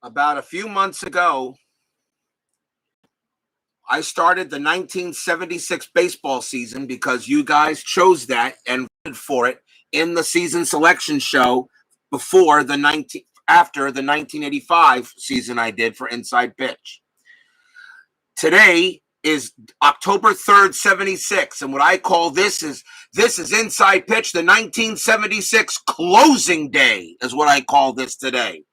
About a few months ago, I started the 1976 baseball season because you guys chose that and voted for it in the season selection show after the 1985 season I did for Inside Pitch. Today is October 3rd, 76, and what I call this is Inside Pitch, the 1976 closing day is what I call this today.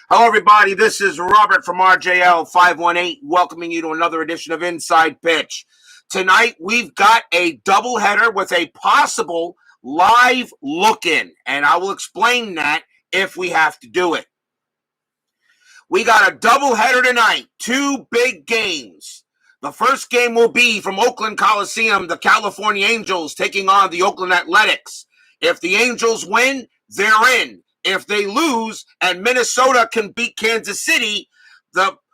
Hello, everybody. This is Robert from RJL 518, welcoming you to another edition of Inside Pitch. Tonight, we've got a doubleheader with a possible live look-in, and I will explain that if we have to do it. We got a doubleheader tonight, two big games. The first game will be from Oakland Coliseum, the California Angels taking on the Oakland Athletics. If the Angels win, they're in. If they lose and Minnesota can beat Kansas City,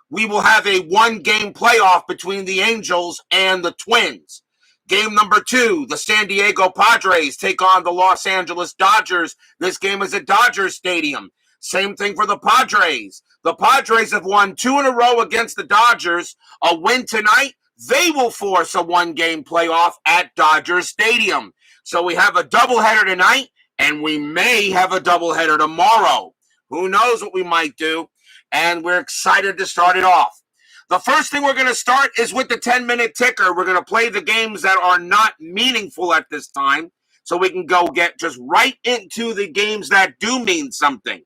we will have a one-game playoff between the Angels and the Twins. Game number 2, the San Diego Padres take on the Los Angeles Dodgers. This game is at Dodger Stadium. Same thing for the Padres. The Padres have won 2 in a row against the Dodgers. A win tonight, they will force a one-game playoff at Dodger Stadium. So we have a doubleheader tonight, and we may have a doubleheader tomorrow. Who knows what we might do? And we're excited to start it off. The first thing we're going to start is with the 10-minute ticker. We're going to play the games that are not meaningful at this time, so we can go get just right into the games that do mean something.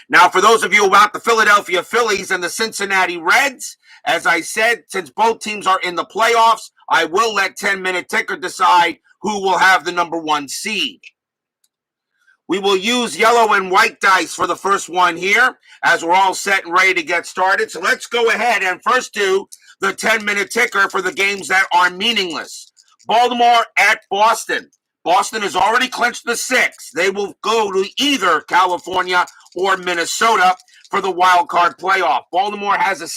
Now, for those of you about the Philadelphia Phillies and the Cincinnati Reds, as I said, since both teams are in the playoffs, I will let 10-minute ticker decide who will have the number 1 seed. We will use yellow and white dice for the first one here as we're all set and ready to get started. So let's go ahead and first do the 10-minute ticker for the games that are meaningless. Baltimore at Boston. Boston has already clinched the 6. They will go to either California or Minnesota for the wild card playoff. Baltimore has a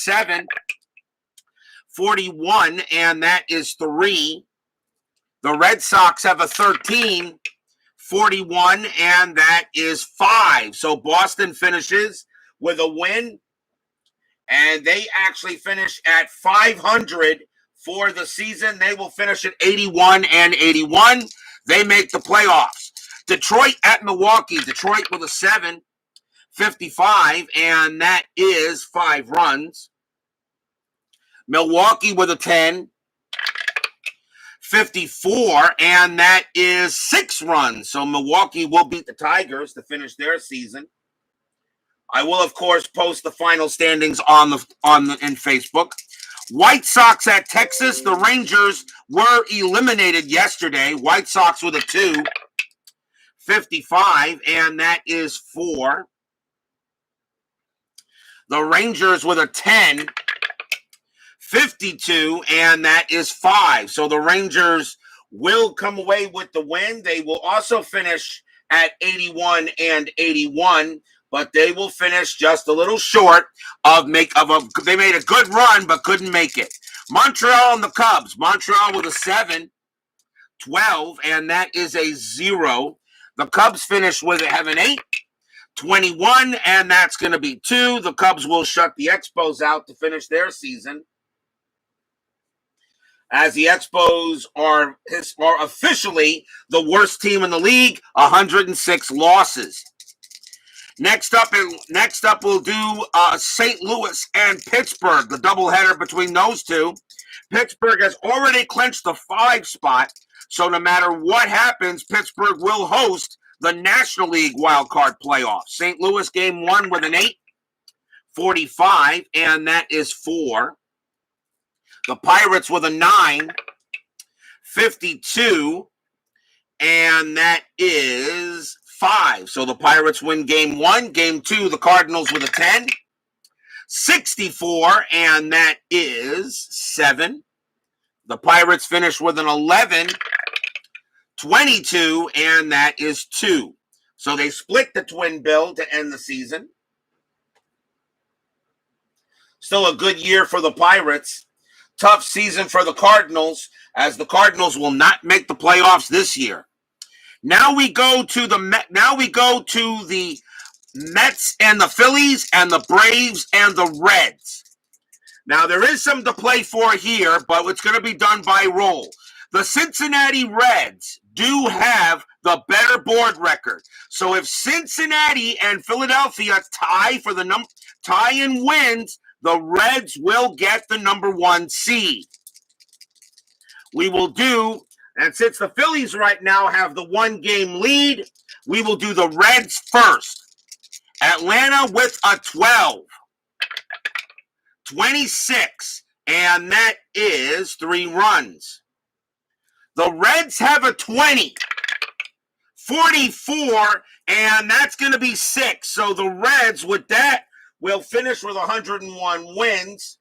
7-41, and that is 3. The Red Sox have a 13-41, and that is 5. So Boston finishes with a win, and they actually finish at 500 for the season. They will finish at 81-81. They make the playoffs. Detroit at Milwaukee. Detroit with a 7-55, and that is 5 runs. Milwaukee with a 10-54, and that is 6 runs. So Milwaukee will beat the Tigers to finish their season. I will, of course, post the final standings in Facebook. White Sox at Texas. The Rangers were eliminated yesterday. White Sox with a 2-55, and that is 4. The Rangers with a 10-52, and that is 5. So the Rangers will come away with the win. They will also finish at 81-81, but they will finish just a little short they made a good run, but couldn't make it. Montreal and the Cubs. Montreal with a 7-12, and that is a 0. The Cubs finish with have an 8-21, and that's going to be 2. The Cubs will shut the Expos out to finish their season, as the Expos are officially the worst team in the league, 106 losses. Next up, we'll do St. Louis and Pittsburgh, the doubleheader between those two. Pittsburgh has already clinched the 5 spot, so no matter what happens, Pittsburgh will host the National League Wild Card playoff. St. Louis game 1 with an 8-45, and that is 4. The Pirates with a 9-52, and that is 5. So the Pirates win game 1. Game 2, the Cardinals with a 10-64, and that is 7. The Pirates finish with an 11-22, and that is 2. So they split the twin bill to end the season. Still a good year for the Pirates. Tough season for the Cardinals, as the Cardinals will not make the playoffs this year. Now we go to the Mets and the Phillies, and the Braves and the Reds. Now, there is something to play for here, but it's going to be done by roll. The Cincinnati Reds do have the better board record. So if Cincinnati and Philadelphia tie in wins, the Reds will get the number 1 seed. We will do, and since the Phillies right now have the 1-game lead, we will do the Reds first. Atlanta with a 12. 26, and that is 3 runs. The Reds have a 20. 44, and that's going to be 6. So the Reds, with that, will finish with 101 wins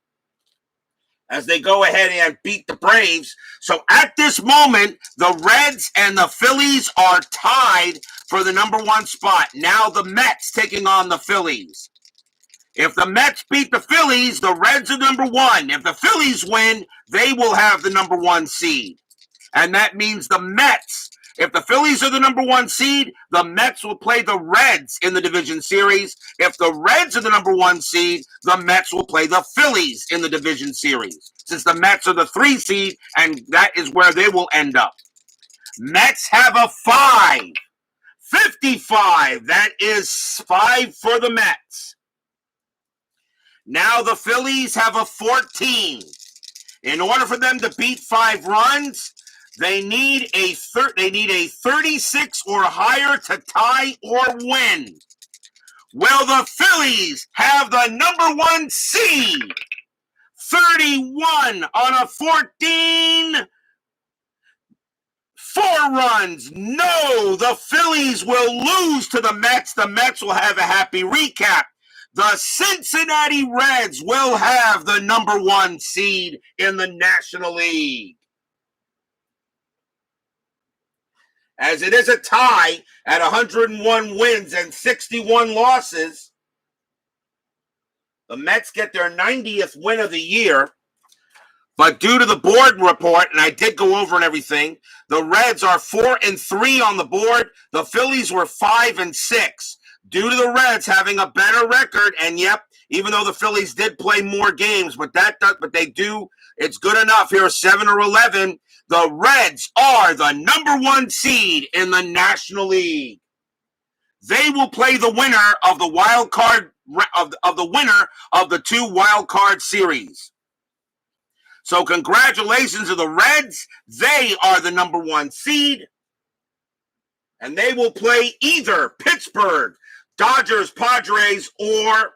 as they go ahead and beat the Braves. So at this moment, the Reds and the Phillies are tied for the number 1 spot. Now the Mets taking on the Phillies. If the Mets beat the Phillies, the Reds are number 1. If the Phillies win, they will have the number 1 seed. And that means the Mets, if the Phillies are the number 1 seed, the Mets will play the Reds in the division series. If the Reds are the number 1 seed, the Mets will play the Phillies in the division series, since the Mets are the 3 seed, and that is where they will end up. Mets have a 5. 55. That is 5 for the Mets. Now the Phillies have a 14. In order for them to beat 5 runs, they need a 36 or higher to tie or win. Will the Phillies have the number 1 seed? 31 on a 14. 4 runs. No, the Phillies will lose to the Mets. The Mets will have a happy recap. The Cincinnati Reds will have the number 1 seed in the National League. As it is a tie at 101 wins and 61 losses, the Mets get their 90th win of the year. But due to the board report, and I did go over and everything, the Reds are 4-3 on the board. The Phillies were 5-6. Due to the Reds having a better record, and yep, even though the Phillies did play more games, but they do, it's good enough here, 7 or 11. The Reds are the number 1 seed in the National League. They will play the winner of the wild card of the winner of the 2 wild card series. So congratulations to the Reds. They are the number 1 seed, and they will play either Pittsburgh, Dodgers, Padres, or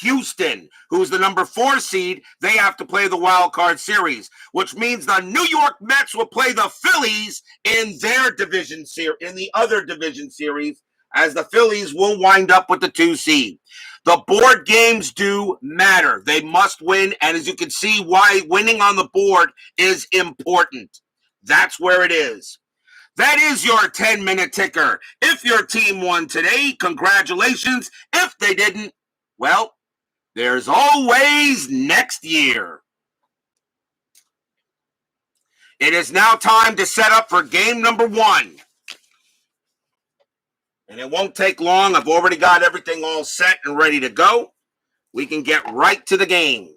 Houston, who's the number 4 seed. They have to play the wild card series, which means the New York Mets will play the Phillies in their division in the other division series, as the Phillies will wind up with the 2 seed. The board games do matter. They must win, and as you can see, why winning on the board is important. That's where it is. That is your 10-minute ticker. If your team won today, congratulations. If they didn't, well, there's always next year. It is now time to set up for game number 1. And it won't take long. I've already got everything all set and ready to go. We can get right to the game.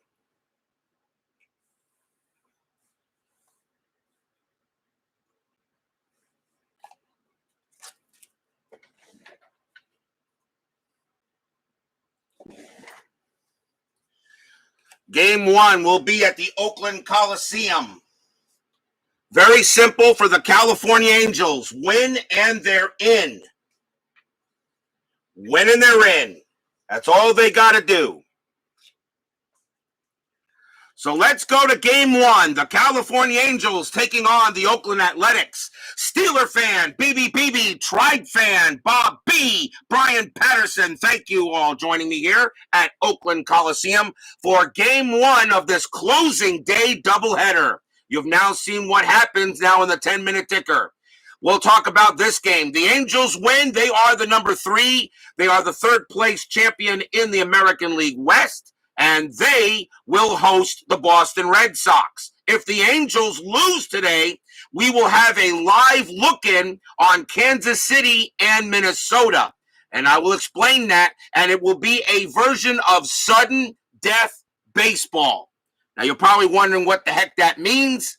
Game 1 will be at the Oakland Coliseum. Very simple for the California Angels. Win and they're in. Win and they're in. That's all they got to do. So let's go to game 1. The California Angels taking on the Oakland Athletics. Steeler fan, BB, Tribe fan, Bob B, Brian Patterson. Thank you all joining me here at Oakland Coliseum for game 1 of this closing day doubleheader. You've now seen what happens now in the 10-minute ticker. We'll talk about this game. The Angels win. They are the number 3. They are the 3rd place champion in the American League West, and they will host the Boston Red Sox. If the Angels lose today, we will have a live look-in on Kansas City and Minnesota. And I will explain that, and it will be a version of sudden death baseball. Now, you're probably wondering what the heck that means.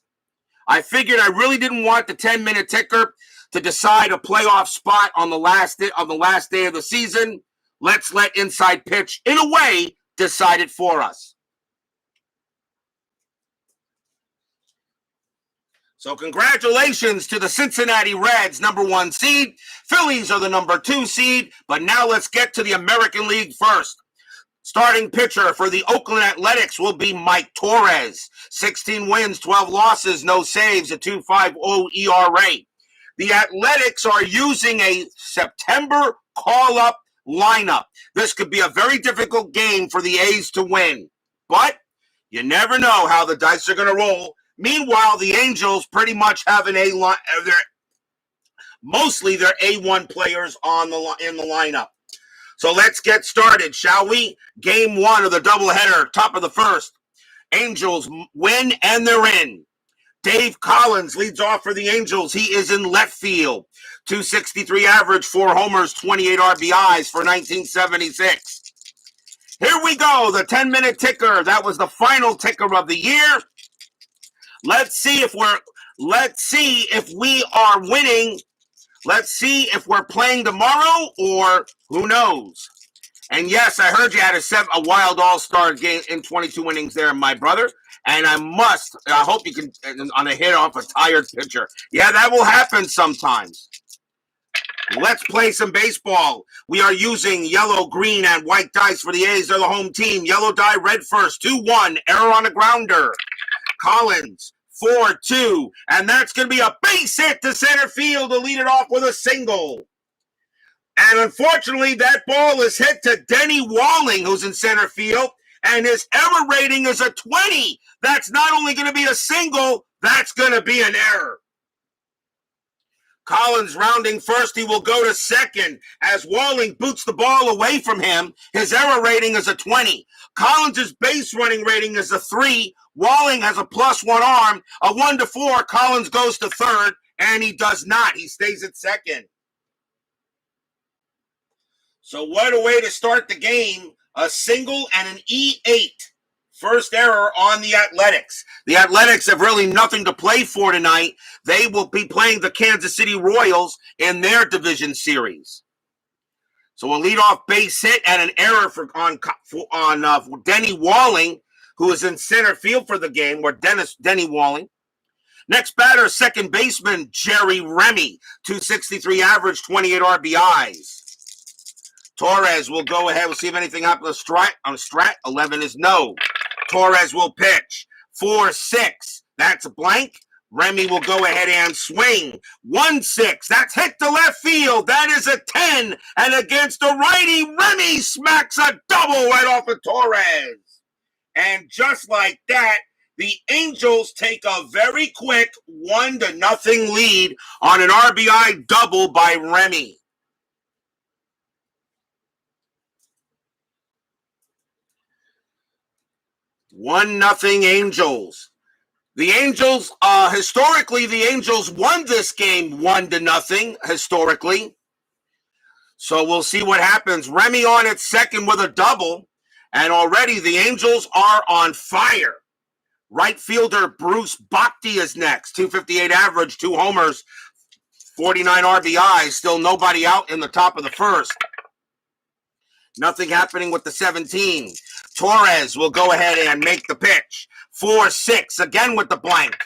I figured I really didn't want the 10-minute ticker to decide a playoff spot on the last day of the season. Let's let Inside Pitch, in a way, decide it for us. So congratulations to the Cincinnati Reds, #1 seed. Phillies are the #2 seed. But now let's get to the American League first. Starting pitcher for the Oakland Athletics will be Mike Torrez. 16 wins, 12 losses, no saves, a 2.50 ERA. The Athletics are using a September call-up lineup. This could be a very difficult game for the A's to win. But you never know how the dice are going to roll. Meanwhile, the Angels pretty much have an A-line. Mostly their A1 players in the lineup. So let's get started, shall we? Game 1 of the doubleheader, top of the first. Angels win, and they're in. Dave Collins leads off for the Angels. He is in left field. 263 average, 4 homers, 28 RBIs for 1976. Here we go, the 10-minute ticker. That was the final ticker of the year. Let's see if we are winning. Let's see if we're playing tomorrow, or who knows. And yes, I heard you had a wild all-star game in 22 innings there, my brother. And I hope you can, on a hit off a tired pitcher. Yeah, that will happen sometimes. Let's play some baseball. We are using yellow, green, and white dice for the A's. They're the home team. Yellow die, red first. 2-1, error on a grounder. Collins, 4-2, and that's going to be a base hit to center field to lead it off with a single. And unfortunately, that ball is hit to Denny Walling, who's in center field, and his error rating is a 20. That's not only going to be a single, that's going to be an error. Collins rounding first, he will go to second as Walling boots the ball away from him. His error rating is a 20. Collins' base running rating is a 3. Walling has a +1 arm, a 1-4. Collins goes to third, and he does not. He stays at second. So what a way to start the game. A single and an E8. First error on the Athletics. The Athletics have really nothing to play for tonight. They will be playing the Kansas City Royals in their division series. So a leadoff base hit and an error on Denny Walling, who is in center field for the game, or Denny Walling. Next batter, second baseman, Jerry Remy, 263 average, 28 RBIs. Torrez will go ahead. We'll see if anything happens on strat. 11 is no. Torrez will pitch. 4-6. That's a blank. Remy will go ahead and swing. 1-6. That's hit to left field. That is a 10. And against the righty, Remy smacks a double right off of Torrez. And just like that, the Angels take a very quick 1-0 lead on an RBI double by Remy. One nothing Angels. The Angels, historically, the Angels won this game 1-0 historically. So we'll see what happens. Remy on at second with a double. And already the Angels are on fire. Right fielder Bruce Bhakti is next. 258 average, 2 homers, 49 RBIs. Still nobody out in the top of the first. Nothing happening with the 17. Torrez will go ahead and make the pitch. 4-6, again with the blank.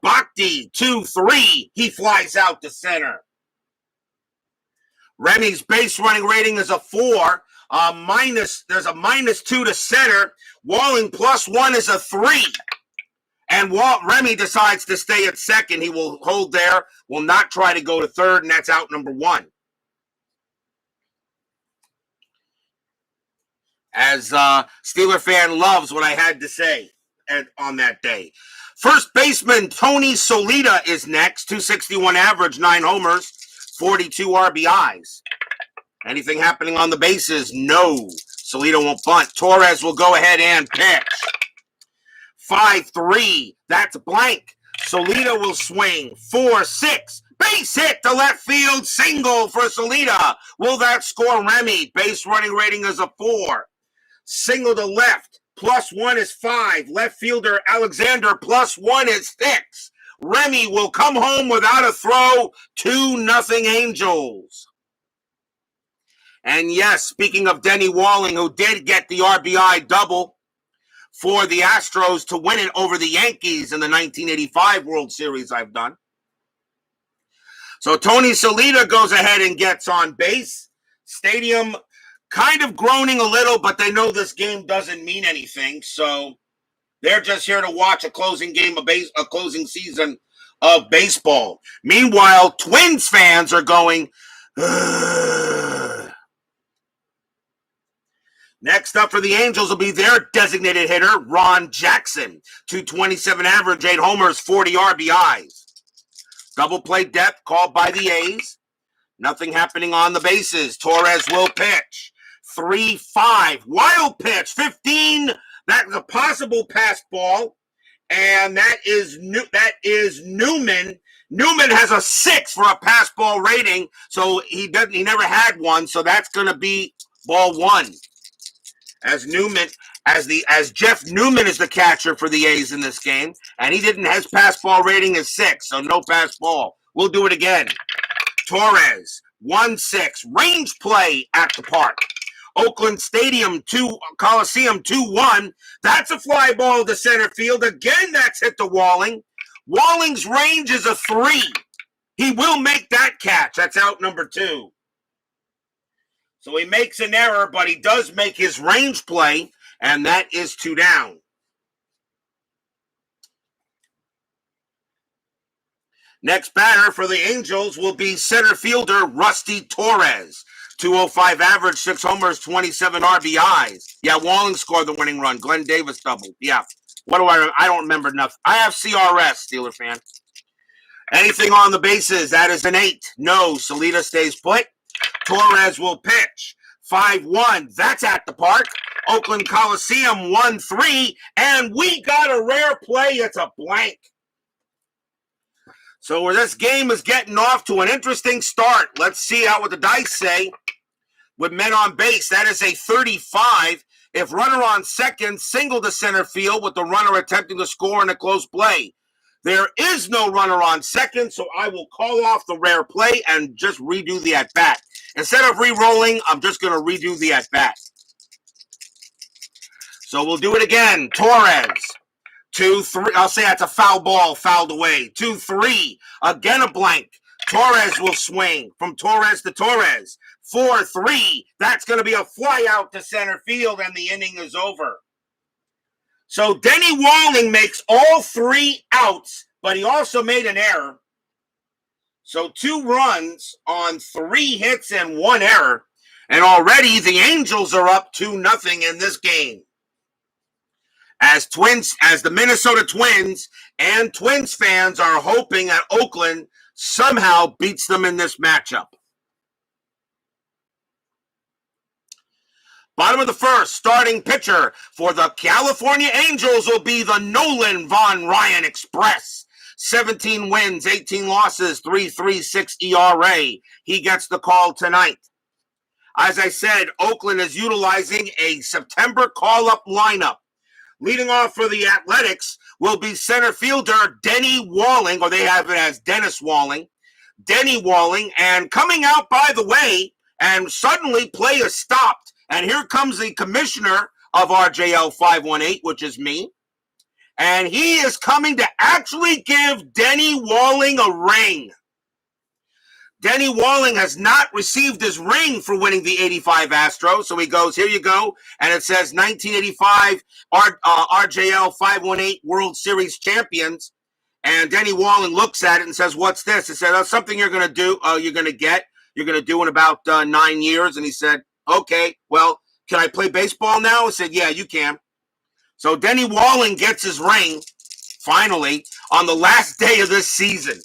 Bhakti, 2-3. He flies out to center. Remy's base running rating is a 4. There's a -2 to center. Walling +1 is a 3. And Remy decides to stay at second. He will hold there, will not try to go to third, and that's out number 1. As Steeler fan loves what I had to say on that day. First baseman Tony Solita is next. 261 average, 9 homers, 42 RBIs. Anything happening on the bases? No. Solita won't bunt. Torrez will go ahead and pitch. 5-3. That's blank. Solita will swing. 4-6. Base hit to left field, single for Salida. Will that score Remy? Base running rating is a 4. Single to left, +1 is 5. Left fielder Alexander, +1 is 6. Remy will come home without a throw. 2-0 Angels. And yes, speaking of Denny Walling, who did get the RBI double for the Astros to win it over the Yankees in the 1985 World Series I've done. So Tony Salida goes ahead and gets on base. Stadium kind of groaning a little, but they know this game doesn't mean anything. So they're just here to watch a closing season of baseball. Meanwhile, Twins fans are going, ugh. Next up for the Angels will be their designated hitter, Ron Jackson. .227 average, 8 homers, 40 RBIs. Double play depth called by the A's. Nothing happening on the bases. Torrez will pitch. 3-5. Wild pitch. 15. That's a possible pass ball. And that is Newman. Newman has a 6 for a pass ball rating. So he never had one. So that's going to be ball 1. As Jeff Newman is the catcher for the A's in this game, and his pass ball rating is 6, so no pass ball. We'll do it again. Torrez, 1-6, range play at the park. Oakland Stadium, Coliseum, 2-1. That's a fly ball to center field. Again, that's hit to Walling. Walling's range is a 3. He will make that catch. That's out number 2. So he makes an error, but he does make his range play, and that is 2 down. Next batter for the Angels will be center fielder Rusty Torrez. .205 average, 6 homers, 27 RBIs. Yeah, Walling scored the winning run. Glenn Davis doubled. Yeah. What do I don't remember enough. I have CRS, Steeler fan. Anything on the bases, that is an 8. No, Salida stays put. Torrez will pitch. 5-1. That's at the park. Oakland Coliseum 1-3. And we got a rare play. It's a blank. So this game is getting off to an interesting start. Let's see what the dice say. With men on base, that is a 35. If runner on second, single to center field with the runner attempting to score in a close play. There is no runner on second, so I will call off the rare play and just redo the at-bat. Instead of re-rolling, I'm just going to redo the at-bat. So we'll do it again. Torrez, 2-3. I'll say that's a foul ball, fouled away. 2-3. Again a blank. Torrez will swing from Torrez to Torrez. 4-3. That's going to be a fly out to center field, and the inning is over. So Denny Walling makes all 3 outs, but he also made an error. So 2 runs on 3 hits and 1 error. And already the Angels are up 2-0 in this game. As the Minnesota Twins and Twins fans are hoping that Oakland somehow beats them in this matchup. Bottom of the first, starting pitcher for the California Angels will be the Nolan Von Ryan Express. 17 wins, 18 losses, 3.36 ERA. He gets the call tonight. As I said, Oakland is utilizing a September call-up lineup. Leading off for the Athletics will be center fielder Denny Walling, or they have it as Dennis Walling. Denny Walling, and coming out, by the way, and suddenly play is stopped. And here comes the commissioner of RJL 518, which is me. And he is coming to actually give Denny Walling a ring. Denny Walling has not received his ring for winning the 85 Astros. So he goes, here you go. And it says 1985 RJL 518 World Series champions. And Denny Walling looks at it and says, what's this? He said, that's something you're going to do. You're going to do in about 9 years. And he said, okay, well, can I play baseball now? I said, yeah, you can. So Denny Walling gets his ring, finally, on the last day of this season.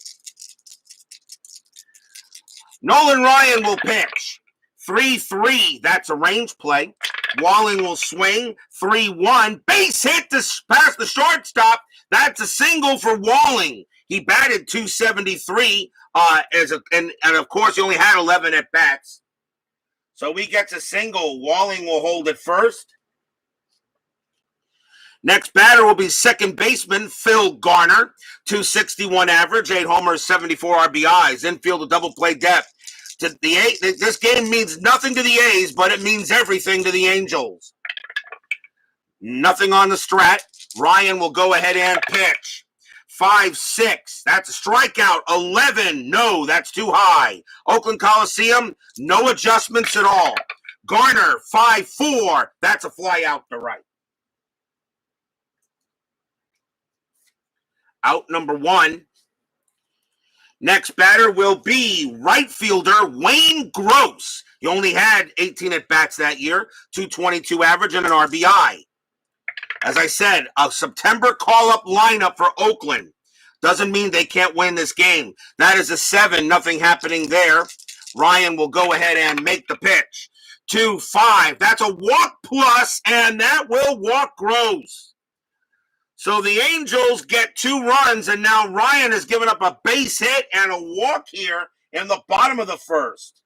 Nolan Ryan will pitch. 3-3, that's a range play. Walling will swing. 3-1, base hit to pass the shortstop. That's a single for Walling. He batted .273 and of course he only had 11 at bats. So he gets a single. Walling will hold it first. Next batter will be second baseman Phil Garner, .261 average, 8 homers, 74 RBIs. Infield a double play depth. This game means nothing to the A's, but it means everything to the Angels. Nothing on the strat. Ryan will go ahead and pitch. 5-6. That's a strikeout. 11. No, that's too high. Oakland Coliseum, no adjustments at all. Garner, 5-4. That's a fly out to right. Out number 1. Next batter will be right fielder Wayne Gross. He only had 18 at-bats that year, .222 average and an RBI. As I said, a September call-up lineup for Oakland. Doesn't mean they can't win this game. That is a 7, nothing happening there. Ryan will go ahead and make the pitch. 2-5, that's a walk plus, and that will walk Gross. So the Angels get 2 runs, and now Ryan has given up a base hit and a walk here in the bottom of the first.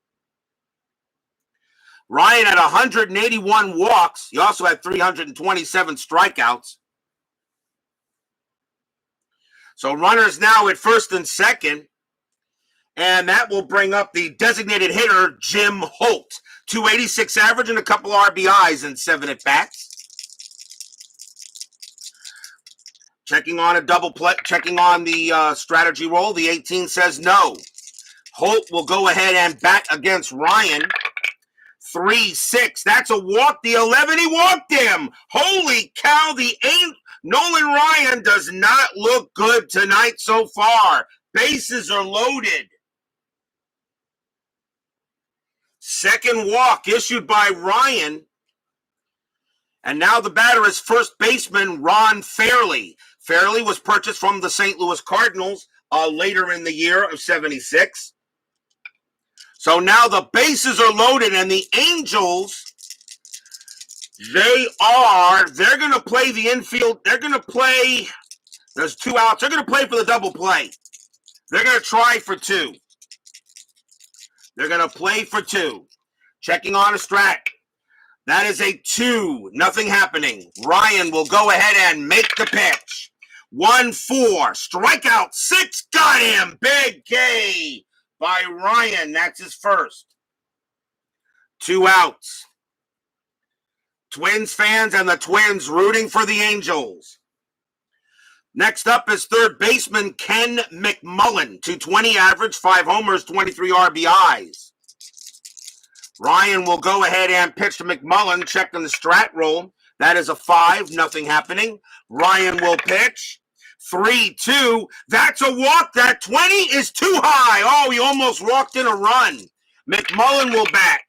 Ryan had 181 walks. He also had 327 strikeouts. So runners now at first and second. And that will bring up the designated hitter, Jim Holt. .286 average and a couple RBIs in 7 at-bats. Checking on a double play, checking on the strategy roll. The 18 says no. Holt will go ahead and bat against Ryan. 3-6. That's a walk. The 11, he walked him. Holy cow, Nolan Ryan does not look good tonight so far. Bases are loaded. Second walk issued by Ryan. And now the batter is first baseman Ron Fairley. Fairley was purchased from the St. Louis Cardinals later in the year of 76. So now the bases are loaded, and the Angels, they're going to play the infield. They're going to play, there's 2 outs. They're going to play for the double play. They're going to try for 2. They're going to play for 2. Checking on a strat. That is a 2. Nothing happening. Ryan will go ahead and make the pitch. 1-4. Strikeout 6. Got him. Big K by Ryan. That's his first. 2 outs. Twins fans and the Twins rooting for the Angels. Next up is third baseman Ken McMullen. .220 average, 5 homers, 23 RBIs. Ryan will go ahead and pitch to McMullen, checking the strat roll. That is a 5, nothing happening. Ryan will pitch. 3-2. That's a walk. That 20 is too high. Oh, he almost walked in a run. McMullen will bat.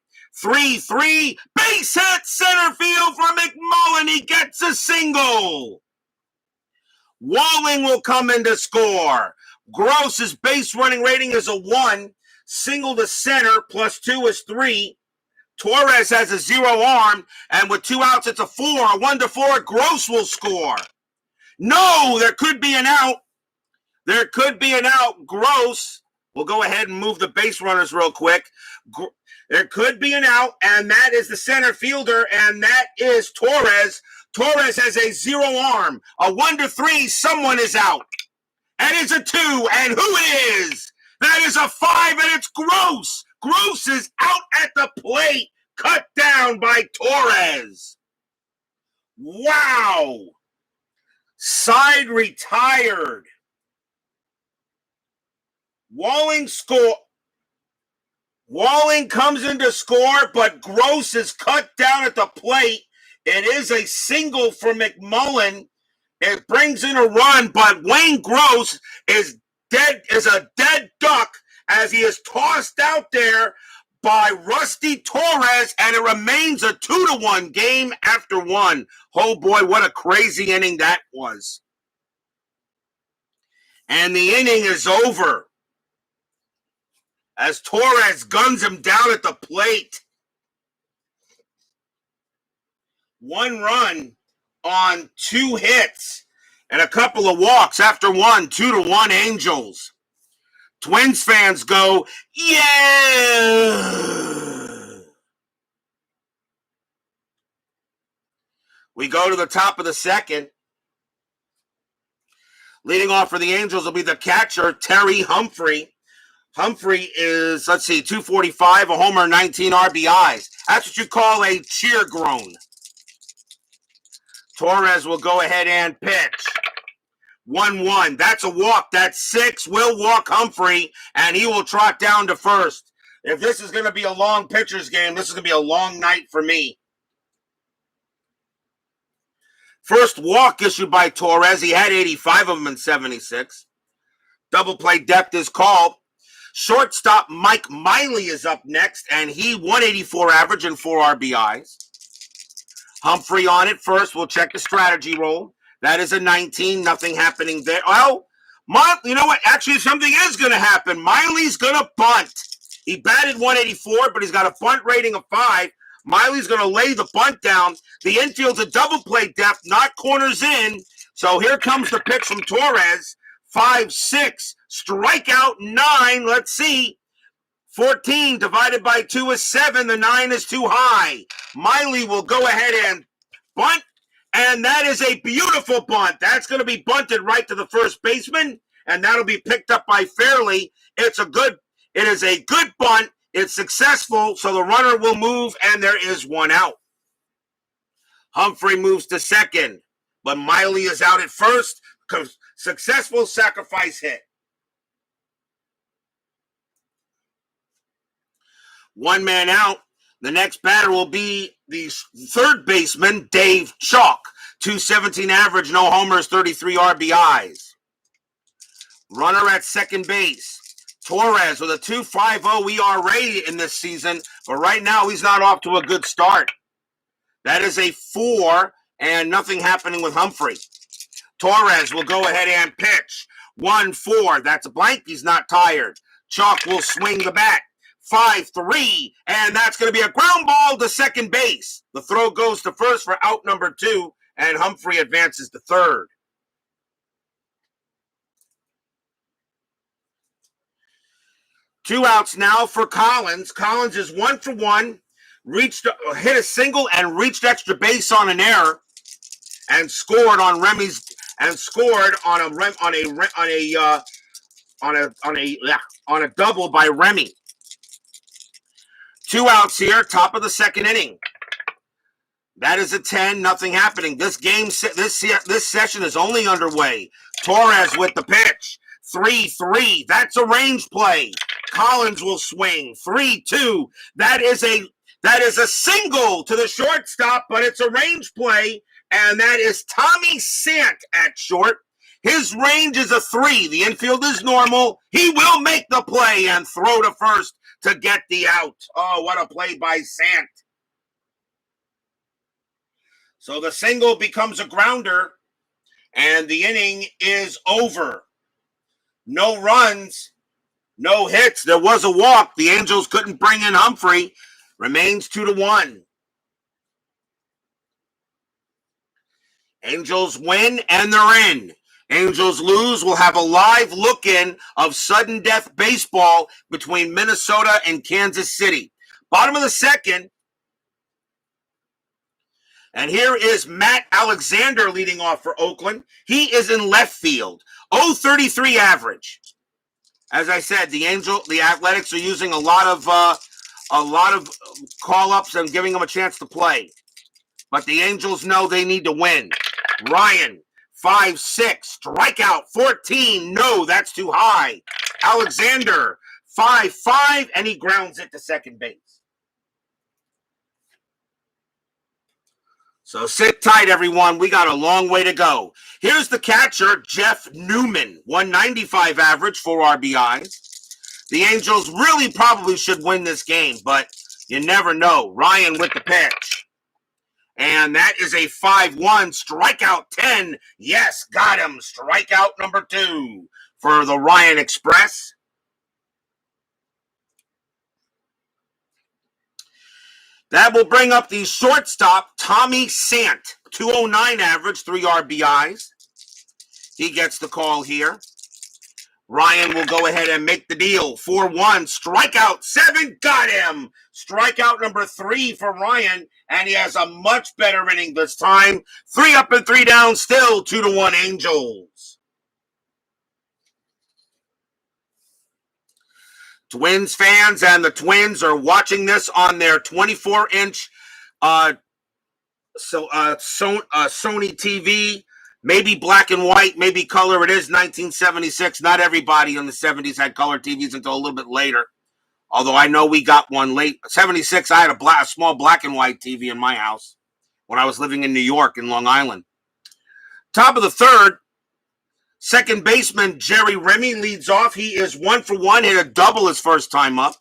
3-3. Base hit center field for McMullen. He gets a single. Walling will come in to score. Gross's base running rating is a 1. Single to center plus 2 is 3. Torrez has a 0 arm, and with 2 outs, it's a 4. 1-4, Gross will score. No, there could be an out. There could be an out. Gross. We'll go ahead and move the base runners real quick. There could be an out, and that is the center fielder, and that is Torrez. Torrez has a 0 arm. A 1-3, someone is out. And it's a 2, and who it is? That is a 5, and it's Gross. Gross is out at the plate, cut down by Torrez. Wow. Side retired. Walling comes in to score, but Gross is cut down at the plate. It is a single for McMullen. It brings in a run, but Wayne Gross is a dead duck as he is tossed out there by Rusty Torrez, and it remains a 2-1 game after 1. Oh boy, what a crazy inning that was. And the inning is over as Torrez guns him down at the plate. 1 run on 2 hits. And a couple of walks after one, 2-1 Angels. Twins fans go, yeah! We go to the top of the second. Leading off for the Angels will be the catcher, Terry Humphrey. Humphrey is, 245, a homer, 19 RBIs. That's what you call a cheer groan. Torrez will go ahead and pitch. 1-1. That's a walk. That's 6. Will walk Humphrey, and he will trot down to first. If this is going to be a long pitcher's game, this is going to be a long night for me. First walk issued by Torrez. He had 85 of them in 76. Double play depth is called. Shortstop Mike Miley is up next, and he 184 average and 4 RBIs. Humphrey on it first. We'll check the strategy roll. That is a 19. Nothing happening there. Well, you know what? Actually, something is going to happen. Miley's going to bunt. He batted 184, but he's got a bunt rating of 5. Miley's going to lay the bunt down. The infield's a double play depth, not corners in. So here comes the pitch from Torrez. 5-6, strikeout 9. Let's see. 14 divided by 2 is 7. The 9 is too high. Miley will go ahead and bunt, and that is a beautiful bunt. That's going to be bunted right to the first baseman, and that'll be picked up by Fairley. It is a good bunt. It's successful, so the runner will move, and there is one out. Humphrey moves to second, but Miley is out at first. Successful sacrifice hit. One man out. The next batter will be the third baseman, Dave Chalk. 217 average, no homers, 33 RBIs. Runner at second base. Torrez with a 2.50 ERA in this season, but right now he's not off to a good start. That is a 4, and nothing happening with Humphrey. Torrez will go ahead and pitch. 1-4. That's a blank. He's not tired. Chalk will swing the bat. 5-3, and that's going to be a ground ball to second base. The throw goes to first for out number 2, and Humphrey advances to third. Two outs now for Collins. Collins is 1 for 1, hit a single and reached extra base on an error, and scored on a double by Remy. 2 outs here, top of the second inning. That is a 10, nothing happening. This session is only underway. Torrez with the pitch. 3-3, that's a range play. Collins will swing. 3-2, that is a single to the shortstop, but it's a range play, and that is Tommy Sant at short. His range is a 3. The infield is normal. He will make the play and throw to first to get the out. Oh, what a play by Sant. So the single becomes a grounder, and the inning is over. No runs, no hits. There was a walk. The Angels couldn't bring in Humphrey. Remains 2-1. Angels win, and they're in. Angels lose, we'll have a live look-in of sudden death baseball between Minnesota and Kansas City. Bottom of the second. And here is Matt Alexander leading off for Oakland. He is in left field. 0.33 average. As I said, the Athletics are using a lot of call-ups and giving them a chance to play. But the Angels know they need to win. Ryan, 5-6, strikeout 14. No, that's too high. Alexander, 5-5, and he grounds it to second base. So sit tight, everyone. We got a long way to go. Here's the catcher, Jeff Newman, 195 average, 4 RBIs. The Angels really probably should win this game, but you never know. Ryan with the pitch. And that is a 5-1, strikeout 10. Yes, got him. Strikeout number 2 for the Ryan Express. That will bring up the shortstop, Tommy Sant, 209 average, 3 RBIs. He gets the call here. Ryan will go ahead and make the deal. 4-1, strikeout 7, got him. Strikeout number 3 for Ryan, and he has a much better inning this time. 3 up and 3 down, still 2-1 Angels. Twins fans and the Twins are watching this on their 24-inch Sony TV. Maybe black and white, maybe color. It is 1976. Not everybody in the 70s had color TVs until a little bit later. Although I know we got one late. 76, I had a small black and white TV in my house when I was living in New York in Long Island. Top of the third, second baseman Jerry Remy leads off. He is 1 for 1, hit a double his first time up.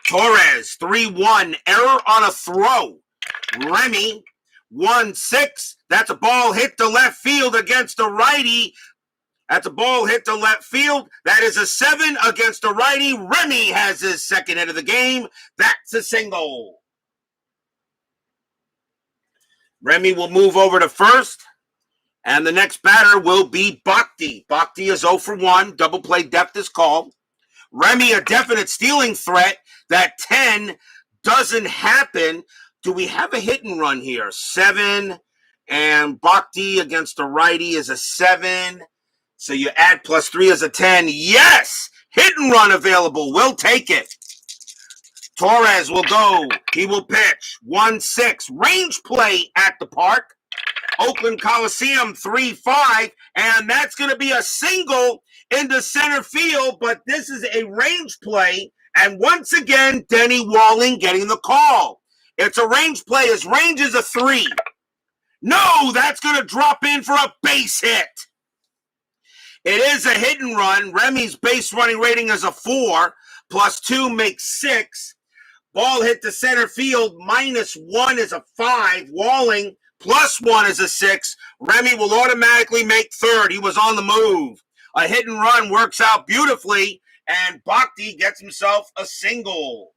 Torrez, 3-1, error on a throw. Remy, 1-6. That's a ball hit to left field against a righty. That's a ball hit to left field. That is a 7 against a righty. Remy has his second hit of the game. That's a single. Remy will move over to first. And the next batter will be Bhakti. Bhakti is 0 for 1. Double play depth is called. Remy, a definite stealing threat. That 10 doesn't happen. Do we have a hit and run here? 7, and Bhakti against the righty is a 7. So you add +3 is a 10. Yes! Hit and run available. We'll take it. Torrez will go. He will pitch. 1-6. Range play at the park. Oakland Coliseum, 3-5. And that's going to be a single into center field, but this is a range play. And once again, Denny Walling getting the call. It's a range play. His range is a 3. No, that's going to drop in for a base hit. It is a hit and run. Remy's base running rating is a 4. +2 makes 6. Ball hit to center field. -1 is a 5. Walling, +1 is a 6. Remy will automatically make third. He was on the move. A hit and run works out beautifully, and Bhakti gets himself a single.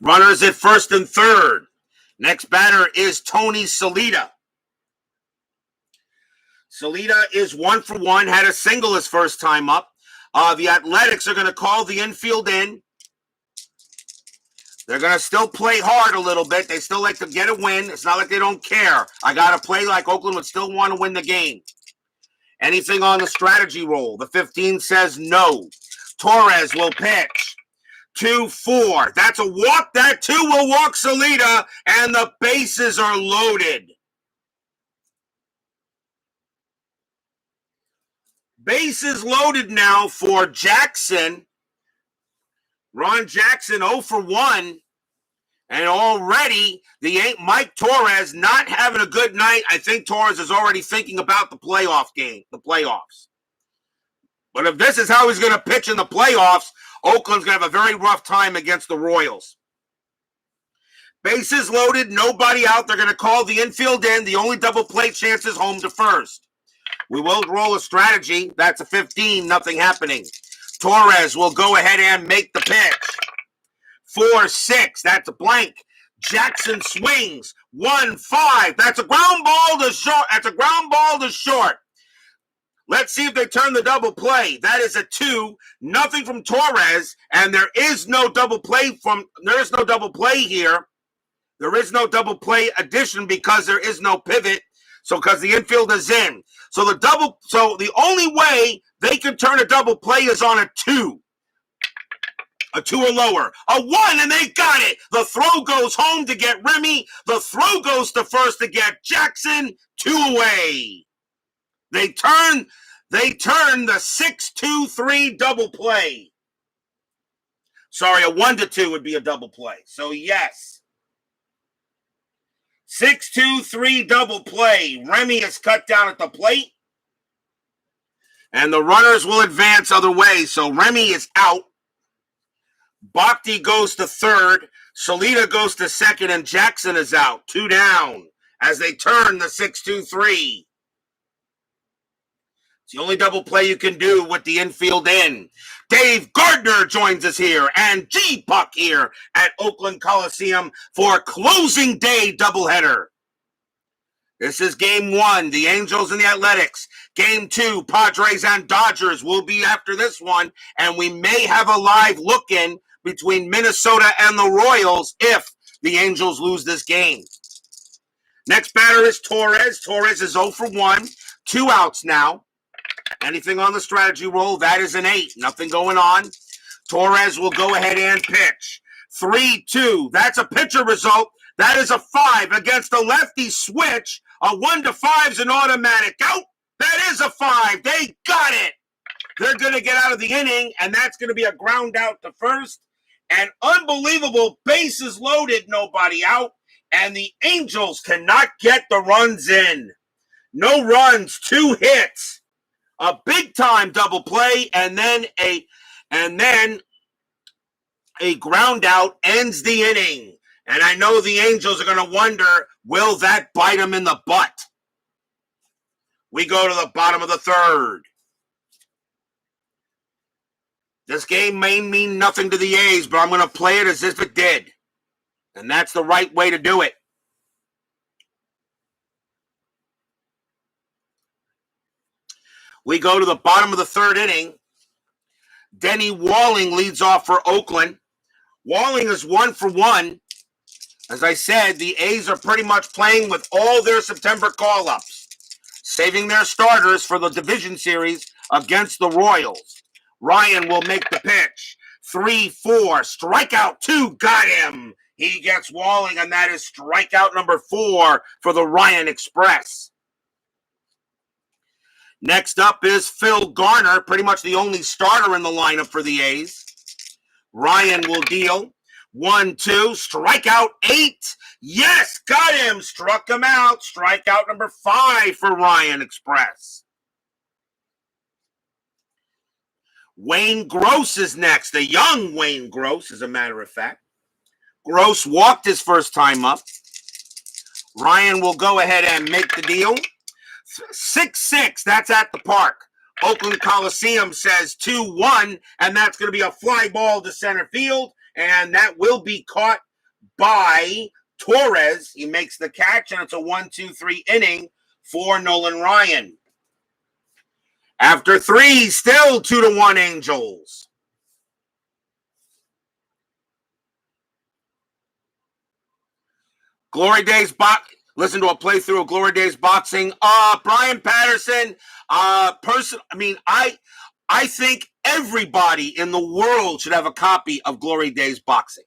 Runners at first and third. Next batter is Tony Salita. Salita is 1 for 1, had a single his first time up. The Athletics are going to call the infield in. They're going to still play hard a little bit. They still like to get a win. It's not like they don't care. I got to play like Oakland would still want to win the game. Anything on the strategy roll? The 15 says no. Torrez will pitch. 2-4. That's a walk. That 2 will walk Salita, and the bases are loaded. Bases loaded now for Jackson. Ron Jackson 0 for 1. And already Mike Torrez not having a good night. I think Torrez is already thinking about the playoffs. But if this is how he's going to pitch in the playoffs, Oakland's going to have a very rough time against the Royals. Bases loaded, nobody out. They're going to call the infield in. The only double play chance is home to first. We will roll a strategy. That's a 15, nothing happening. Torrez will go ahead and make the pitch. 4-6, that's a blank. Jackson swings. 1-5, that's a ground ball to short. Let's see if they turn the double play. That is a 2, nothing from Torrez, and there is no double play here. There is no double play addition because there is no pivot. So because the infield is in. So the only way they can turn a double play is on a 2. A 2 or lower. A 1, and they got it. The throw goes home to get Remy. The throw goes to first to get Jackson. 2 away. They turn the 6-2-3 double play. Sorry, a 1-2 would be a double play. So yes. 6-2-3 double play. Remy is cut down at the plate. And the runners will advance other ways. So Remy is out. Bhakti goes to third. Salita goes to second. And Jackson is out. 2 down as they turn the 6-2-3. It's the only double play you can do with the infield in. Dave Gardner joins us here, and G-Puck here at Oakland Coliseum for closing day doubleheader. This is game one, the Angels and the Athletics. Game two, Padres and Dodgers will be after this one, and we may have a live look-in between Minnesota and the Royals if the Angels lose this game. Next batter is Torrez. Torrez is 0 for 1, 2 outs now. Anything on the strategy roll, that is an 8. Nothing going on. Torrez will go ahead and pitch. 3-2. That's a pitcher result. That is a 5 against a lefty switch. A 1 to 5 is an automatic out. That is a 5. They got it. They're going to get out of the inning, and that's going to be a ground out to first. And unbelievable bases loaded, nobody out. And the Angels cannot get the runs in. No runs, 2 hits. A big-time double play, and then a ground out ends the inning. And I know the Angels are going to wonder, will that bite them in the butt? We go to the bottom of the third. This game may mean nothing to the A's, but I'm going to play it as if it did. And that's the right way to do it. We go to the bottom of the third inning. Denny Walling leads off for Oakland. Walling is 1 for 1. As I said, the A's are pretty much playing with all their September call-ups, saving their starters for the division series against the Royals. Ryan will make the pitch. 3-4, strikeout 2, got him. He gets Walling, and that is strikeout number 4 for the Ryan Express. Next up is Phil Garner, pretty much the only starter in the lineup for the A's. Ryan will deal. 1-2, strikeout 8. Yes, got him. Struck him out. Strikeout number 5 for Ryan Express. Wayne Gross is next. The young Wayne Gross, as a matter of fact. Gross walked his first time up. Ryan will go ahead and make the deal. 6-6, that's at the park. Oakland Coliseum says 2-1, and that's going to be a fly ball to center field, and that will be caught by Torrez. He makes the catch, and it's a 1-2-3 inning for Nolan Ryan. After 3, still 2-1 Angels. Glory Days box. Listen to a playthrough of Glory Days boxing. Brian Patterson. I think everybody in the world should have a copy of Glory Days boxing.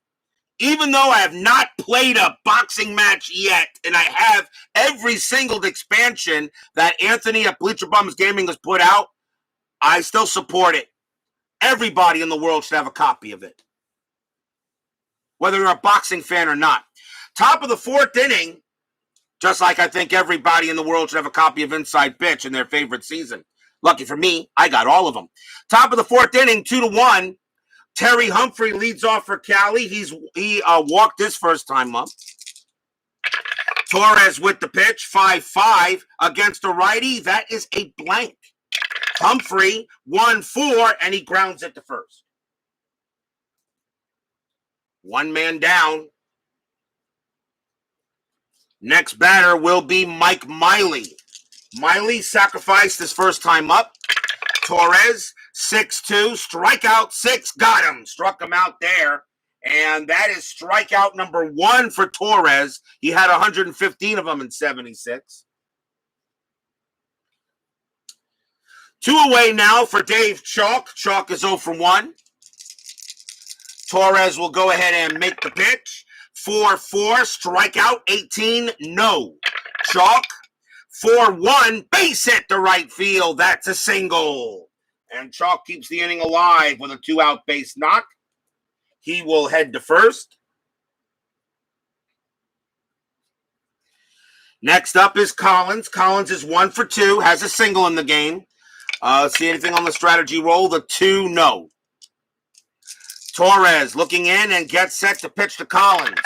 Even though I have not played a boxing match yet, and I have every single expansion that Anthony at Bleacher Bums Gaming has put out, I still support it. Everybody in the world should have a copy of it, whether you're a boxing fan or not. Top of the 4th inning, just like I think everybody in the world should have a copy of Inside Pitch in their favorite season. Lucky for me, I got all of them. Top of the 4th inning, 2-1. Terry Humphrey leads off for Cali. He walked his first time up. Torrez with the pitch, 5-5 against a righty. That is a blank. Humphrey, 1-4, and he grounds it to first. One man down. Next batter will be Mike Miley. Miley sacrificed his first time up. Torrez, 6-2, strikeout 6, got him. Struck him out there. And that is strikeout number 1 for Torrez. He had 115 of them in 76. 2 away now for Dave Chalk. Chalk is 0 for 1. Torrez will go ahead and make the pitch. 4-4, strikeout 18, no. Chalk, 4-1, base hit to right field. That's a single. And Chalk keeps the inning alive with a 2-out base knock. He will head to first. Next up is Collins. Collins is 1 for 2, has a single in the game. See anything on the strategy roll? The 2, no. Torrez looking in and gets set to pitch to Collins.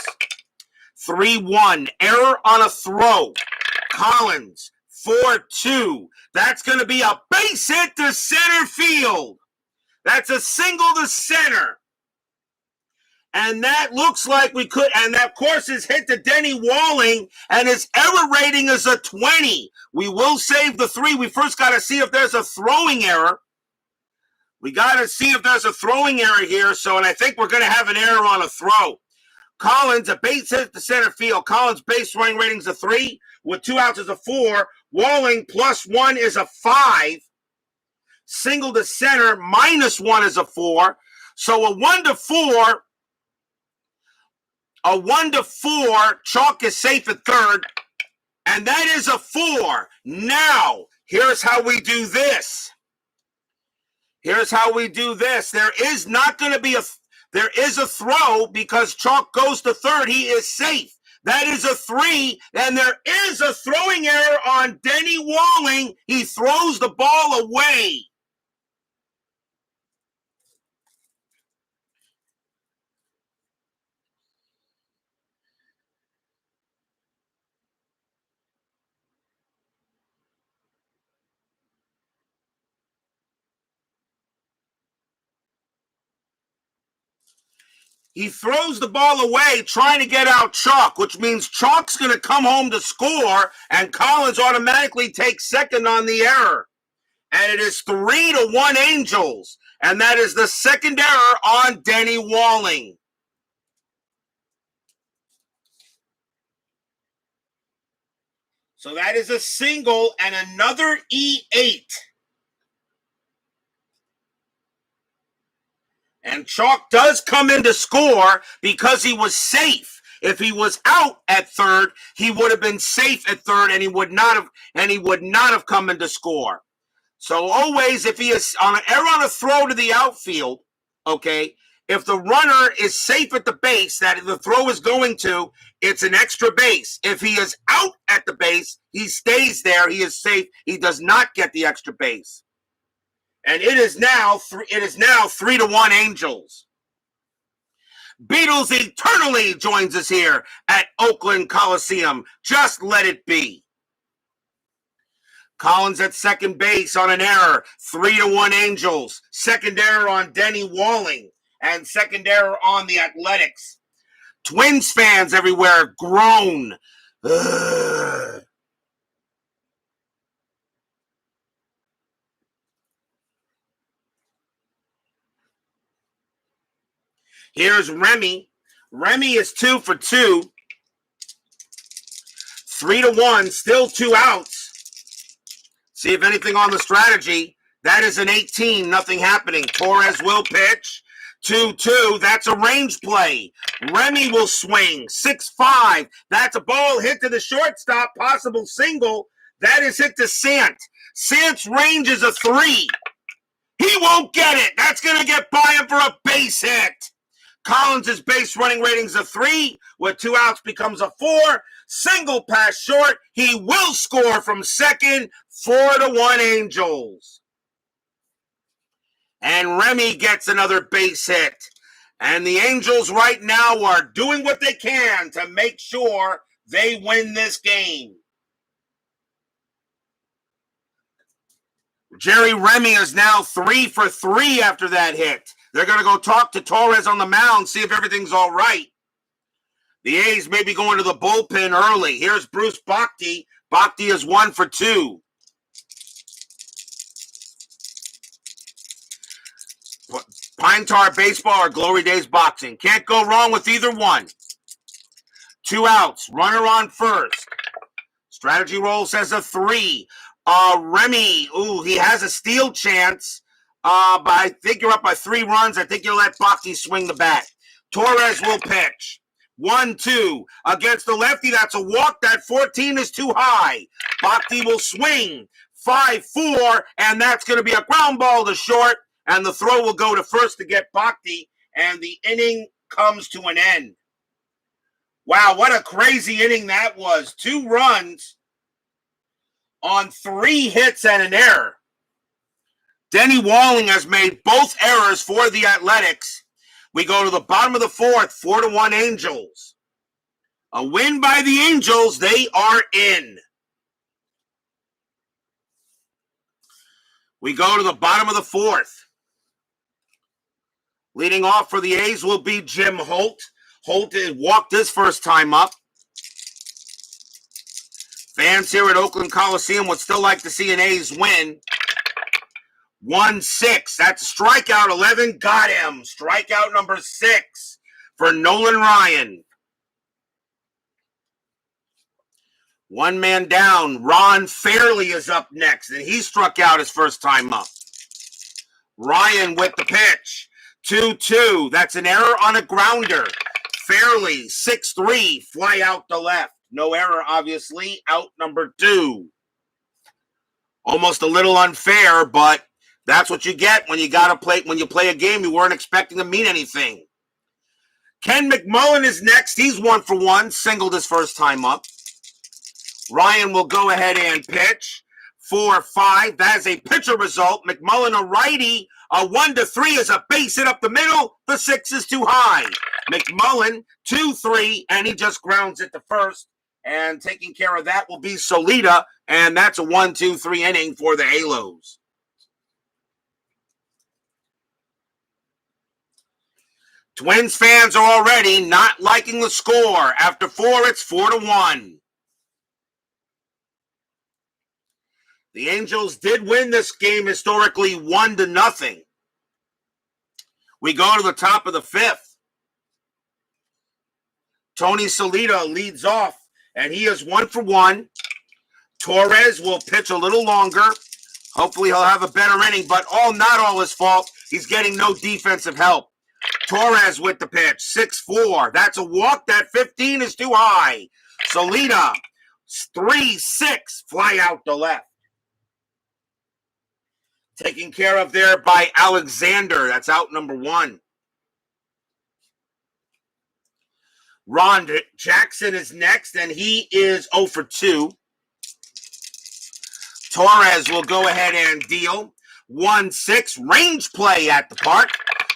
3-1, error on a throw. Collins, 4-2. That's going to be a base hit to center field. That's a single to center. And that looks like we could, and that, of course, is hit to Denny Walling, and his error rating is a 20. We will save the 3. We first got to see if there's a throwing error. We got to see if there's a throwing error here, and I think we're going to have an error on a throw. Collins, a base hit to center field. Collins' base running rating is a 3, with 2 outs is a 4. Walling +1 is a 5. Single to center -1 is a 4. So a 1-4. A 1-4, Chalk is safe at third, and that is a 4. Now, here's how we do this. Here's how we do this. There is not going to be there is a throw because Chalk goes to third. He is safe. That is a 3, and there is a throwing error on Denny Walling. He throws the ball away. He throws the ball away trying to get out Chalk, which means Chalk's going to come home to score, and Collins automatically takes second on the error. And it is 3-1 Angels, and that is the second error on Denny Walling. So that is a single and another E8. And Chalk does come in to score because he was safe. If he was out at third, he would have been safe at third, and he would not have come in to score. So always, if he is on an error on a throw to the outfield, okay, if the runner is safe at the base that the throw is going to, it's an extra base. If he is out at the base, he stays there. He is safe. He does not get the extra base. And it is now 3-1 Angels. Beatles Eternally joins us here at Oakland Coliseum. Just let it be. Collins at second base on an error. 3-1 Angels. Second error on Denny Walling. And second error on the Athletics. Twins fans everywhere groan. Ugh. Here's Remy. Remy is 2 for 2. 3-1, still 2 outs. See if anything on the strategy. That is an 18, nothing happening. Torrez will pitch. 2-2, that's a range play. Remy will swing. 6-5, that's a ball hit to the shortstop, possible single. That is hit to Sant. Sant's range is a 3. He won't get it. That's going to get by him for a base hit. Collins' base running rating's a 3. With 2 outs becomes a 4. Single pass short. He will score from second. 4-1 Angels. And Remy gets another base hit. And the Angels right now are doing what they can to make sure they win this game. Jerry Remy is now 3 for 3 after that hit. They're going to go talk to Torrez on the mound, see if everything's all right. The A's may be going to the bullpen early. Here's Bruce Bhakti. Bhakti is 1 for 2. Pine Tar Baseball or Glory Days Boxing. Can't go wrong with either one. 2 outs. Runner on first. Strategy roll says a 3. Remy, he has a steal chance. But I think you're up by 3 runs. I think you'll let Bhakti swing the bat. Torrez will pitch. 1-2 against the lefty. That's a walk. That 14 is too high. Bhakti will swing. 5-4, and that's going to be a ground ball to short, and the throw will go to first to get Bhakti, and the inning comes to an end. Wow, what a crazy inning that was. 2 runs on 3 hits and an error. Denny Walling has made both errors for the Athletics. We go to the bottom of the 4th, 4-1 Angels. A win by the Angels, they are in. We go to the bottom of the fourth. Leading off for the A's will be Jim Holt. Holt walked his first time up. Fans here at Oakland Coliseum would still like to see an A's win. 1-6. That's strikeout 11. Got him. Strikeout number 6 for Nolan Ryan. One man down. Ron Fairley is up next, and he struck out his first time up. Ryan with the pitch. 2-2. That's an error on a grounder. Fairley, 6-3. Fly out the left. No error, obviously. Out number 2. Almost a little unfair, but that's what you get when you play a game you weren't expecting to mean anything. Ken McMullen is next. He's 1 for 1. Singled his first time up. Ryan will go ahead and pitch. 4-5. That is a pitcher result. McMullen, a righty. A 1-3 is a base hit up the middle. The 6 is too high. McMullen, 2-3, and he just grounds it to first. And taking care of that will be Solita, and that's a 1-2-3 inning for the Halos. Twins fans are already not liking the score. After 4, it's 4-1. The Angels did win this game historically 1-0. We go to the top of the 5th. Tony Solita leads off, and he is 1 for 1. Torrez will pitch a little longer. Hopefully he'll have a better inning, but not all his fault. He's getting no defensive help. Torrez with the pitch, 6-4. That's a walk. That 15 is too high. Solita, 3-6. Fly out the left. Taken care of there by Alexander. That's out number 1. Ron Jackson is next, and he is 0 for 2. Torrez will go ahead and deal. 1-6. Range play at the park.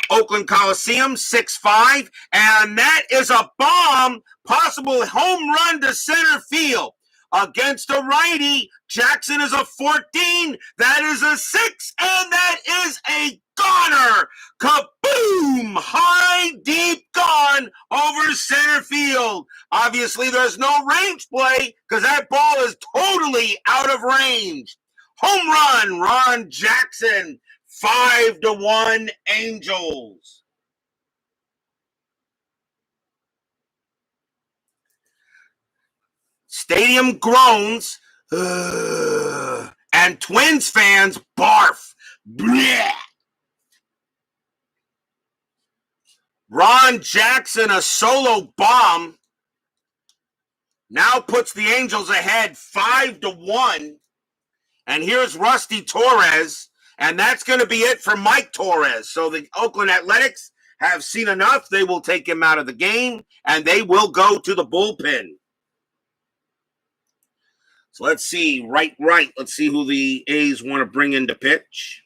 Oakland Coliseum, 6-5. And that is a bomb. Possible home run to center field. Against a righty, Jackson is a 14. That is a 6, and that is a goner. Kaboom! High, deep gone over center field. Obviously, there's no range play because that ball is totally out of range. Home run, Ron Jackson. 5-1 Angels. Stadium groans, and Twins fans barf. Blech. Ron Jackson, a solo bomb, now puts the Angels ahead 5-1. And here's Rusty Torrez, and that's going to be it for Mike Torrez. So the Oakland Athletics have seen enough. They will take him out of the game, and they will go to the bullpen. So let's see, right. Let's see who the A's want to bring in to pitch.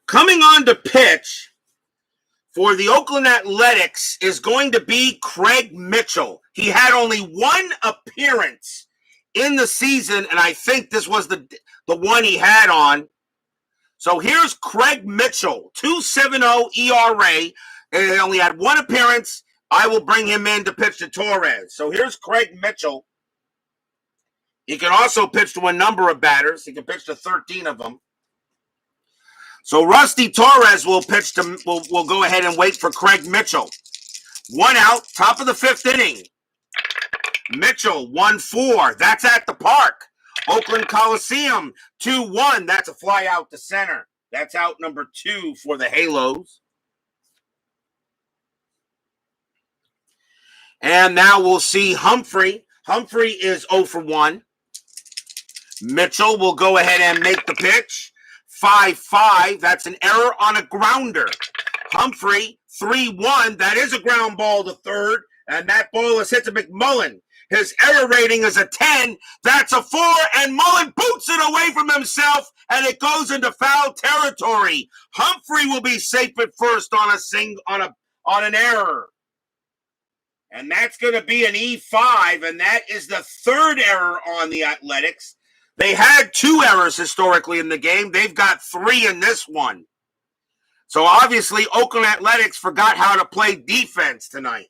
Coming on to pitch for the Oakland Athletics is going to be Craig Mitchell. He had only 1 appearance in the season, and I think this was the one he had on. So here's Craig Mitchell, 2.70 ERA. He only had 1 appearance. I will bring him in to pitch to Torrez. So here's Craig Mitchell. He can also pitch to a number of batters. He can pitch to 13 of them. So Rusty Torrez will pitch to. We'll go ahead and wait for Craig Mitchell. 1 out, top of the 5th inning. Mitchell, 1-4. That's at the park. Oakland Coliseum, 2-1. That's a fly out to center. That's out number 2 for the Halos. And now we'll see Humphrey. Humphrey is 0 for 1. Mitchell will go ahead and make the pitch. 5-5. That's an error on a grounder. Humphrey, 3-1. That is a ground ball to third. And that ball is hit to McMullen. His error rating is a 10. That's a 4, and Mullen boots it away from himself, and it goes into foul territory. Humphrey will be safe at first on an error. And that's going to be an E5, and that is the third error on the Athletics. They had 2 errors historically in the game. They've got 3 in this one. So obviously, Oakland Athletics forgot how to play defense tonight.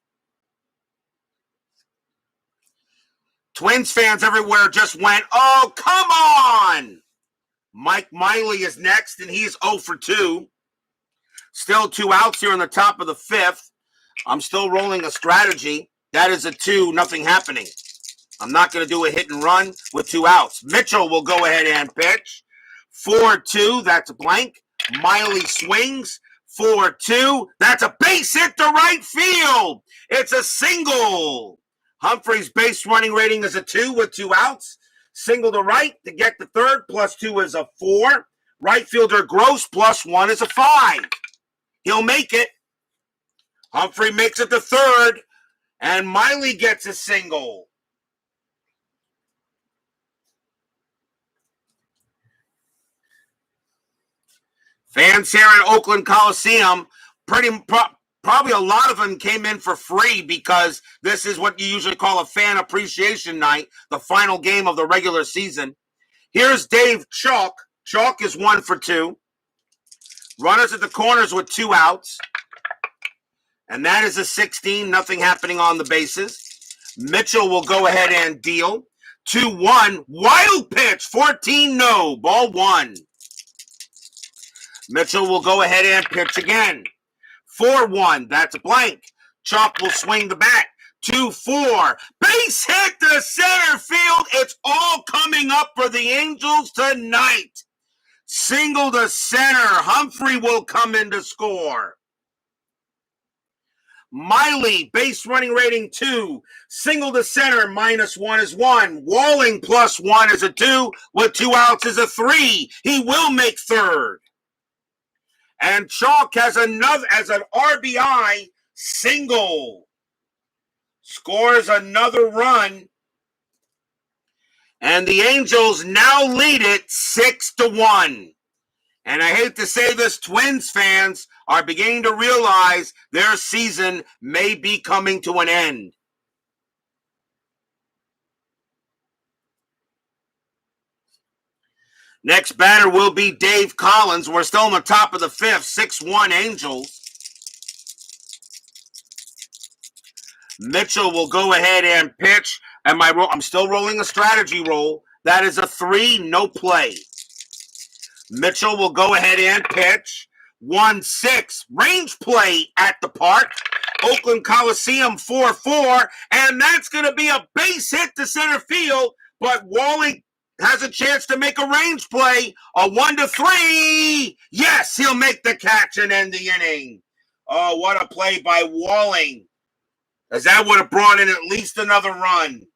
Twins fans everywhere just went, oh, come on! Mike Miley is next, and he's 0 for 2. Still 2 outs here in the top of the 5th. I'm still rolling a strategy. That is a 2, nothing happening. I'm not going to do a hit and run with 2 outs. Mitchell will go ahead and pitch. 4-2, that's a blank. Miley swings. 4-2, that's a base hit to right field. It's a single. Humphrey's base running rating is a 2 with 2 outs. Single to right to get the third, +2 is a 4. Right fielder Gross +1 is a 5. He'll make it. Humphrey makes it to third, and Miley gets a single. Fans here at Oakland Coliseum, probably a lot of them came in for free because this is what you usually call a fan appreciation night, the final game of the regular season. Here's Dave Chalk. Chalk is 1 for 2. Runners at the corners with 2 outs. And that is a 16, nothing happening on the bases. Mitchell will go ahead and deal. 2-1, wild pitch, 14 no, ball 1. Mitchell will go ahead and pitch again. 4-1, that's a blank. Chalk will swing the bat. 2-4, base hit to center field. It's all coming up for the Angels tonight. Single to center. Humphrey will come in to score. Miley, base running rating 2. Single to center, -1 is 1. Walling +1 is a 2. With 2 outs is a 3. He will make third. And Chalk has another as an RBI single. Scores another run. And the Angels now lead it 6-1. And I hate to say this, Twins fans are beginning to realize their season may be coming to an end. Next batter will be Dave Collins. We're still on the top of the 5th, 6-1 Angels. Mitchell will go ahead and pitch. And I'm still rolling a strategy roll. That is a 3, no play. Mitchell will go ahead and pitch. 1-6, range play at the park. Oakland Coliseum 4-4, and that's going to be a base hit to center field, but Walling has a chance to make a range play. A 1-3. Yes, he'll make the catch and end the inning. Oh, what a play by Walling, as that would have brought in at least another run.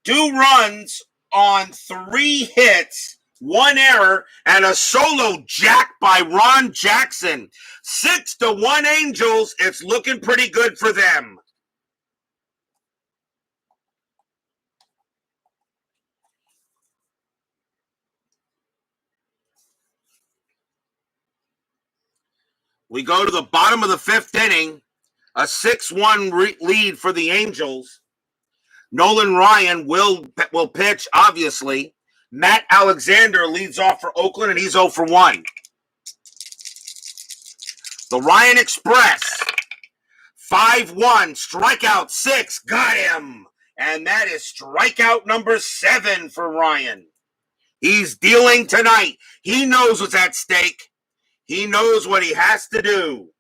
2 runs on 3 hits, 1 error, and a solo jack by Ron Jackson. 6-1 Angels. It's looking pretty good for them. We go to the bottom of the 5th inning. A 6-1 lead for the Angels. Nolan Ryan will pitch, obviously. Matt Alexander leads off for Oakland, and he's 0 for 1. The Ryan Express. 5-1, strikeout 6, got him. And that is strikeout number 7 for Ryan. He's dealing tonight. He knows what's at stake. He knows what he has to do.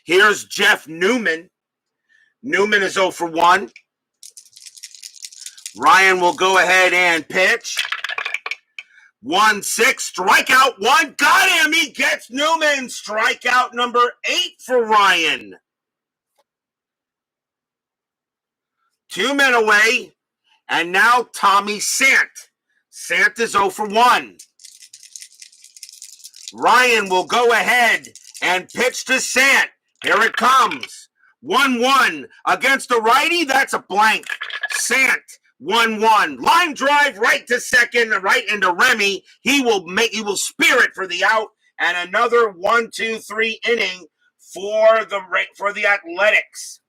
Here's Jeff Newman. Newman is 0 for 1. Ryan will go ahead and pitch. 1-6, strikeout 1. Got him. He gets Newman. Strikeout number 8 for Ryan. 2 men away. And now Tommy Sant. Sant is 0 for 1. Ryan will go ahead and pitch to Sant. Here it comes. 1-1 against the righty. That's a blank. Sant, 1-1. Line drive right to second, right into Remy. He will spear it for the out. And another 1-2-3 inning for the Athletics.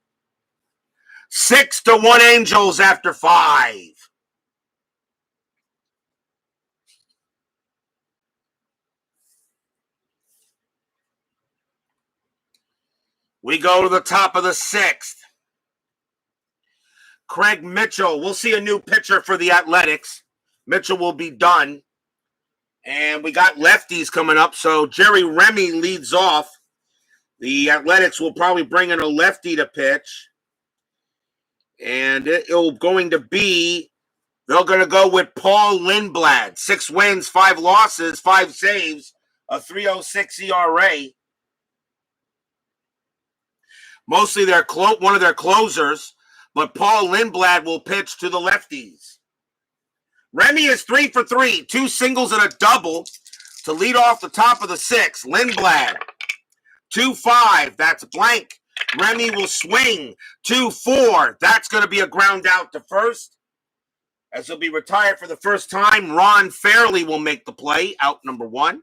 6-1 Angels after 5. We go to the top of the 6th. Craig Mitchell. We'll see a new pitcher for the Athletics. Mitchell will be done. And we got lefties coming up. So Jerry Remy leads off. The Athletics will probably bring in a lefty to pitch. And it'll going to be, they're going to go with Paul Lindblad. 6 wins, 5 losses, 5 saves, a 3.06 ERA. Mostly one of their closers, but Paul Lindblad will pitch to the lefties. Remy is 3 for 3, 2 singles and a double to lead off the top of the 6th. Lindblad, 2-5, that's blank. Remy will swing, 2-4. That's going to be a ground out to first. As he'll be retired for the first time, Ron Fairley will make the play, out number 1.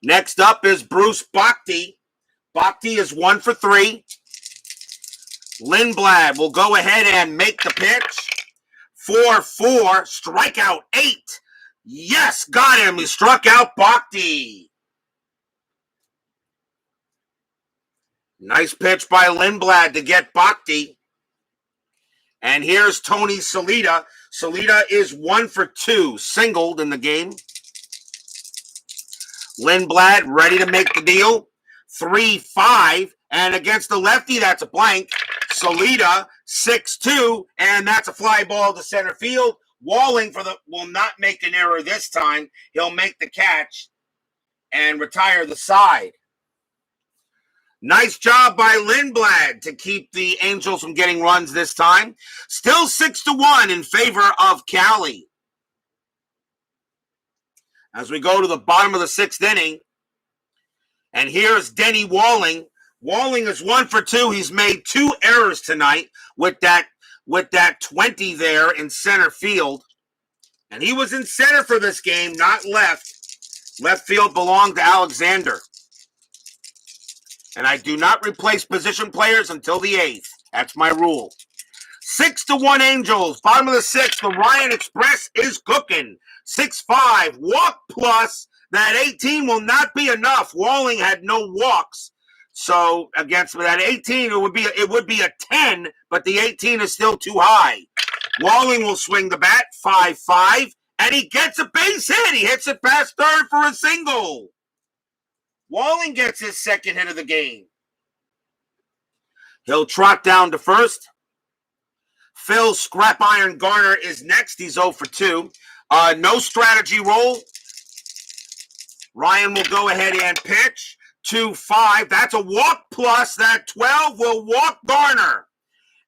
Next up is Bruce Bhakti. Bhakti is 1 for 3. Lindblad will go ahead and make the pitch. 4-4, strikeout 8. Yes, got him. He struck out Bhakti. Nice pitch by Lindblad to get Bhakti. And here's Tony Salita. Salita is 1 for 2, singled in the game. Lindblad ready to make the deal. 3-5, and against the lefty, that's a blank. Salita, 6-2, and that's a fly ball to center field. Walling will not make an error this time. He'll make the catch and retire the side. Nice job by Lindblad to keep the Angels from getting runs this time. Still 6-1 in favor of Cali. As we go to the bottom of the 6th inning, and here's Denny Walling. Walling is 1 for 2. He's made 2 errors tonight with that 20 there in center field. And he was in center for this game, not left. Left field belonged to Alexander. And I do not replace position players until the 8th. That's my rule. 6-1 Angels. Bottom of the 6th, the Ryan Express is cooking. 6-5, walk plus. That 18 will not be enough. Walling had no walks. So against that 18, it would be a 10, but the 18 is still too high. Walling will swing the bat, 5-5, and he gets a base hit. He hits it past third for a single. Walling gets his 2nd hit of the game. He'll trot down to first. Phil Scrap Iron Garner is next. He's 0 for 2. No strategy roll. Ryan will go ahead and pitch. 2-5. That's a walk plus. That 12 will walk Garner.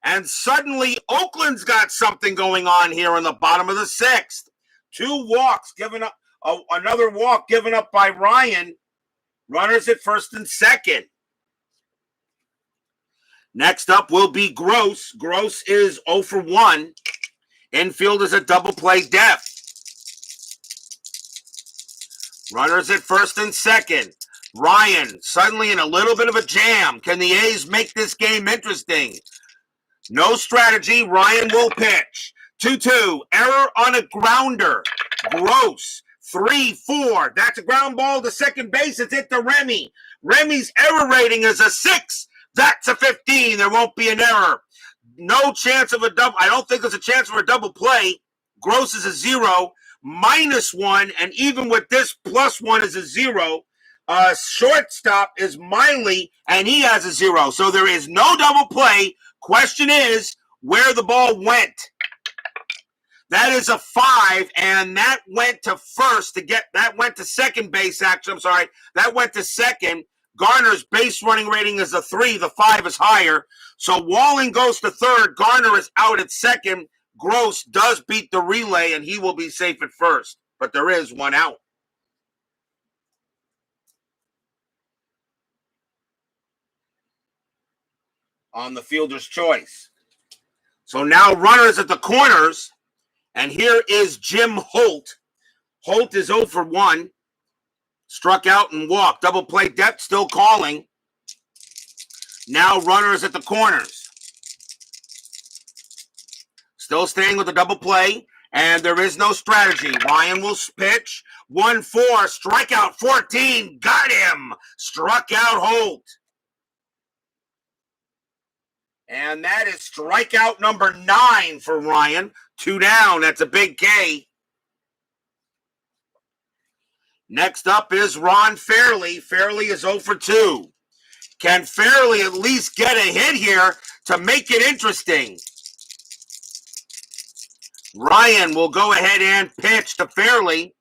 And suddenly, Oakland's got something going on here in the bottom of the 6th. 2 walks given up. Another walk given up by Ryan. Runners at first and second. Next up will be Gross. Gross is 0 for 1. Infield is a double play depth. Runners at first and second. Ryan suddenly in a little bit of a jam. Can the A's make this game interesting? No strategy. Ryan will pitch. 2-2. Error on a grounder. Gross. 3-4. That's a ground ball to second base. It's hit to Remy. Remy's error rating is a 6. That's a 15. There won't be an error. No chance of a double. I don't think there's a chance for a double play. Gross is a 0. -1, and even with this +1 is a 0. Shortstop is Miley, and he has a 0. So there is no double play. Question is where the ball went. That is a 5, and that went to first that went to second base, actually. I'm sorry. That went to second. Garner's base running rating is a 3. The 5 is higher. So Walling goes to third. Garner is out at second. Gross does beat the relay, and he will be safe at first. But there is 1 out. On the fielder's choice. So now runners at the corners. And here is Jim Holt. Holt is 0 for 1. Struck out and walked. Double play depth still calling. Now runners at the corners. Still staying with the double play, and there is no strategy. Ryan will pitch. 1-4, strikeout 14. Got him. Struck out Holt. And that is strikeout number 9 for Ryan. 2 down. That's a big K. Next up is Ron Fairley. Fairley is 0 for 2. Can Fairley at least get a hit here to make it interesting? Ryan will go ahead and pitch to Fairley.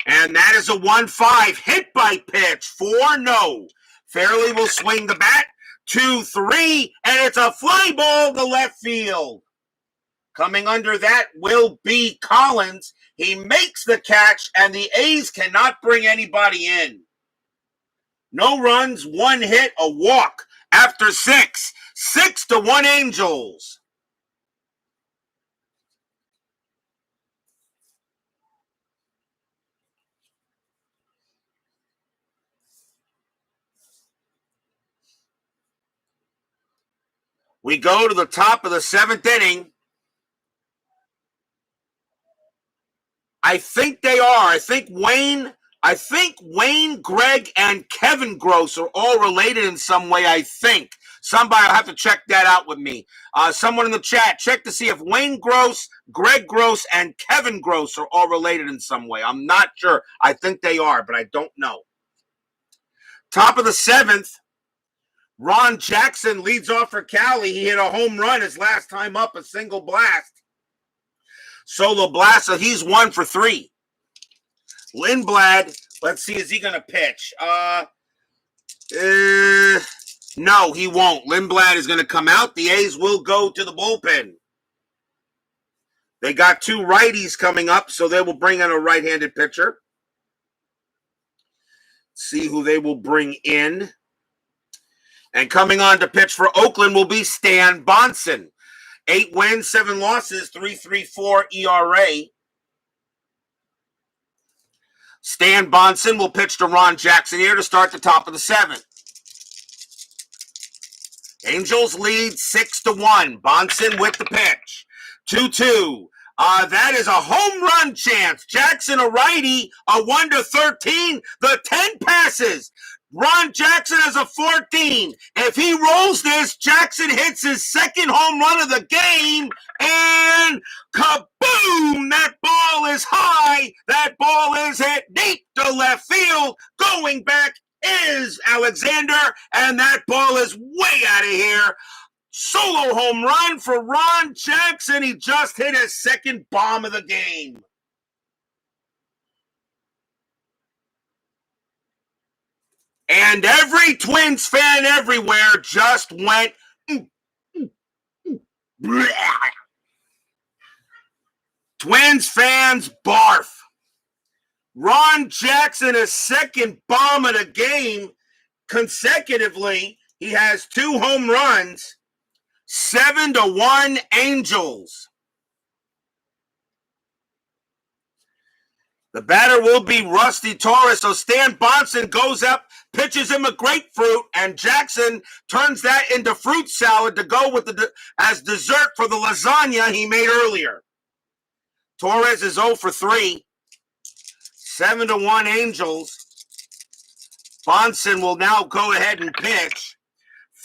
And that is a 1-5 hit by pitch. 4-0. Fairley will swing the bat. 2-3, and it's a fly ball to left field. Coming under that will be Collins. He makes the catch, and the A's cannot bring anybody in. No runs, 1 hit, a walk after 6. 6-1 Angels. We go to the top of the 7th inning. I think they are. I think Wayne, Greg, and Kevin Gross are all related in some way, I think. Somebody will have to check that out with me. Someone in the chat, check to see if Wayne Gross, Greg Gross, and Kevin Gross are all related in some way. I'm not sure. I think they are, but I don't know. Top of the 7th. Ron Jackson leads off for Cali. He hit a home run his last time up, a single blast. Solo blast, so he's 1 for 3. Lindblad, let's see, is he going to pitch? No, he won't. Lindblad is going to come out. The A's will go to the bullpen. They got 2 righties coming up, so they will bring in a right-handed pitcher. See who they will bring in. And coming on to pitch for Oakland will be Stan Bonson. 8 wins, 7 losses, 3.34 ERA. Stan Bonson will pitch to Ron Jackson here to start the top of the 7th. Angels lead 6-1. Bonson with the pitch. 2-2. That is a home run chance. Jackson a righty, a 1-13. The 10 passes. Ron Jackson has a 14. If he rolls this, Jackson hits his 2nd home run of the game, and kaboom! That ball is high. That ball is hit deep to left field. Going back is Alexander, and that ball is way out of here. Solo home run for Ron Jackson. He just hit his 2nd bomb of the game. And every Twins fan everywhere just went, Twins fans barf. Ron Jackson, his 2nd bomb of the game consecutively. He has 2 home runs. 7-1 Angels. The batter will be Rusty Torrez. So Stan Bonson goes up, pitches him a grapefruit, and Jackson turns that into fruit salad to go with as dessert for the lasagna he made earlier. Torrez is 0 for 3. 7-1 Angels. Bonson will now go ahead and pitch.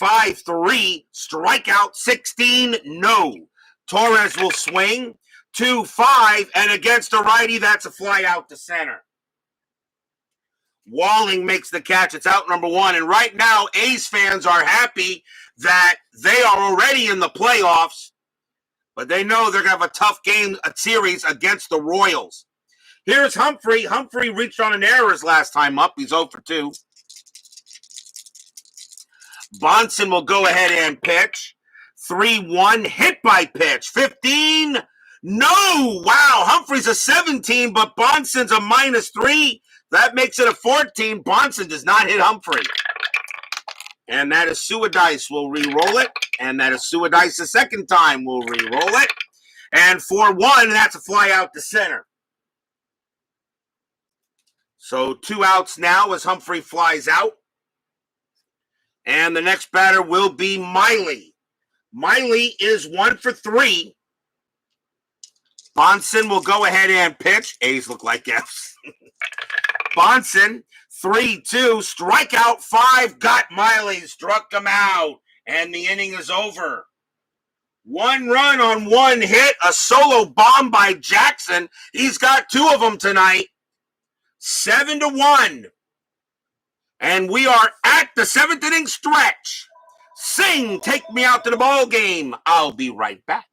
5-3, strikeout 16, no. Torrez will swing. 2-5, and against a righty, that's a fly out to center. Walling makes the catch. It's out number 1. And right now, A's fans are happy that they are already in the playoffs, but they know they're going to have a tough game, a series against the Royals. Here's Humphrey. Humphrey reached on an error his last time up. He's 0 for 2. Bonson will go ahead and pitch. 3-1, hit by pitch. 15. No! Wow, Humphrey's a 17, but Bonson's a -3. That makes it a 14. Bonson does not hit Humphrey. And that is Suadice will re-roll it. And that is Suadice the 2nd time will re-roll it. And 4-1, that's a fly out to center. So 2 outs now as Humphrey flies out. And the next batter will be Miley. Miley is 1 for 3. Bonson will go ahead and pitch. A's look like F's. Bonson, 3-2, strikeout 5, got Miley, struck him out, and the inning is over. 1 run on 1 hit, a solo bomb by Jackson. He's got 2 of them tonight. 7-1. And we are at the 7th inning stretch. Sing, take me out to the ball game. I'll be right back.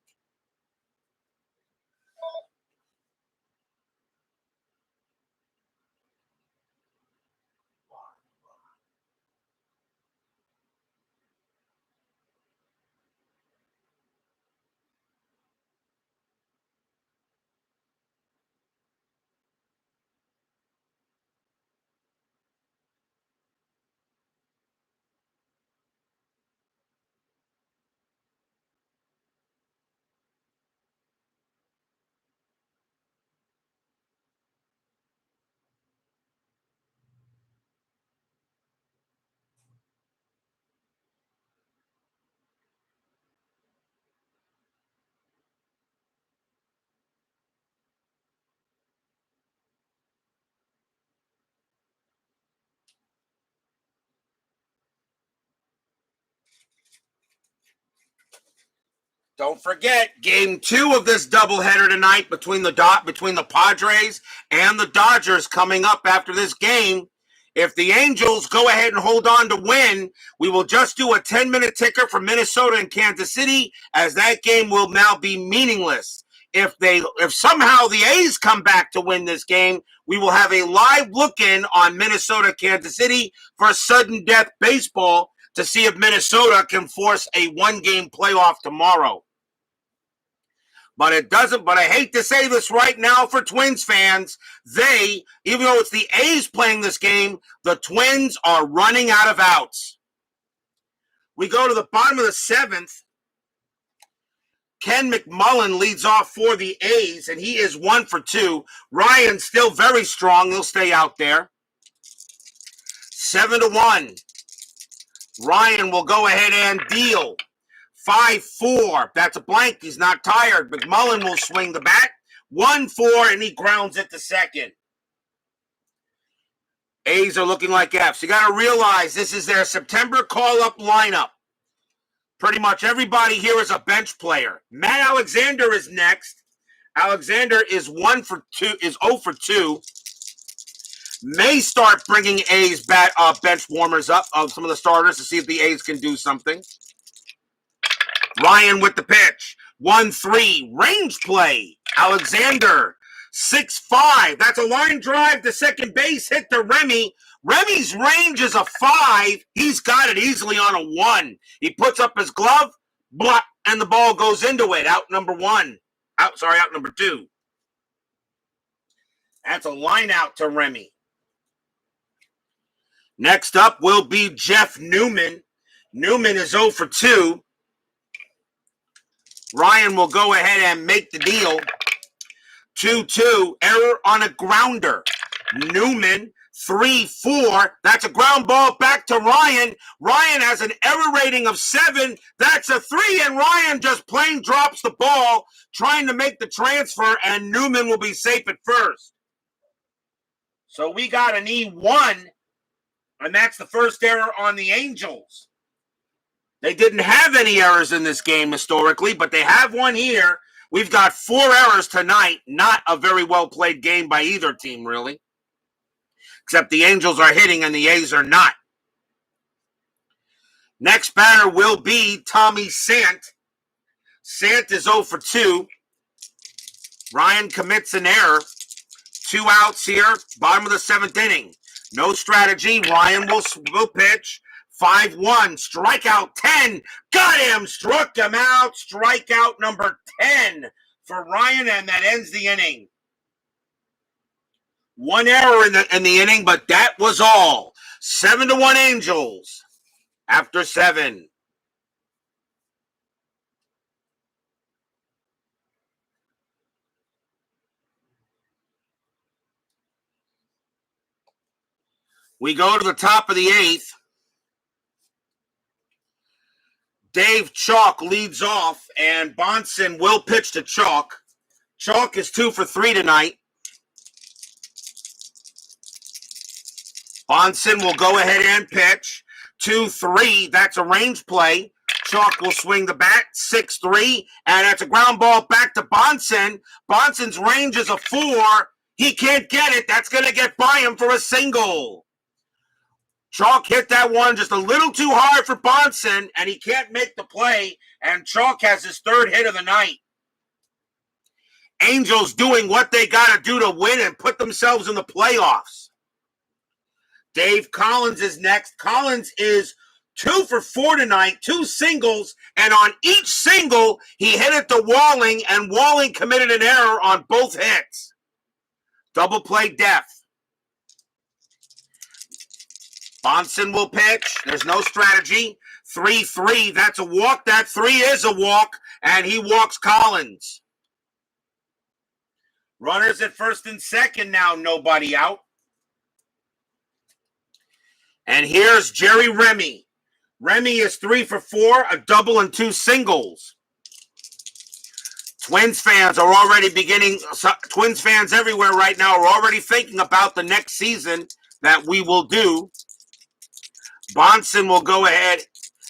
Don't forget, game 2 of this doubleheader tonight between the Padres and the Dodgers coming up after this game. If the Angels go ahead and hold on to win, we will just do a 10-minute ticker for Minnesota and Kansas City, as that game will now be meaningless. If somehow the A's come back to win this game, we will have a live look-in on Minnesota, Kansas City for sudden death baseball to see if Minnesota can force a 1-game playoff tomorrow. But it doesn't. But I hate to say this right now for Twins fans. Even though it's the A's playing this game, the Twins are running out of outs. We go to the bottom of the 7th. Ken McMullen leads off for the A's, and he is 1 for 2. Ryan's still very strong. He'll stay out there. 7-1. Ryan will go ahead and deal. 5-4. That's a blank. He's not tired. McMullen will swing the bat. 1-4, and he grounds it to second. A's are looking like F's. You got to realize this is their September call-up lineup. Pretty much everybody here is a bench player. Matt Alexander is next. Alexander is 0 for 2. May start bringing A's bench warmers up of some of the starters to see if the A's can do something. Ryan with the pitch. 1-3. Range play. Alexander. 6-5. That's a line drive to second base. Hit to Remy. Remy's range is a 5. He's got it easily on a 1. He puts up his glove. Block. And the ball goes into it. Out number 2. That's a line out to Remy. Next up will be Jeff Newman. Newman is 0 for 2. Ryan will go ahead and make the deal. 2-2. Error on a grounder. Newman, 3-4. That's a ground ball back to Ryan. Ryan has an error rating of 7. That's a 3, and Ryan just plain drops the ball, trying to make the transfer, and Newman will be safe at first. So we got an E1, and that's the first error on the Angels. They didn't have any errors in this game historically, but they have one here. We've got 4 errors tonight. Not a very well-played game by either team, really. Except the Angels are hitting and the A's are not. Next batter will be Tommy Sant. Sant is 0 for 2. Ryan commits an error. 2 outs here, bottom of the 7th inning. No strategy. Ryan will pitch. 5-1, strikeout 10, got him, struck him out, strikeout number 10 for Ryan, and that ends the inning. 1 error in the inning, but that was all. 7-1 Angels after 7. We go to the top of the 8th. Dave Chalk leads off, and Bonson will pitch to Chalk. Chalk is 2 for 3 tonight. Bonson will go ahead and pitch. 2-3, that's a range play. Chalk will swing the bat, 6-3, and that's a ground ball back to Bonson. Bonson's range is a 4. He can't get it. That's going to get by him for a single. Chalk hit that one just a little too hard for Bonson, and he can't make the play, and Chalk has his 3rd hit of the night. Angels doing what they got to do to win and put themselves in the playoffs. Dave Collins is next. Collins is 2 for 4 tonight, 2 singles, and on each single, he hit it to Walling, and Walling committed an error on both hits. Double play depth. Bonson will pitch. There's no strategy. 3-3, that's a walk. That 3 is a walk, and he walks Collins. Runners at first and second now, nobody out. And here's Jerry Remy. Remy is 3 for 4, a double and 2 singles. Twins fans are already Twins fans everywhere right now are already thinking about the next season that we will do. Bonson will go ahead,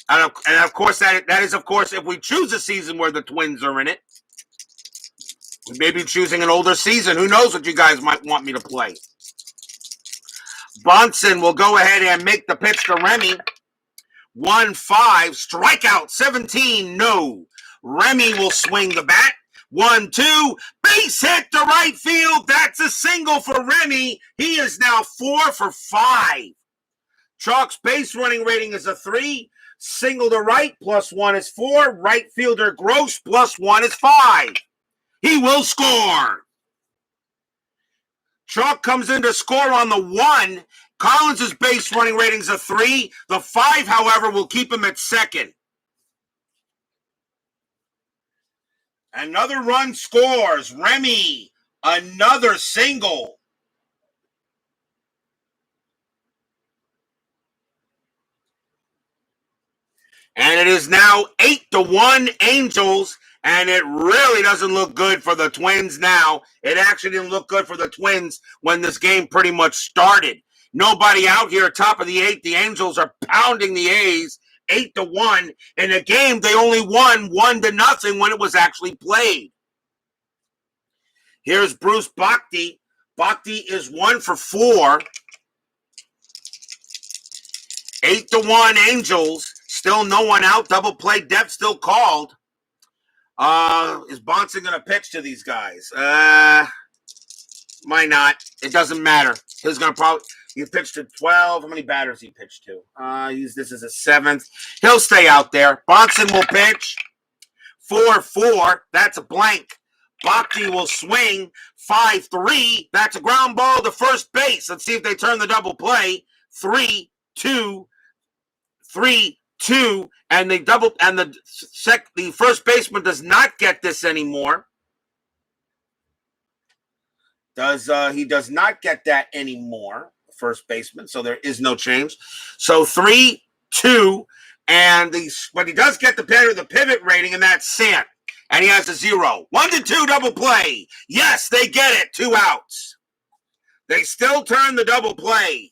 and of course, that is, of course, if we choose a season where the Twins are in it. We may be choosing an older season. Who knows what you guys might want me to play. Bonson will go ahead and make the pitch to Remy. 1-5, strikeout, 17, no. Remy will swing the bat. 1-2, base hit to right field. That's a single for Remy. He is now 4 for 5. Chalk's base running rating is a 3. Single to right, +1 is 4. Right fielder Gross, +1 is 5. He will score. Chalk comes in to score on the 1. Collins' base running rating is a 3. The 5, however, will keep him at second. Another run scores. Remy, another single. And it is now 8-1 Angels, and it really doesn't look good for the Twins now. It actually didn't look good for the Twins when this game pretty much started. Nobody out here, top of the 8th. The Angels are pounding the A's 8-1. In a game, they only won 1-0 when it was actually played. Here's Bruce Bhakti. Bhakti is 1 for 4. 8-1 Angels. Still no one out. Double play depth still called. Is Bonson going to pitch to these guys? Might not. It doesn't matter. He's going to probably... He pitched to 12. How many batters he pitched to? This is a 7th. He'll stay out there. Bonson will pitch. 4-4. That's a blank. Bhakti will swing. 5-3. That's a ground ball to first base. Let's see if they turn the double play. 3-2. 3-2. And the first baseman does not get this anymore. He does not get that anymore, first baseman, so there is no change. So 3-2, but he does get the pivot rating, and that's sent. And he has a 0. 1-2 double play. Yes, they get it. 2 outs. They still turn the double play.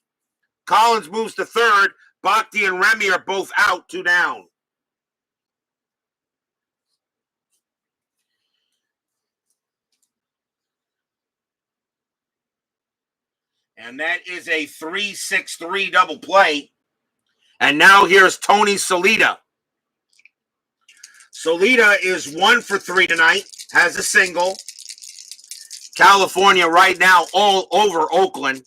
Collins moves to third. Bhakti and Remy are both out, 2 down. And that is a 3-6-3 double play. And now here's Tony Solita. Solita is 1 for 3 tonight. Has a single. California right now all over Oakland.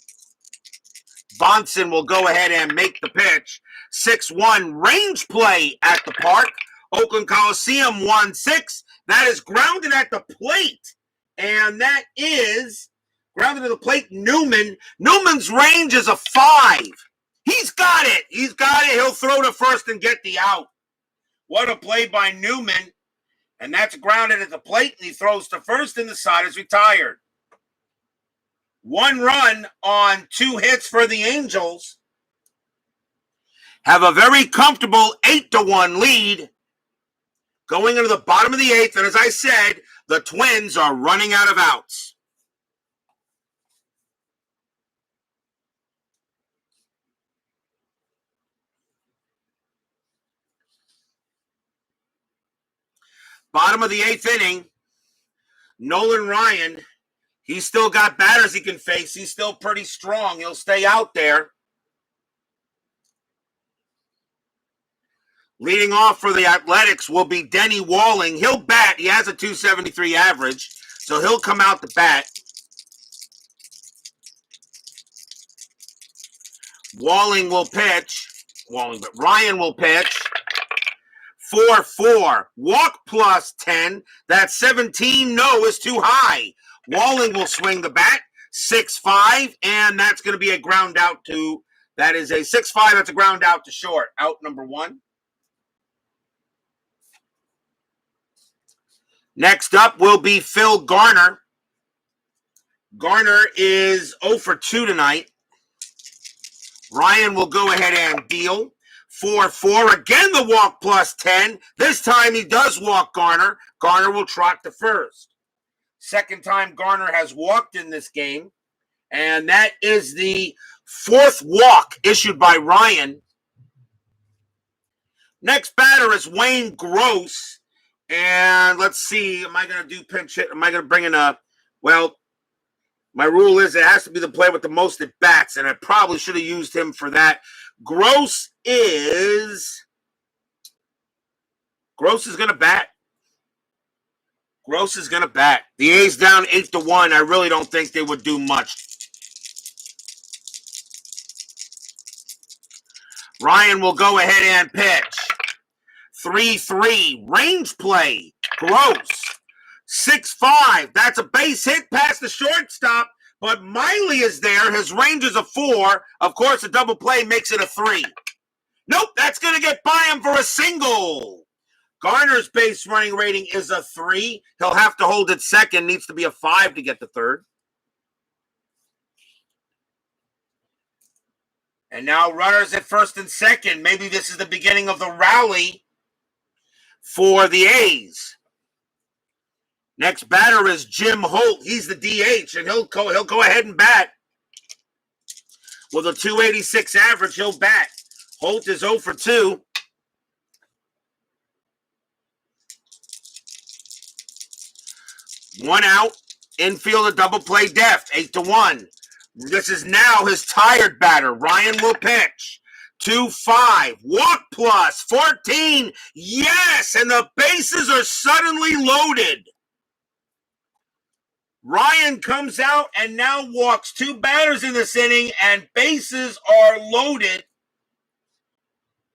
Bonson will go ahead and make the pitch. 6-1 range play at the park. Oakland Coliseum 1-6. That is grounded at the plate. And that is grounded to the plate, Newman. Newman's range is a 5. He's got it. He's got it. He'll throw to first and get the out. What a play by Newman. And that's grounded at the plate, and he throws to first, and the side is retired. 1 run on 2 hits for the Angels. have a very comfortable 8-1 lead going into the bottom of the 8th. And as I said, the Twins are running out of outs. Bottom of the 8th inning, Nolan Ryan, he's still got batters he can face. He's still pretty strong. He'll stay out there. Leading off for the Athletics will be Denny Walling. He'll bat. He has a .273 average, so he'll come out to bat. Walling will pitch. Ryan will pitch. 4-4. Walk plus 10. That's 17. No is too high. Walling will swing the bat. 6-5, and that's going to be a ground out to, that is a 6-5. That's a ground out to short. Out number 1. Next up will be Phil Garner. Garner is 0 for 2 tonight. Ryan will go ahead and deal. 4-4. Again, the walk plus 10. This time he does walk Garner. Garner will trot to first. Second time Garner has walked in this game. And that is the 4th walk issued by Ryan. Next batter is Wayne Gross. And let's see, am I going to do pinch hit? Am I going to bring in well, my rule is it has to be the player with the most at bats, and I probably should have used him for that. Gross is going to bat. Gross is going to bat. The A's down 8-1. I really don't think they would do much. Ryan will go ahead and pitch. 3-3, range play, Gross. 6-5, that's a base hit past the shortstop, but Miley is there. His range is a 4. Of course, a double play makes it a 3. Nope, that's going to get by him for a single. Garner's base running rating is a 3. He'll have to hold it second, needs to be a 5 to get the third. And now runners at first and second. Maybe this is the beginning of the rally for the A's. Next batter is Jim Holt. He's the DH, and he'll go ahead and bat. With a .286 average, he'll bat. Holt is 0 for 2. One out. Infield a double play deft. 8-1. This is now his tired batter. Ryan will pitch. 2-5, walk plus 14. Yes, and the bases are suddenly loaded. Ryan comes out and now walks 2 batters in this inning, and bases are loaded.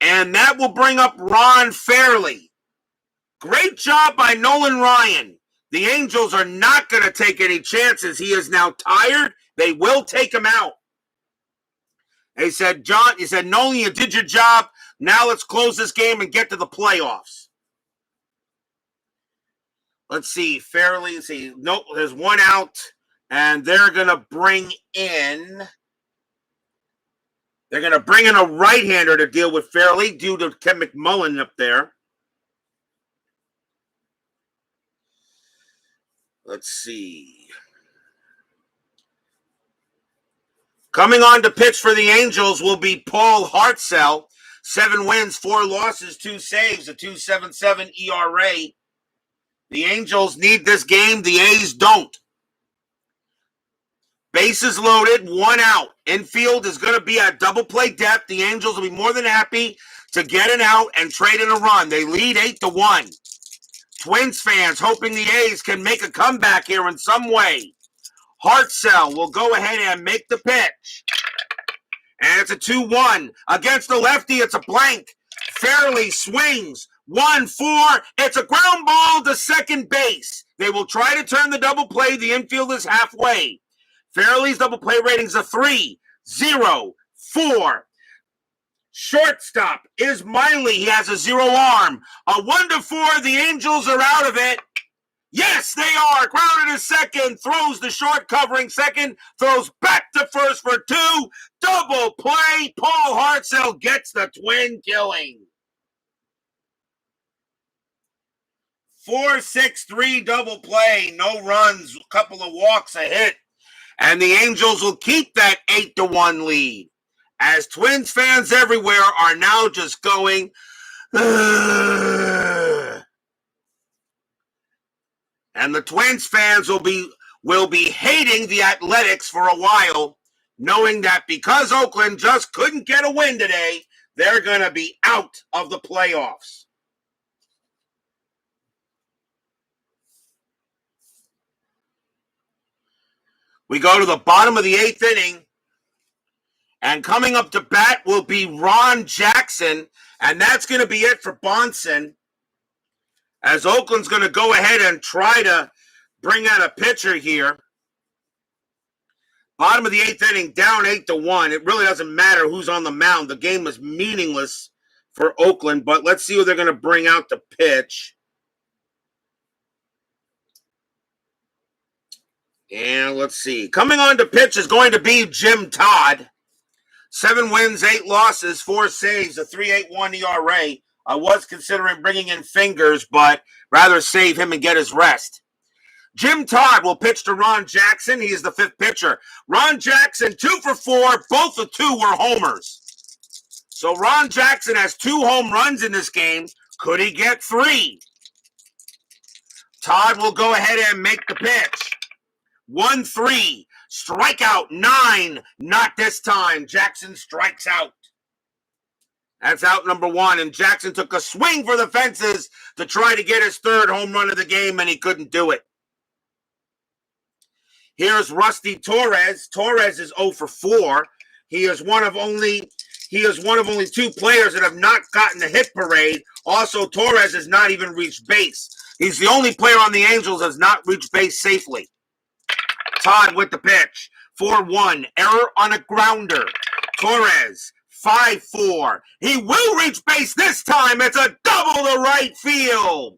And that will bring up Ron Fairley. Great job by Nolan Ryan. The Angels are not going to take any chances. He is now tired. They will take him out. He said, Nolan, you did your job. Now let's close this game and get to the playoffs. Let's see. Fairly, let's see. Nope, there's 1 out. And they're going to bring in a right-hander to deal with Fairley due to Ken McMullen up there. Let's see. Coming on to pitch for the Angels will be Paul Hartzell. 7 wins, 4 losses, 2 saves, a .277 ERA. The Angels need this game. The A's don't. Bases loaded, 1 out. Infield is going to be at double play depth. The Angels will be more than happy to get an out and trade in a run. They lead 8-1. Twins fans hoping the A's can make a comeback here in some way. Hartzell will go ahead and make the pitch. And it's a 2-1. Against the lefty, it's a blank. Fairley swings. 1-4. It's a ground ball to second base. They will try to turn the double play. The infield is halfway. Fairley's double play rating is a 3-0-4. Shortstop is Miley. He has a 0 arm. A 1-4. The Angels are out of it. Yes, they are. Grounded to second. Throws the short covering second. Throws back to first for two. Double play. Paul Hartzell gets the twin killing. 4-6-3 double play. No runs. A couple of walks, a hit. And the Angels will keep that 8-1 lead. As Twins fans everywhere are now just going, ugh. And the Twins fans will be hating the Athletics for a while, knowing that because Oakland just couldn't get a win today, they're going to be out of the playoffs. We go to the bottom of the 8th inning, and coming up to bat will be Ron Jackson, and that's going to be it for Bonson, as Oakland's going to go ahead and try to bring out a pitcher here. Bottom of the 8th inning, down 8-1. It really doesn't matter who's on the mound. The game is meaningless for Oakland, but let's see who they're going to bring out to pitch. And let's see. Coming on to pitch is going to be Jim Todd. 7 wins, 8 losses, 4 saves, a 3.81 ERA. I was considering bringing in Fingers, but rather save him and get his rest. Jim Todd will pitch to Ron Jackson. He is the 5th pitcher. Ron Jackson, 2 for 4. Both the 2 were homers. So Ron Jackson has 2 home runs in this game. Could he get 3? Todd will go ahead and make the pitch. 1-3. Strikeout 9. Not this time. Jackson strikes out. That's out number 1. And Jackson took a swing for the fences to try to get his 3rd home run of the game, and he couldn't do it. Here's Rusty Torrez. Torrez is 0 for 4. He is one of only 2 players that have not gotten the hit parade. Also, Torrez has not even reached base. He's the only player on the Angels that has not reached base safely. Todd with the pitch. 4-1. Error on a grounder. Torrez. 5-4. He will reach base this time. It's a double to right field.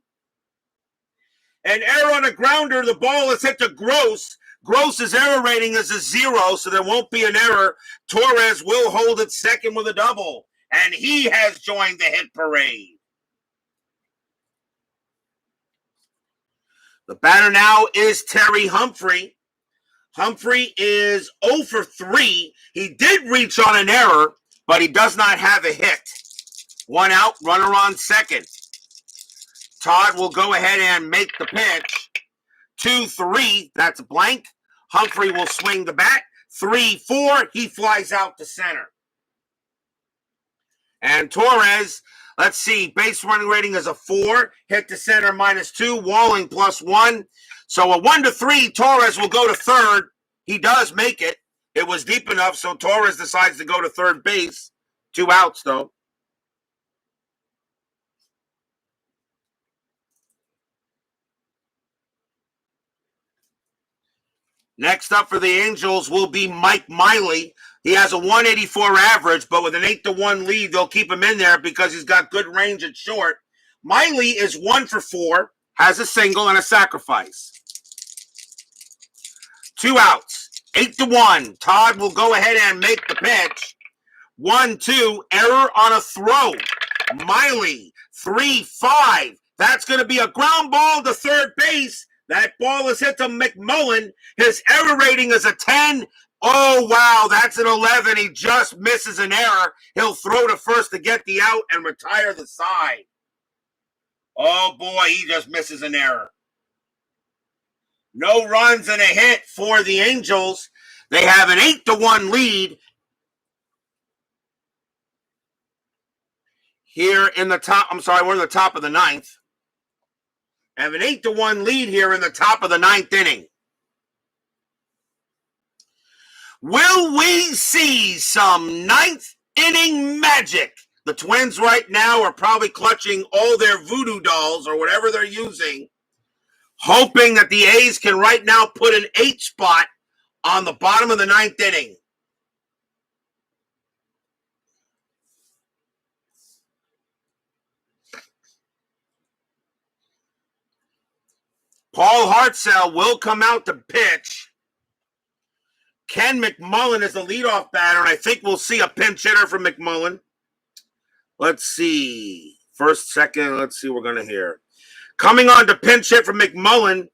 An error on a grounder. The ball is hit to Gross. Gross's error rating is a 0, so there won't be an error. Torrez will hold it second with a double, and he has joined the hit parade. The batter now is Terry Humphrey. Humphrey is 0 for 3. He did reach on an error, but he does not have a hit. 1 out, runner on second. Todd will go ahead and make the pitch. 2-3, that's blank. Humphrey will swing the bat. 3-4, he flies out to center. And Torrez, let's see, base running rating is a 4. Hit to center -2, walling +1. So a 1-3, Torrez will go to third. He does make it. It was deep enough, so Torrez decides to go to third base. 2 outs, though. Next up for the Angels will be Mike Miley. He has a 184 average, but with an 8-1 lead, they'll keep him in there because he's got good range at short. Miley is 1 for 4, has a single and a sacrifice. 2 outs, 8-1. Todd will go ahead and make the pitch. 1-2, error on a throw. Miley, 3-5. That's going to be a ground ball to third base. That ball is hit to McMullen. His error rating is a 10. Oh, wow, that's an 11. He just misses an error. He'll throw to first to get the out and retire the side. Oh, boy, he just misses an error. No runs and a hit for the Angels. They have an 8-1 lead. Here in the top, we're in the top of the 9th. Have an 8-1 lead here in the top of the 9th inning. Will we see some 9th inning magic? The Twins right now are probably clutching all their voodoo dolls or whatever they're using, hoping that the A's can right now put an 8 spot on the bottom of the 9th inning. Paul Hartzell will come out to pitch. Ken McMullen is the leadoff batter, and I think we'll see a pinch hitter from McMullen. Let's see. First, second, let's see what we're going to hear. Coming on to pinch hit from McMullen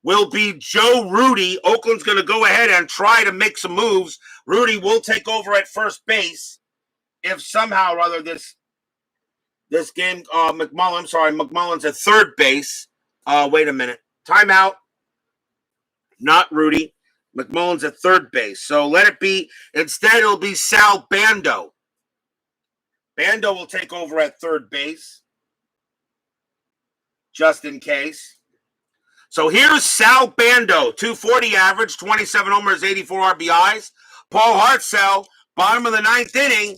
will be Joe Rudy. Oakland's going to go ahead and try to make some moves. Rudy will take over at first base if somehow or other this game, McMullen's at third base. Wait a minute. Timeout. Not Rudy. McMullen's at third base. So let it be. Instead, it'll be Sal Bando. Bando will take over at third base, just in case. So here's Sal Bando, 240 average, 27 homers, 84 RBIs. Paul Hartzell, bottom of the ninth inning.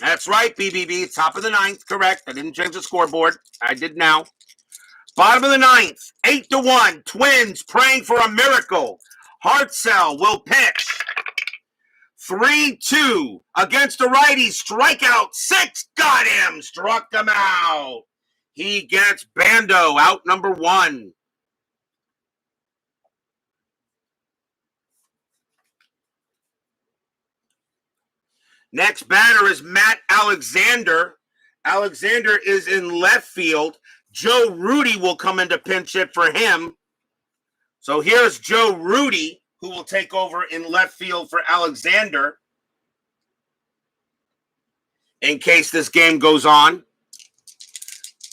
That's right, BBB, top of the ninth, correct. I didn't change the scoreboard. I did now. Bottom of the ninth, 8-1, Twins praying for a miracle. Hartzell will pitch. 3-2 against the righty, strikeout 6, got him, struck him out. He gets Bando out number 1. Next batter is Matt Alexander. Alexander is in left field. Joe Rudy will come into pinch hit for him. So here's Joe Rudy, who will take over in left field for Alexander in case this game goes on.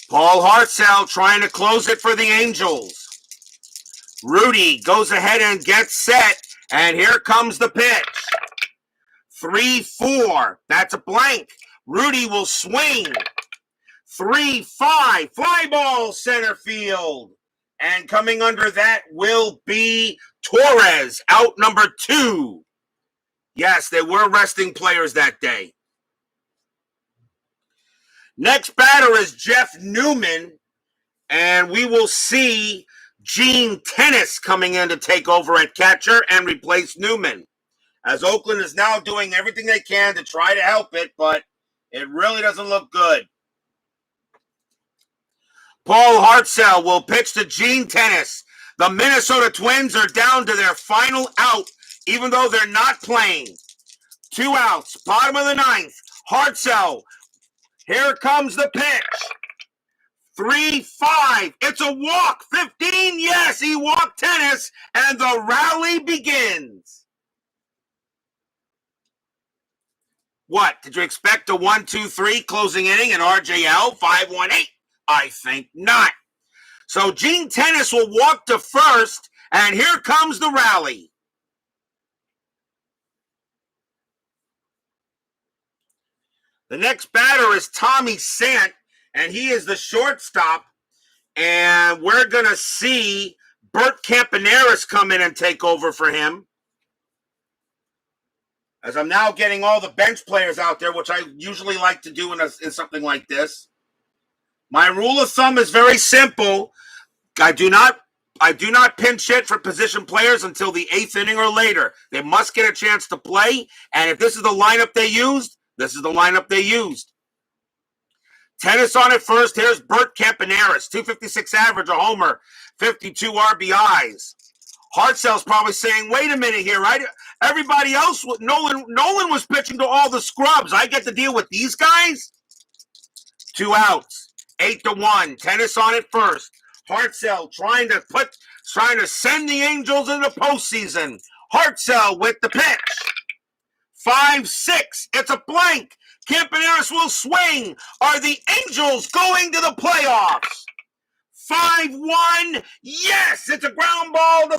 Paul Hartzell trying to close it for the Angels. Rudy goes ahead and gets set, and here comes the pitch. 3-4, that's a blank. Rudy will swing. 3-5, fly ball center field. And coming under that will be Torrez, out number 2. Yes, they were resting players that day. Next batter is Jeff Newman, and we will see Gene Tennis coming in to take over at catcher and replace Newman. As Oakland is now doing everything they can to try to help it, but it really doesn't look good. Paul Hartzell will pitch to Gene Tennis. The Minnesota Twins are down to their final out, even though they're not playing. 2 outs, bottom of the ninth. Hartzell, here comes the pitch. 3-5, it's a walk. 15, yes, he walked Tennis, and the rally begins. What, did you expect a 1-2-3 closing inning in RJL 5-1-8? I think not. So Gene Tennis will walk to first, and here comes the rally. The next batter is Tommy Sant, and he is the shortstop, and we're going to see Burt Campaneris come in and take over for him. As I'm now getting all the bench players out there, which I usually like to do in something like this. My rule of thumb is very simple. I do not pinch hit for position players until the 8th inning or later. They must get a chance to play, and if this is the lineup they used, this is the lineup they used. Tennis on at first. Here's Burt Campaneris, 256 average, a homer, 52 RBIs. Hartzell's probably saying, wait a minute here, right? Everybody else, Nolan was pitching to all the scrubs. I get to deal with these guys? 2 outs, 8-1. Tennis on at first. Hartzell trying to send the Angels into postseason. Hartzell with the pitch. 5-6. It's a blank. Campaneris will swing. Are the Angels going to the playoffs? 5-1. Yes, it's a ground ball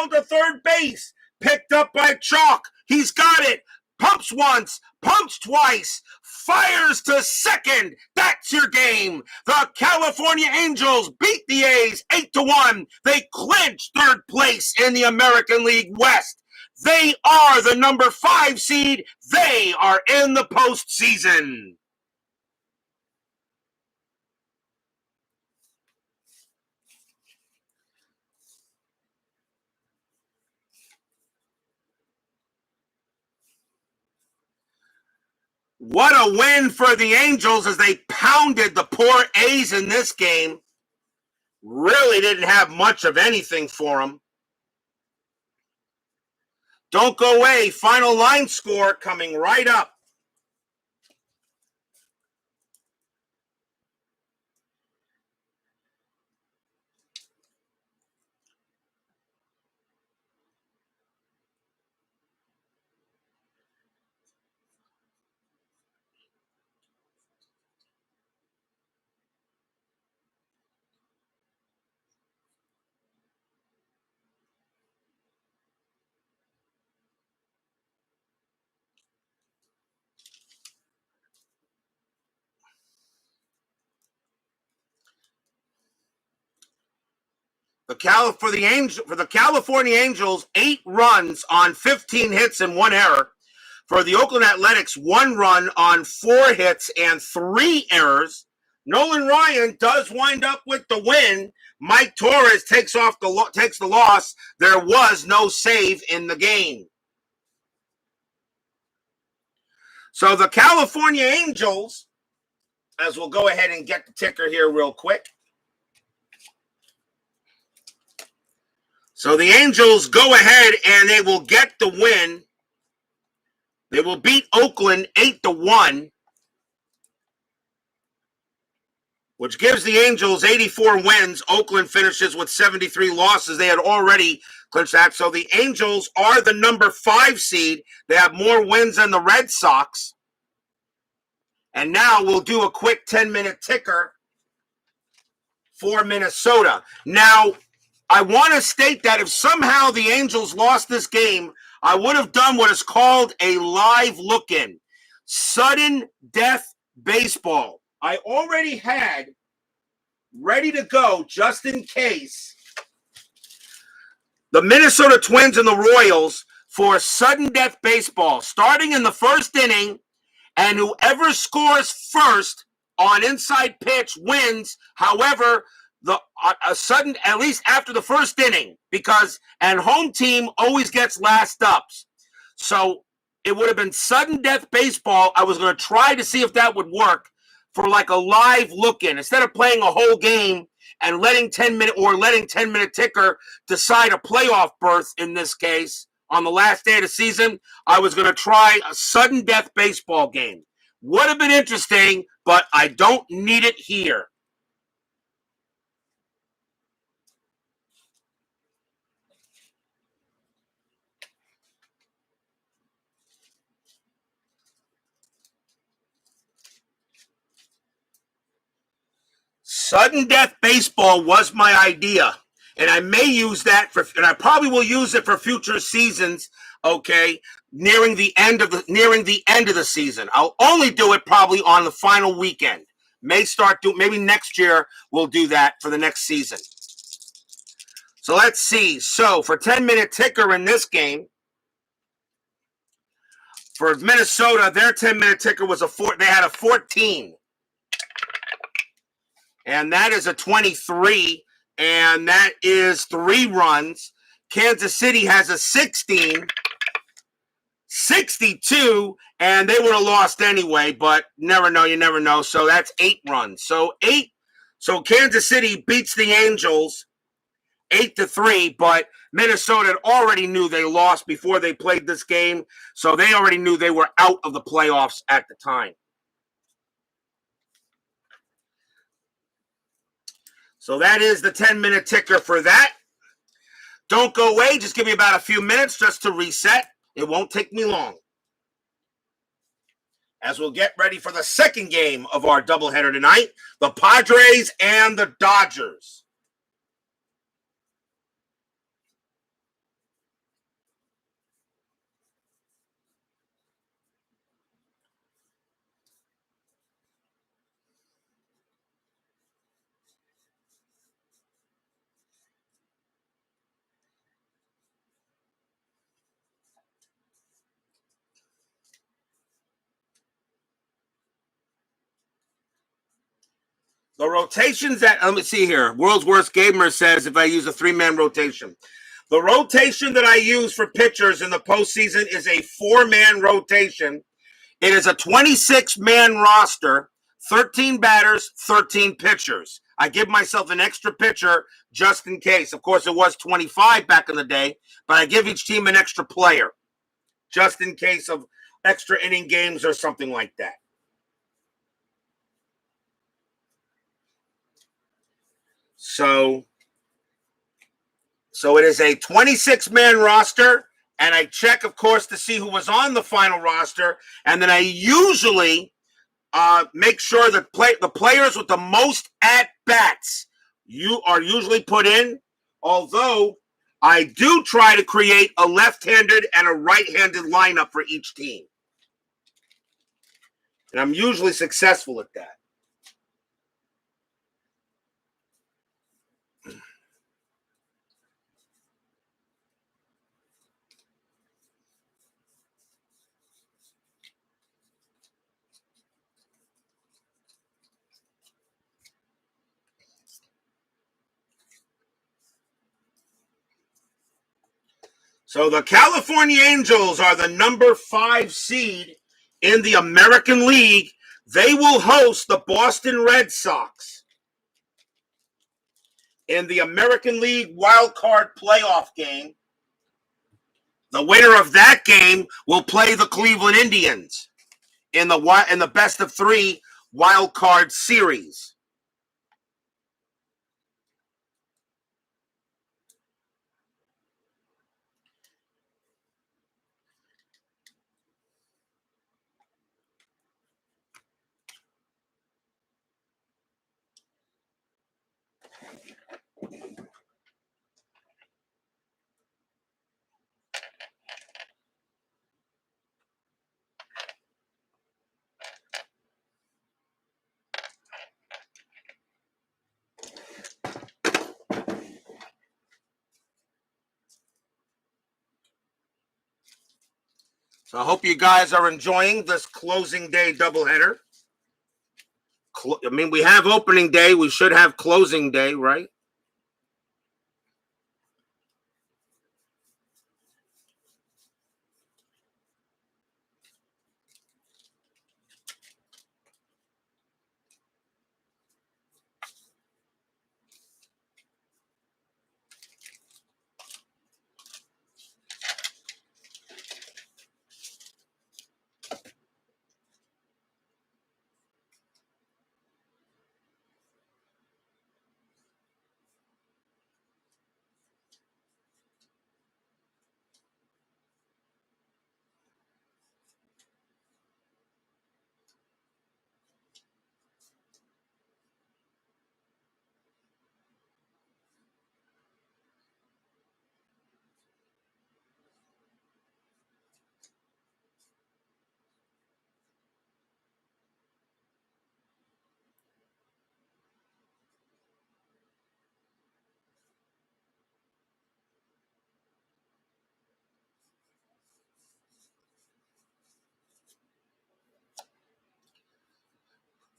to third base. Picked up by Chalk. He's got it. Pumps once, pumps twice, fires to second. That's your game. The California Angels beat the A's 8-1. They clinch third place in the American League West. They are the number 5 seed. They are in the postseason. What a win for the Angels as they pounded the poor A's in this game. really didn't have much of anything for him. Don't go away. Final line score coming right up. For the California Angels, 8 runs on 15 hits and 1 error. For the Oakland Athletics, 1 run on 4 hits and 3 errors. Nolan Ryan does wind up with the win. Mike Torrez takes the loss. There was no save in the game. So the California Angels, as we'll go ahead and get the ticker here real quick. So the Angels go ahead and they will get the win. They will beat Oakland 8-1, which gives the Angels 84 wins. Oakland finishes with 73 losses. They had already clinched that. So the Angels are the number 5 seed. They have more wins than the Red Sox. And now we'll do a quick 10-minute ticker for Minnesota. Now, I want to state that if somehow the Angels lost this game, I would have done what is called a live look-in. Sudden death baseball. I already had ready to go just in case the Minnesota Twins and the Royals for sudden death baseball, starting in the first inning, and whoever scores first on inside pitch wins. However, a sudden, at least after the first inning, and home team always gets last ups. So it would have been sudden death baseball. I was going to try to see if that would work for like a live look-in. Instead of playing a whole game and letting 10-minute ticker decide a playoff berth in this case on the last day of the season, I was going to try a sudden death baseball game. Would have been interesting, but I don't need it here. Sudden death baseball was my idea, and I may use that and I probably will use it for future seasons. Okay, nearing the end of the season, I'll only do it probably on the final weekend. Maybe next year we'll do that for the next season. So let's see. So for 10-minute ticker in this game, for Minnesota, their 10-minute ticker was they had a 14. And that is a 23, and that is 3 runs. Kansas City has a 16, 62, and they would have lost anyway, but you never know. So that's 8 runs. So Kansas City beats the Angels 8-3, but Minnesota already knew they lost before they played this game, so they already knew they were out of the playoffs at the time. So that is the 10-minute ticker for that. Don't go away. Just give me about a few minutes just to reset. It won't take me long. As we'll get ready for the second game of our doubleheader tonight, the Padres and the Dodgers. The rotations let me see here. World's Worst Gamer says if I use a 3-man rotation. The rotation that I use for pitchers in the postseason is a 4-man rotation. It is a 26-man roster, 13 batters, 13 pitchers. I give myself an extra pitcher just in case. Of course, it was 25 back in the day, but I give each team an extra player just in case of extra inning games or something like that. So it is a 26-man roster, and I check, of course, to see who was on the final roster, and then I usually make sure that the players with the most at-bats are usually put in, although I do try to create a left-handed and a right-handed lineup for each team. And I'm usually successful at that. So the California Angels are the number 5 seed in the American League. They will host the Boston Red Sox in the American League wild card playoff game. The winner of that game will play the Cleveland Indians in the best of 3 wild card series. So I hope you guys are enjoying this closing day doubleheader. I mean, we have opening day. We should have closing day, right?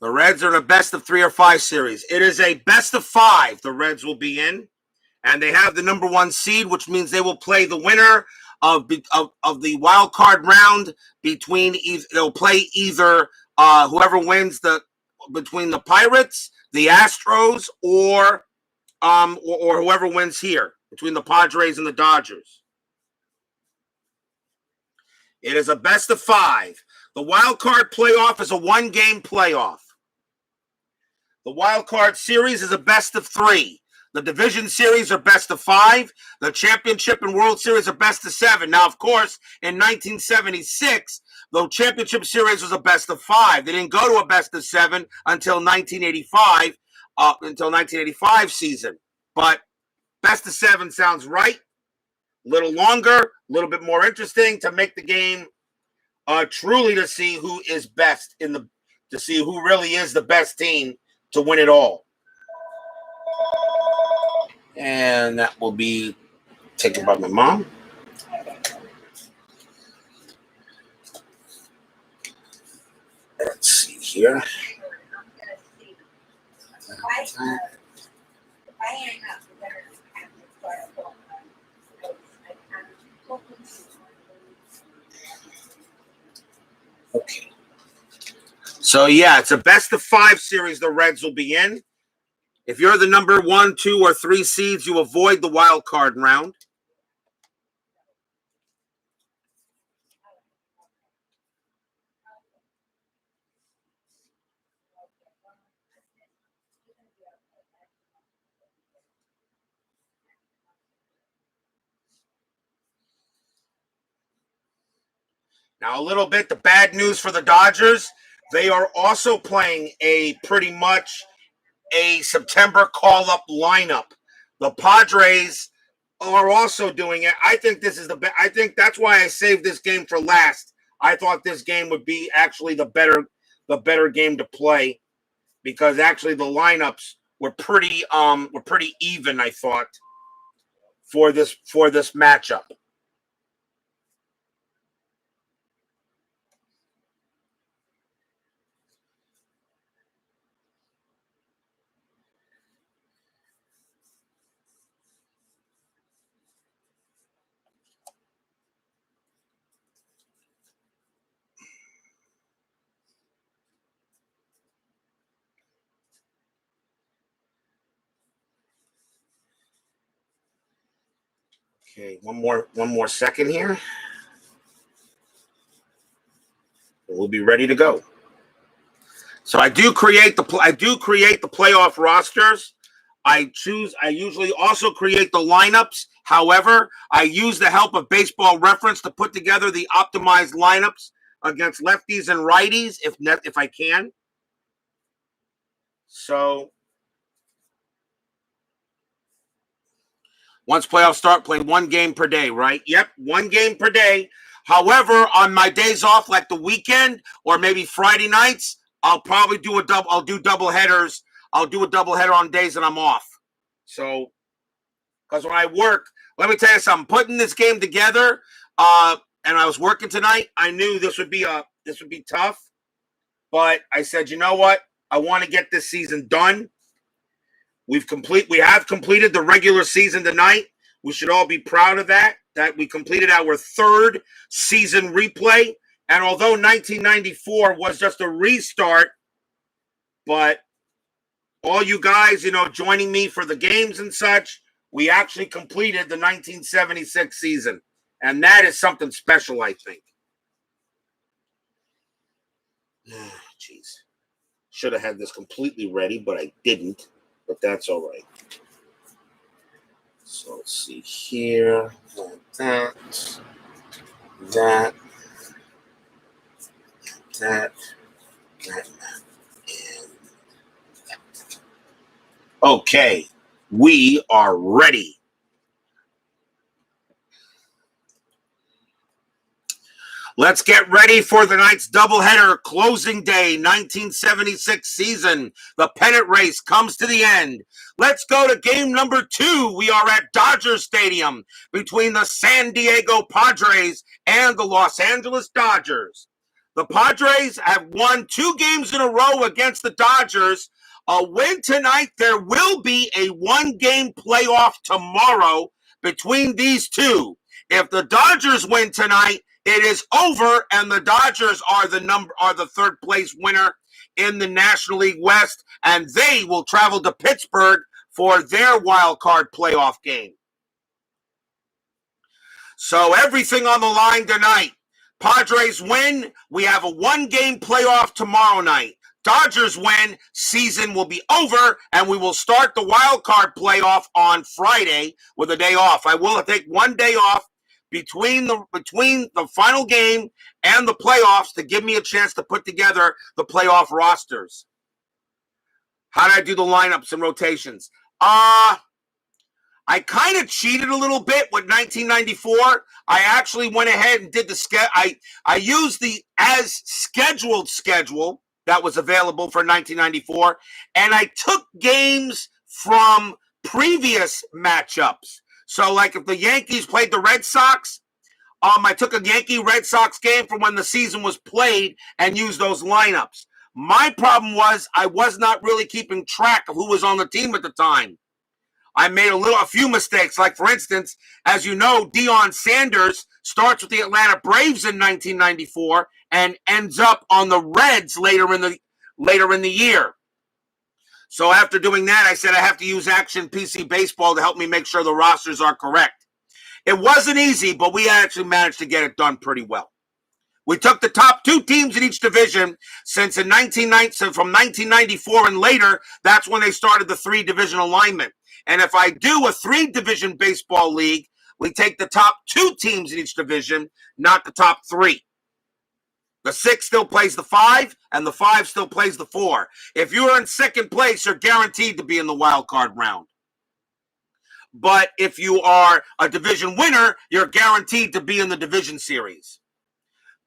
The Reds are the best of 3 or 5 series. It is a best of 5 the Reds will be in, and they have the number 1 seed, which means they will play the winner of the wild card round they'll play either whoever wins between the Pirates, the Astros, or whoever wins here between the Padres and the Dodgers. It is a best of 5. The wild card playoff is a 1-game playoff. The wild card series is a best of 3. The division series are best of 5. The championship and World Series are best of 7. Now, of course, in 1976, the championship series was a best of 5. They didn't go to a best of 7 until 1985 season. But best of 7 sounds right. A little longer, a little bit more interesting to make the game truly to see who is best to see who really is the best team to win it all. And that will be taken by my mom. Let's see here. Okay. So, yeah, it's a best of 5 series the Reds will be in. If you're the number 1, 2, or 3 seeds, you avoid the wild card round. Now, a little bit, the bad news for the Dodgers, they are also playing a pretty much a September call-up lineup. The Padres are also doing it. I think this is I think that's why I saved this game for last. I thought this game would be actually the better game to play because actually the lineups were pretty even, I thought, for this matchup. Okay, one more second here. We'll be ready to go. So I do create the playoff rosters. I usually also create the lineups. However, I use the help of Baseball Reference to put together the optimized lineups against lefties and righties if I can. So once playoffs start, play 1 game per day, right? Yep, 1 game per day. However, on my days off, like the weekend or maybe Friday nights, I'll probably do I'll do double headers. I'll do a double header on days that I'm off. So, because when I work, let me tell you something. Putting this game together, and I was working tonight, I knew this would be tough. But I said, you know what? I want to get this season done. We have completed the regular season tonight. We should all be proud of that we completed our 3rd season replay. And although 1994 was just a restart, but all you guys, joining me for the games and such, we actually completed the 1976 season. And that is something special, I think. Jeez. Should have had this completely ready, but I didn't. But that's all right. So let's see here. That. And okay. We are ready. Let's get ready for the night's doubleheader, closing day, 1976 season. The pennant race comes to the end. Let's go to game number 2. We are at Dodger Stadium between the San Diego Padres and the Los Angeles Dodgers. The Padres have won 2 games in a row against the Dodgers. A win tonight, there will be a 1-game playoff tomorrow between these two. If the Dodgers win tonight, it is over, and the Dodgers are the 3rd place winner in the National League West, and they will travel to Pittsburgh for their wild card playoff game. So everything on the line tonight. Padres win, we have a 1-game playoff tomorrow night. Dodgers win, season will be over, and we will start the wild card playoff on Friday with a day off. I will take 1 day off between the final game and the playoffs to give me a chance to put together the playoff rosters. How did I do the lineups and rotations? I kind of cheated a little bit with 1994. I actually went ahead and did I used the as scheduled schedule that was available for 1994, and I took games from previous matchups. So, like if the Yankees played the Red Sox, I took a Yankee-Red Sox game from when the season was played and used those lineups. My problem was I was not really keeping track of who was on the team at the time. I made a few mistakes. Like, for instance, as you know, Deion Sanders starts with the Atlanta Braves in 1994 and ends up on the Reds later in the year. So after doing that, I said I have to use Action PC Baseball to help me make sure the rosters are correct. It wasn't easy, but we actually managed to get it done pretty well. We took the top 2 teams in each division from 1994 and later, that's when they started the 3-division alignment. And if I do a 3-division baseball league, we take the top 2 teams in each division, not the top 3. The 6 still plays the 5, and the 5 still plays the 4. If you're in second place, you're guaranteed to be in the wild card round. But if you are a division winner, you're guaranteed to be in the division series.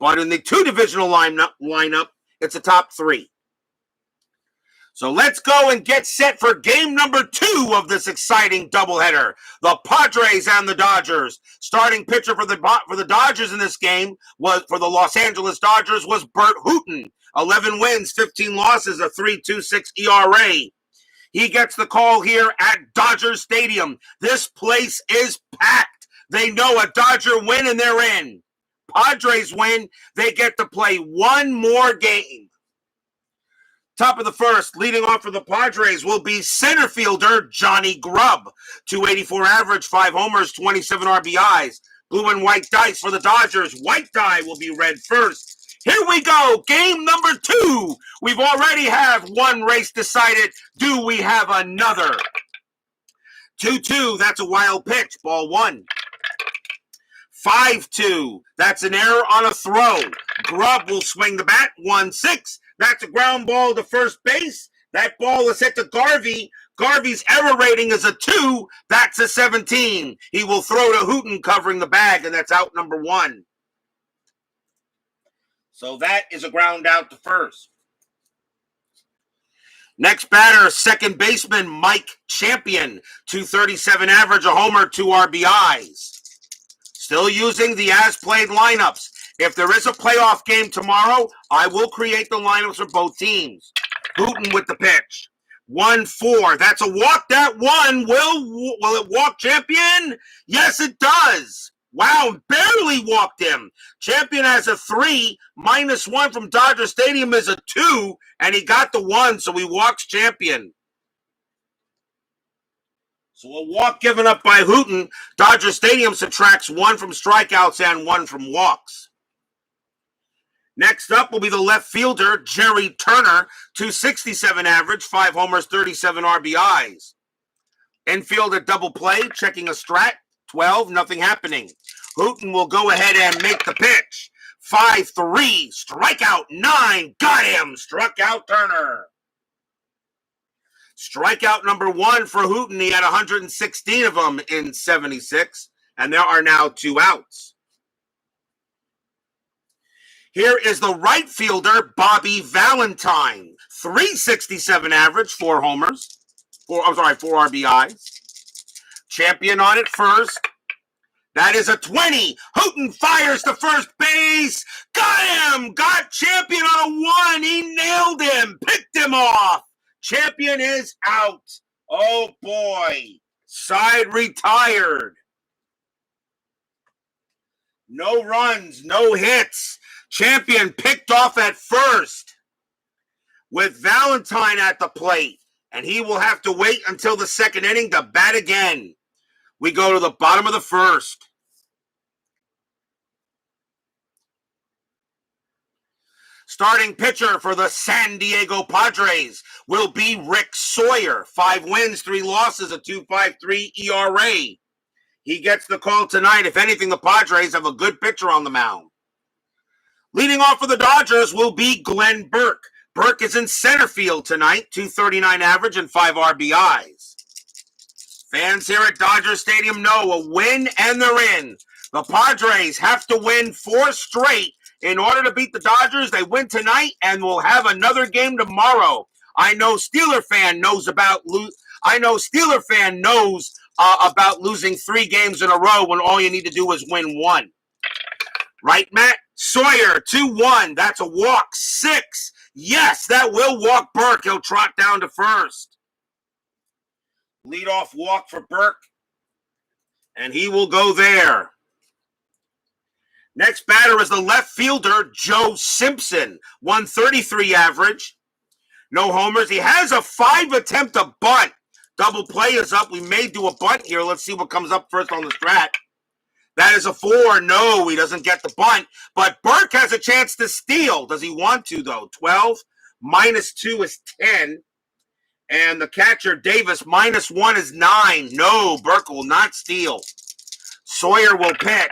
But in the 2-divisional lineup, it's a top 3. So let's go and get set for game number 2 of this exciting doubleheader. The Padres and the Dodgers. Starting pitcher for the Dodgers in this game for the Los Angeles Dodgers was Burt Hooton. 11 wins, 15 losses, a 3.26 ERA. He gets the call here at Dodger Stadium. This place is packed. They know a Dodger win and they're in. Padres win, they get to play one more game. Top of the first, leading off for the Padres will be center fielder Johnny Grubb. 284 average, 5 homers, 27 RBIs. Blue and white dice for the Dodgers. White die will be red first. Here we go, game number 2. We've already have one race decided. Do we have another? 2-2, that's a wild pitch, ball 1. 5-2, that's an error on a throw. Grubb will swing the bat, 1-6. That's a ground ball to first base. That ball is hit to Garvey. Garvey's error rating is a 2. That's a 17. He will throw to Hooton covering the bag, and that's out number 1. So that is a ground out to first. Next batter, second baseman Mike Champion. 237 average, a homer, 2 RBIs. Still using the as-played lineups. If there is a playoff game tomorrow, I will create the lineups for both teams. Hooton with the pitch. 1-4. That's a walk. That one. Will it walk Champion? Yes, it does. Wow, barely walked him. Champion has a 3. -1 from Dodger Stadium is a 2. And he got the 1, so he walks Champion. So a walk given up by Hooton. Dodger Stadium subtracts 1 from strikeouts and 1 from walks. Next up will be the left fielder, Jerry Turner, 267 average, 5 homers, 37 RBIs. Infield at double play, checking a strat, 12, nothing happening. Hooton will go ahead and make the pitch. 5-3, strikeout 9, got him, struck out Turner. Strikeout number 1 for Hooton, he had 116 of them in 76, and there are now 2 outs. Here is the right fielder, Bobby Valentine. 367 average, 4 homers. 4 RBIs. Champion on it first. That is a 20. Hooton fires to first base. Got him! Got Champion on a 1. He nailed him. Picked him off. Champion is out. Oh, boy. Side retired. No runs, no hits. Champion picked off at first with Valentine at the plate, and he will have to wait until the second inning to bat again. We go to the bottom of the first. Starting pitcher for the San Diego Padres will be Rick Sawyer. 5 wins, 3 losses, a 2.53 ERA. He gets the call tonight. If anything, the Padres have a good pitcher on the mound. Leading off for the Dodgers will be Glenn Burke. Burke is in center field tonight, 239 average and 5 RBIs. Fans here at Dodger Stadium know a win and they're in. The Padres have to win 4 straight in order to beat the Dodgers. They win tonight and we'll have another game tomorrow. I know Steeler fan knows about losing 3 games in a row when all you need to do is win 1. Right, Matt? Sawyer, 2-1. That's a walk. 6. Yes, that will walk Burke. He'll trot down to first. Leadoff walk for Burke. And he will go there. Next batter is the left fielder, Joe Simpson. 133 average. No homers. He has a 5-attempt a bunt. Double play is up. We may do a bunt here. Let's see what comes up first on the strat. That is a 4. No, he doesn't get the bunt. But Burt has a chance to steal. Does he want to, though? 12 minus 2 is 10. And the catcher, Davis, minus 1 is 9. No, Burt will not steal. Sawyer will pitch.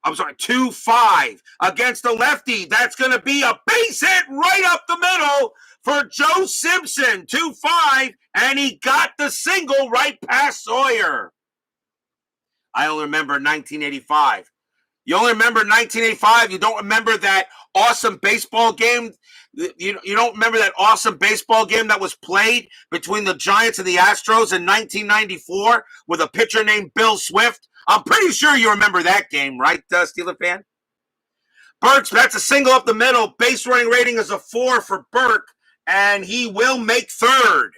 2-5 against the lefty. That's going to be a base hit right up the middle for Joe Simpson. 2-5, and he got the single right past Sawyer. I only remember 1985. You only remember 1985? You don't remember that awesome baseball game? You don't remember that awesome baseball game that was played between the Giants and the Astros in 1994 with a pitcher named Bill Swift? I'm pretty sure you remember that game, right, Steeler fan? Burke, that's a single up the middle. Base running rating is a 4 for Burke, and he will make third.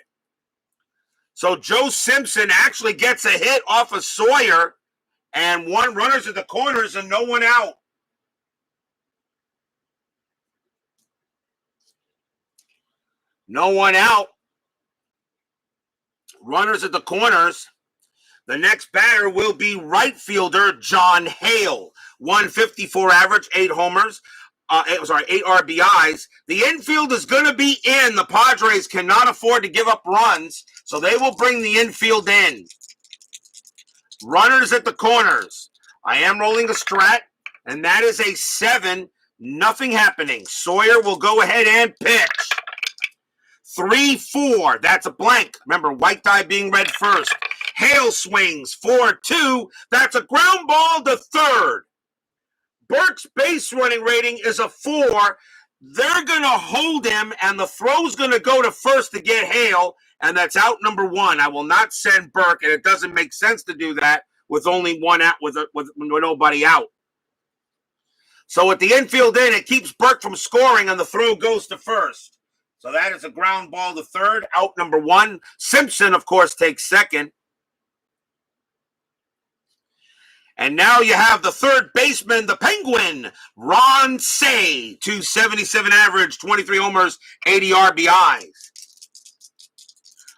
So Joe Simpson actually gets a hit off of Sawyer, and 1 runner's at the corners and no one out. No one out. Runners at the corners. The next batter will be right fielder John Hale. 154 average, 8 homers. 8 RBIs. The infield is going to be in. The Padres cannot afford to give up runs, so they will bring the infield in. Runners at the corners. I am rolling a strat, and that is a 7. Nothing happening. Sawyer will go ahead and pitch. 3-4. That's a blank. Remember, white die being read first. Hale swings. 4-2. That's a ground ball to third. Burke's base running rating is a 4. They're going to hold him, and the throw's going to go to first to get Hale, and that's out number 1. I will not send Burke, and it doesn't make sense to do that with only one out, with nobody out. So with the infield in, it keeps Burke from scoring, and the throw goes to first. So that is a ground ball to third, out number 1. Simpson, of course, takes second. And now you have the third baseman, the Penguin, Ron Cey, 277 average, 23 homers, 80 RBIs.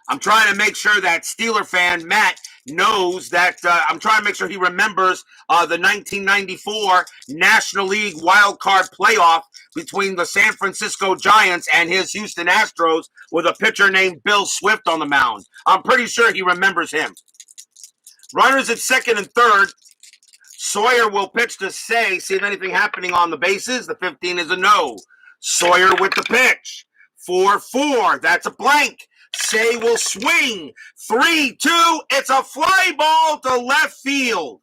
I'm trying to make sure that Steeler fan, Matt, knows that I'm trying to make sure he remembers the 1994 National League wild card playoff between the San Francisco Giants and his Houston Astros with a pitcher named Bill Swift on the mound. I'm pretty sure he remembers him. Runners at second and third. Sawyer will pitch to Cey. See if anything happening on the bases. The 15 is a no. Sawyer with the pitch. 4-4. That's a blank. Cey will swing. 3-2. It's a fly ball to left field.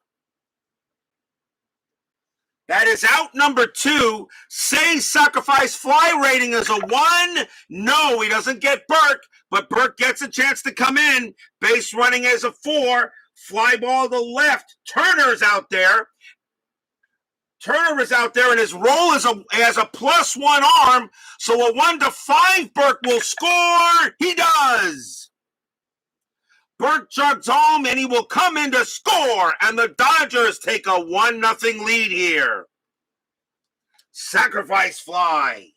That is out number 2. Cey's sacrifice fly rating is a 1. No, he doesn't get Burt, but Burt gets a chance to come in. Base running is a 4. Fly ball to left. Turner's out there. Turner is out there, and his roll is has a +1 arm, so a 1-5 Burt will score. He does. Burt jogs home, and he will come in to score, and the Dodgers take a 1-0 lead here. Sacrifice fly.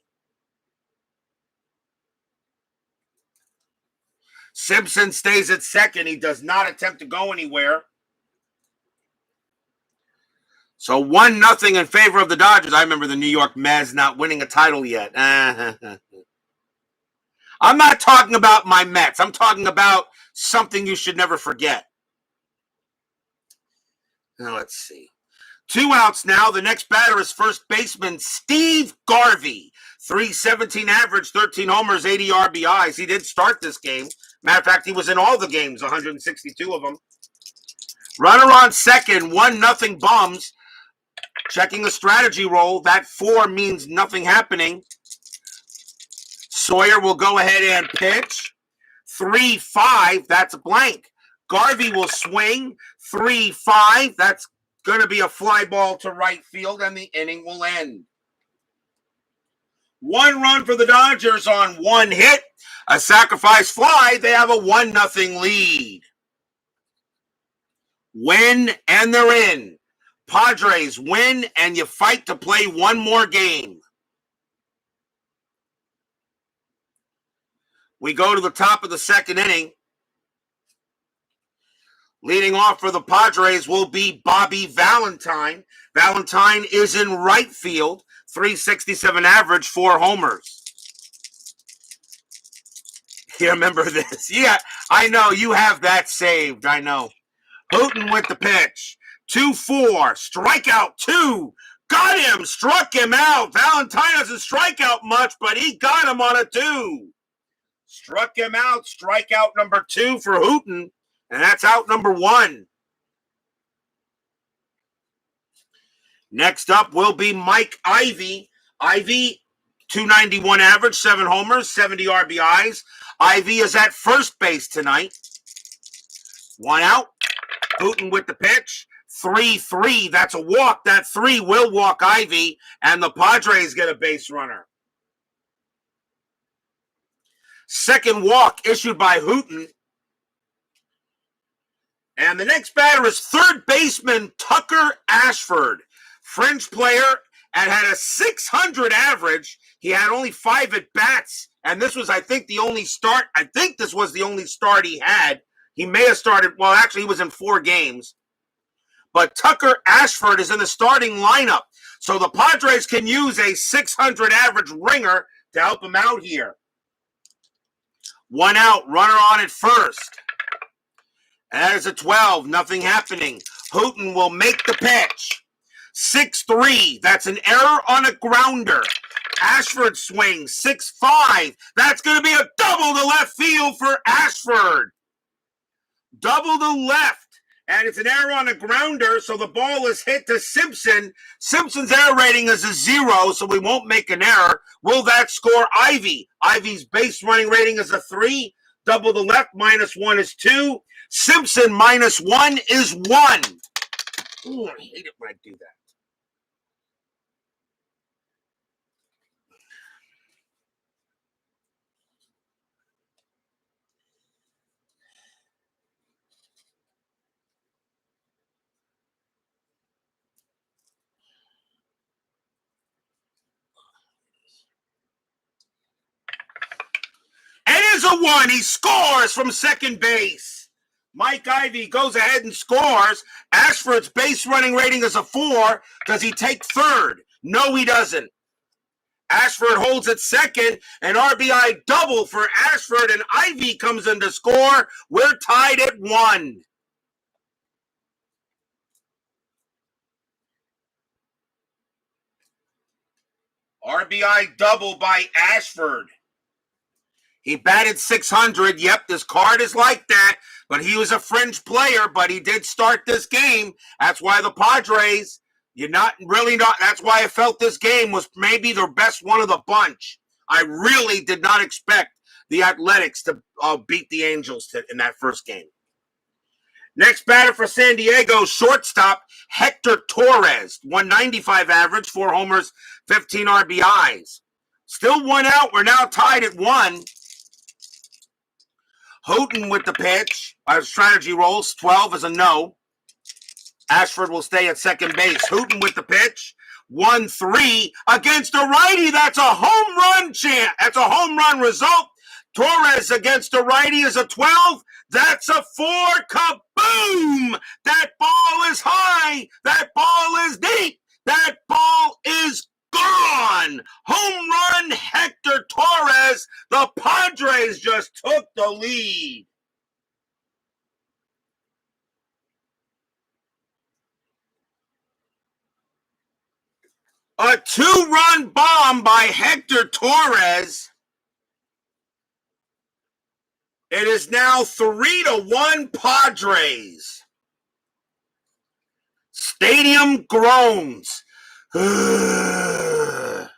Simpson stays at second. He does not attempt to go anywhere. So 1-0 in favor of the Dodgers. I remember the New York Mets not winning a title yet. I'm not talking about my Mets. I'm talking about something you should never forget. Now let's see. 2 outs now. The next batter is first baseman Steve Garvey. 317 average, 13 homers, 80 RBIs. He did start this game. Matter of fact, he was in all the games, 162 of them. Runner on second, 1-0 Bums. Checking the strategy roll. That 4 means nothing happening. Sawyer will go ahead and pitch. 3-5, that's a blank. Garvey will swing. 3-5, that's going to be a fly ball to right field, and the inning will end. 1 run for the Dodgers on 1 hit. A sacrifice fly. They have a 1-0 lead. Win, and they're in. Padres win, and you fight to play one more game. We go to the top of the second inning. Leading off for the Padres will be Bobby Valentine. Valentine is in right field. 367 average, 4 homers. You remember this? Yeah, I know. You have that saved. I know. Hooton with the pitch. 2-4. Strikeout 2. Got him. Struck him out. Valentine doesn't strike out much, but he got him on a 2. Struck him out. Strikeout number 2 for Hooton. And that's out number 1. Next up will be Mike Ivy. Ivy, 291 average, 7 homers, 70 RBIs. Ivy is at first base tonight. 1 out. Hooton with the pitch. 3-3. That's a walk. That 3 will walk Ivy. And the Padres get a base runner. Second walk issued by Hooton. And the next batter is third baseman Tucker Ashford. Fringe player and had a 600 average. He had only 5 at-bats. And this was, I think, the only start. I think this was the only start he had. He may have started, well, actually, he was in 4 games. But Tucker Ashford is in the starting lineup. So the Padres can use a 600 average ringer to help him out here. 1 out, runner on at first. And that is a 12, nothing happening. Hooton will make the pitch. 6-3, that's an error on a grounder. Ashford swings, 6-5. That's going to be a double to left field for Ashford. Double to left. And it's an error on a grounder, so the ball is hit to Simpson. Simpson's error rating is a 0, so we won't make an error. Will that score Ivy? Ivy's base running rating is a 3. Double the left, -1 is 2. Simpson -1 is 1. Ooh, I hate it when I do that. It is a 1. He scores from second base. Mike Ivy goes ahead and scores. Ashford's base running rating is a 4. Does he take third? No, he doesn't. Ashford holds at second. An RBI double for Ashford, and Ivy comes in to score. We're tied at 1. RBI double by Ashford. He batted 600. Yep, this card is like that. But he was a fringe player, but he did start this game. That's why the Padres, that's why I felt this game was maybe their best one of the bunch. I really did not expect the Athletics to beat the Angels in that first game. Next batter for San Diego, shortstop Hector Torrez. 195 average, 4 homers, 15 RBIs. Still 1 out. We're now tied at 1. Hooton with the pitch. Our strategy rolls. 12 is a no. Ashford will stay at second base. Hooton with the pitch. 1-3 against a righty. That's a home run chant. That's a home run result. Torrez against a righty is a 12. That's a 4. Kaboom! That ball is high. That ball is deep. That ball is gone. Home run Hector Torrez. The Padres just took the lead. A 2-run bomb by Hector Torrez. It is now 3-1 Padres. Stadium groans. The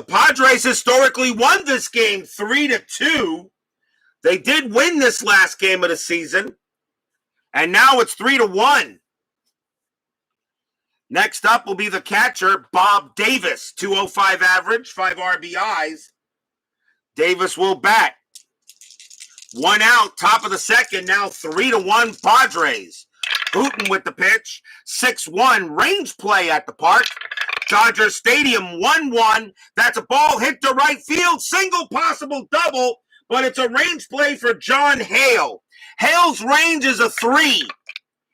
Padres historically won this game 3-2. They did win this last game of the season. And now it's 3-1. Next up will be the catcher, Bob Davis. 205 average, 5 RBIs. Davis will bat. 1 out, top of the second, now 3-1 Padres. Hooton with the pitch. 6-1 range play at the park. Dodger Stadium 1-1. That's a ball hit to right field. Single, possible double, but it's a range play for John Hale. Hale's range is a 3.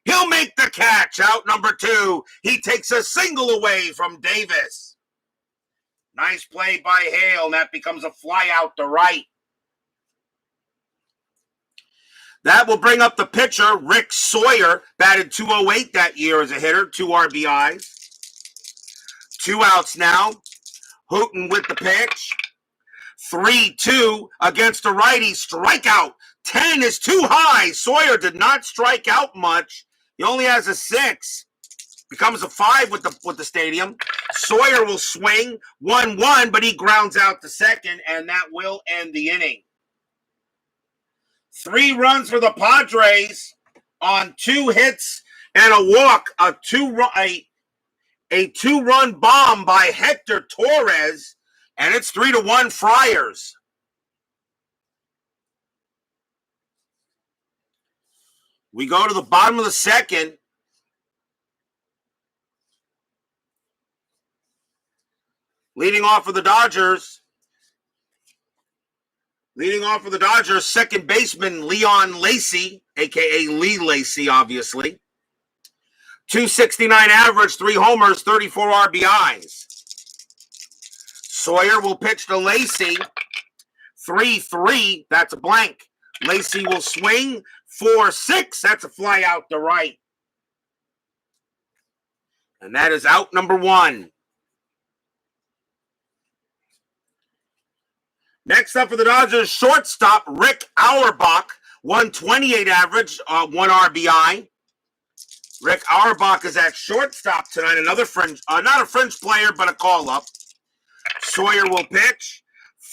He'll make the catch. Out number 2. He takes a single away from Davis. Nice play by Hale, and that becomes a fly out to right. That will bring up the pitcher, Rick Sawyer, batted .208 that year as a hitter, 2 RBIs. 2 outs now. Hooton with the pitch. 3-2 against the righty. Strikeout. 10 is too high. Sawyer did not strike out much. He only has a 6. Becomes a 5 with the stadium. Sawyer will swing 1-1, but he grounds out to second, and that will end the inning. 3 runs for the Padres on 2 hits and a walk. A 2-run bomb by Hector Torrez, and it's 3-1 Friars. We go to the bottom of the second. Leading off for the Dodgers, second baseman Leon Lacy, a.k.a. Lee Lacy, obviously. .269 average, 3 homers, 34 RBIs. Sawyer will pitch to Lacy. 3-3, that's a blank. Lacy will swing. 4-6, that's a fly out to right. And that is out number 1. Next up for the Dodgers, shortstop Rick Auerbach, 128 average, 1 RBI. Rick Auerbach is at shortstop tonight. Another fringe, not a fringe player, but a call-up. Sawyer will pitch.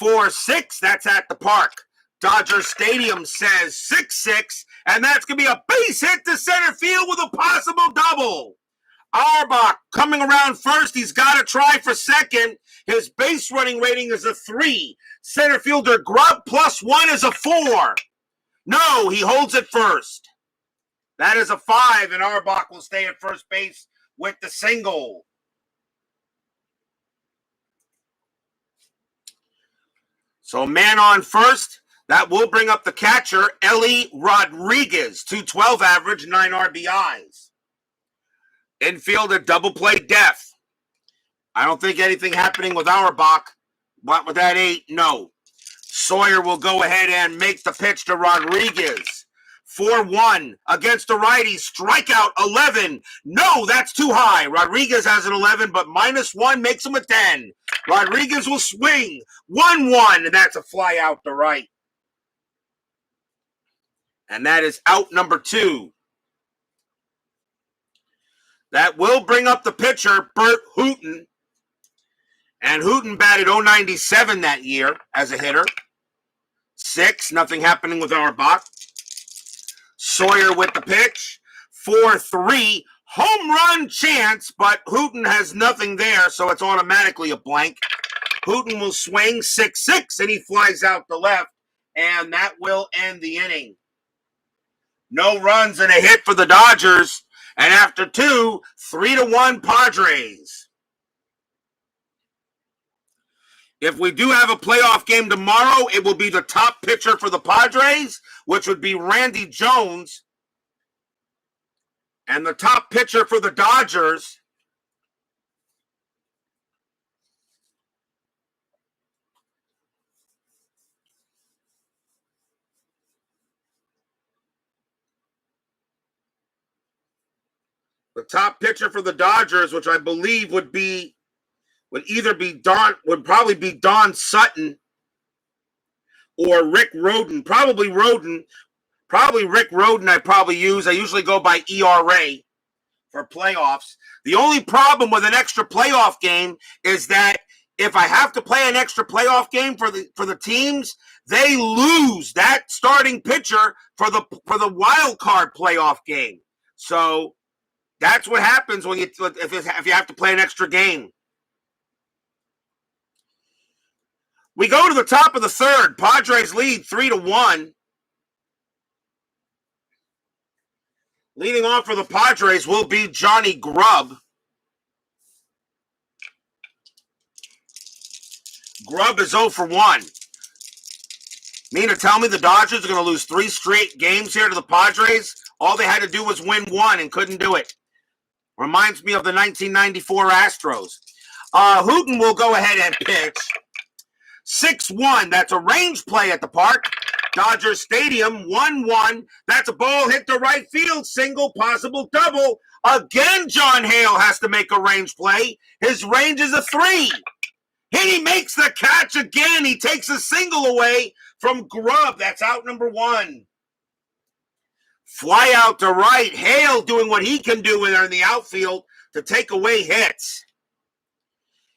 4-6, that's at the park. Dodger Stadium says 6-6, and that's going to be a base hit to center field with a possible double. Auerbach coming around first. He's got to try for second. His base running rating is a 3. Center fielder Grubb +1 is a 4. No, he holds it first. That is a 5, and Auerbach will stay at first base with the single. So man on first. That will bring up the catcher, Ellie Rodriguez, .212 average, 9 RBIs. Infielder double play death. I don't think anything happening with Auerbach, but with that 8, no. Sawyer will go ahead and make the pitch to Rodriguez. 4-1 against the righty. Strikeout 11. No, that's too high. Rodriguez has an 11, but -1 makes him a 10. Rodriguez will swing 1-1, and that's a fly out to right. And that is out number 2. That will bring up the pitcher, Burt Hooton. And Hooton batted .097 that year as a hitter. 6, nothing happening with Auerbach. Sawyer with the pitch. 4-3, home run chance, but Hooton has nothing there, so it's automatically a blank. Hooton will swing 6-6, and he flies out to left, and that will end the inning. No runs and a hit for the Dodgers. And after 2, 3-1 Padres. If we do have a playoff game tomorrow, it will be the top pitcher for the Padres, which would be Randy Jones. And the top pitcher for the Dodgers, which I believe would probably be Don Sutton or Rick Rhoden. Probably Rick Rhoden I usually go by ERA for playoffs. The only problem with an extra playoff game is that if I have to play an extra playoff game for the teams, they lose that starting pitcher for the wild card playoff game. So that's what happens when if you have to play an extra game. We go to the top of the third. Padres lead 3-1. Leading off for the Padres will be Johnny Grubb. Grubb is 0 for 1. Mean to tell me the Dodgers are going to lose 3 straight games here to the Padres? All they had to do was win 1 and couldn't do it. Reminds me of the 1994 Astros. Hooton will go ahead and pitch. 6-1. That's a range play at the park. Dodgers Stadium, 1-1. That's a ball hit to right field. Single, possible double. Again, John Hale has to make a range play. His range is a 3. And he makes the catch again. He takes a single away from Grubb. That's out number 1. Fly out to right. Hale doing what he can do in the outfield to take away hits.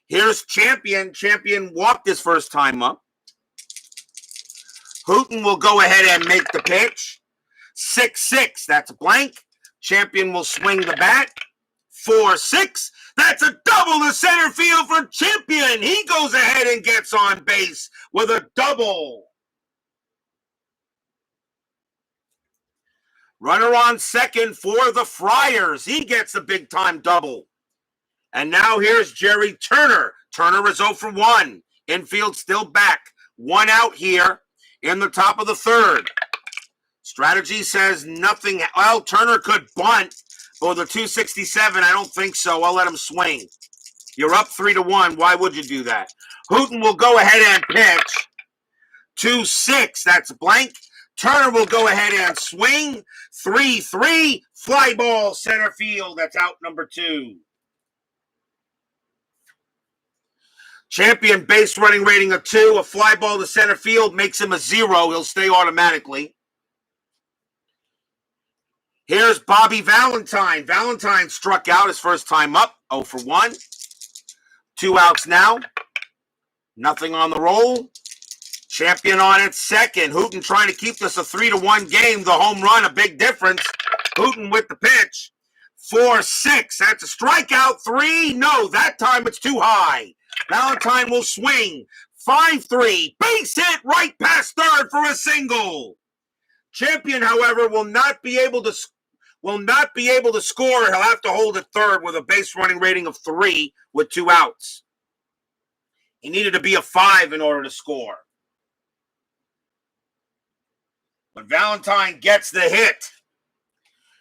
Here's Champion. Champion walked his first time up. Hooton will go ahead and make the pitch. 6-6. That's a blank. Champion will swing the bat. 4-6. That's a double to center field for Champion. He goes ahead and gets on base with a double. Runner on second for the Friars. He gets a big-time double. And now here's Jerry Turner. Turner is 0 for 1. Infield still back. 1 out here in the top of the 3rd. Strategy says nothing. Well, Turner could bunt. But with a 267, I don't think so. I'll let him swing. You're up 3-1. Why would you do that? Hooton will go ahead and pitch. 2-6. That's blank. Turner will go ahead and swing. 3-3. Fly ball center field. That's out number 2. Champion base running rating of 2. A fly ball to center field makes him a 0. He'll stay automatically. Here's Bobby Valentine. Valentine struck out his first time up. 0 for 1. 2 outs now. Nothing on the roll. Champion on its second. Hooton trying to keep this a 3-1 game. The home run, a big difference. Hooton with the pitch. 4-6. That's a strikeout. 3. No, that time it's too high. Valentine will swing. 5-3. Base hit right past third for a single. Champion, however, will not be able to score. He'll have to hold at third with a base running rating of 3 with 2 outs. He needed to be a 5 in order to score. But Valentine gets the hit.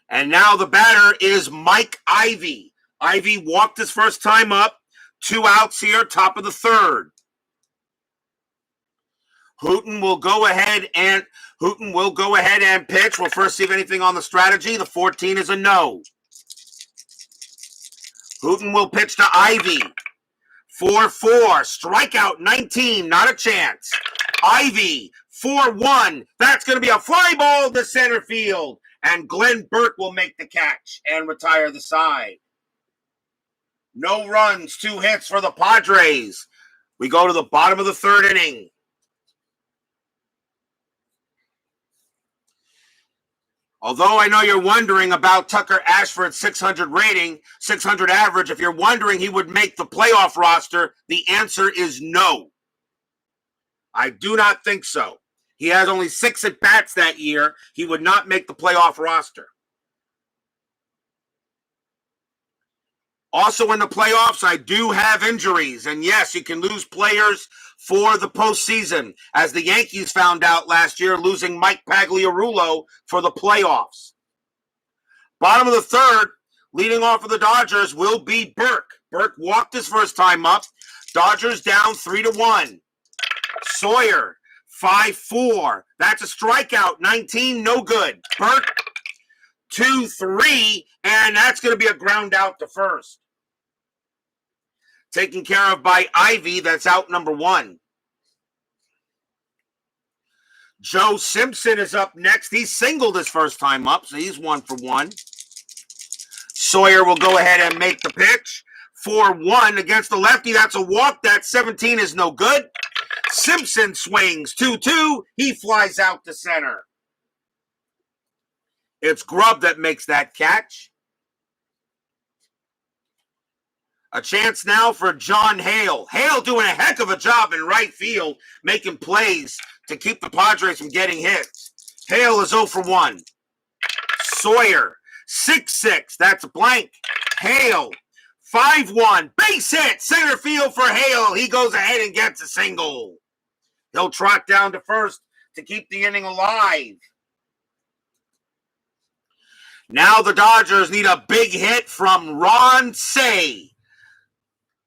And now the batter is Mike Ivy. Ivy walked his first time up. 2 outs here, top of the 3rd. Hooton will go ahead and pitch. We'll first see if anything on the strategy. The 14 is a no. Hooton will pitch to Ivy. 4-4. Strikeout 19. Not a chance. Ivy. 4-1. That's going to be a fly ball to center field. And Glenn Burt will make the catch and retire the side. No runs, 2 hits for the Padres. We go to the bottom of the 3rd inning. Although I know you're wondering about Tucker Ashford's 600 rating, 600 average, if you're wondering he would make the playoff roster, the answer is no. I do not think so. He has only 6 at-bats that year. He would not make the playoff roster. Also in the playoffs, I do have injuries. And yes, you can lose players for the postseason, as the Yankees found out last year, losing Mike Pagliarulo for the playoffs. Bottom of the 3rd, leading off of the Dodgers will be Burke. Burke walked his first time up. Dodgers down 3-1. Sawyer, 5-4. That's a strikeout. 19, no good. Burke, 2-3, and that's going to be a ground out to first. Taken care of by Ivy. That's out number 1. Joe Simpson is up next. He singled his first time up, so he's 1 for 1. Sawyer will go ahead and make the pitch. 4-1 against the lefty. That's a walk. That 17 is no good. Simpson swings. 2-2. He flies out to center. It's Grubb that makes that catch. A chance now for John Hale. Hale doing a heck of a job in right field, making plays to keep the Padres from getting hits. Hale is 0 for 1. Sawyer, 6-6. That's a blank. Hale, 5-1. Base hit. Center field for Hale. He goes ahead and gets a single. He'll trot down to first to keep the inning alive. Now the Dodgers need a big hit from Ron Cey.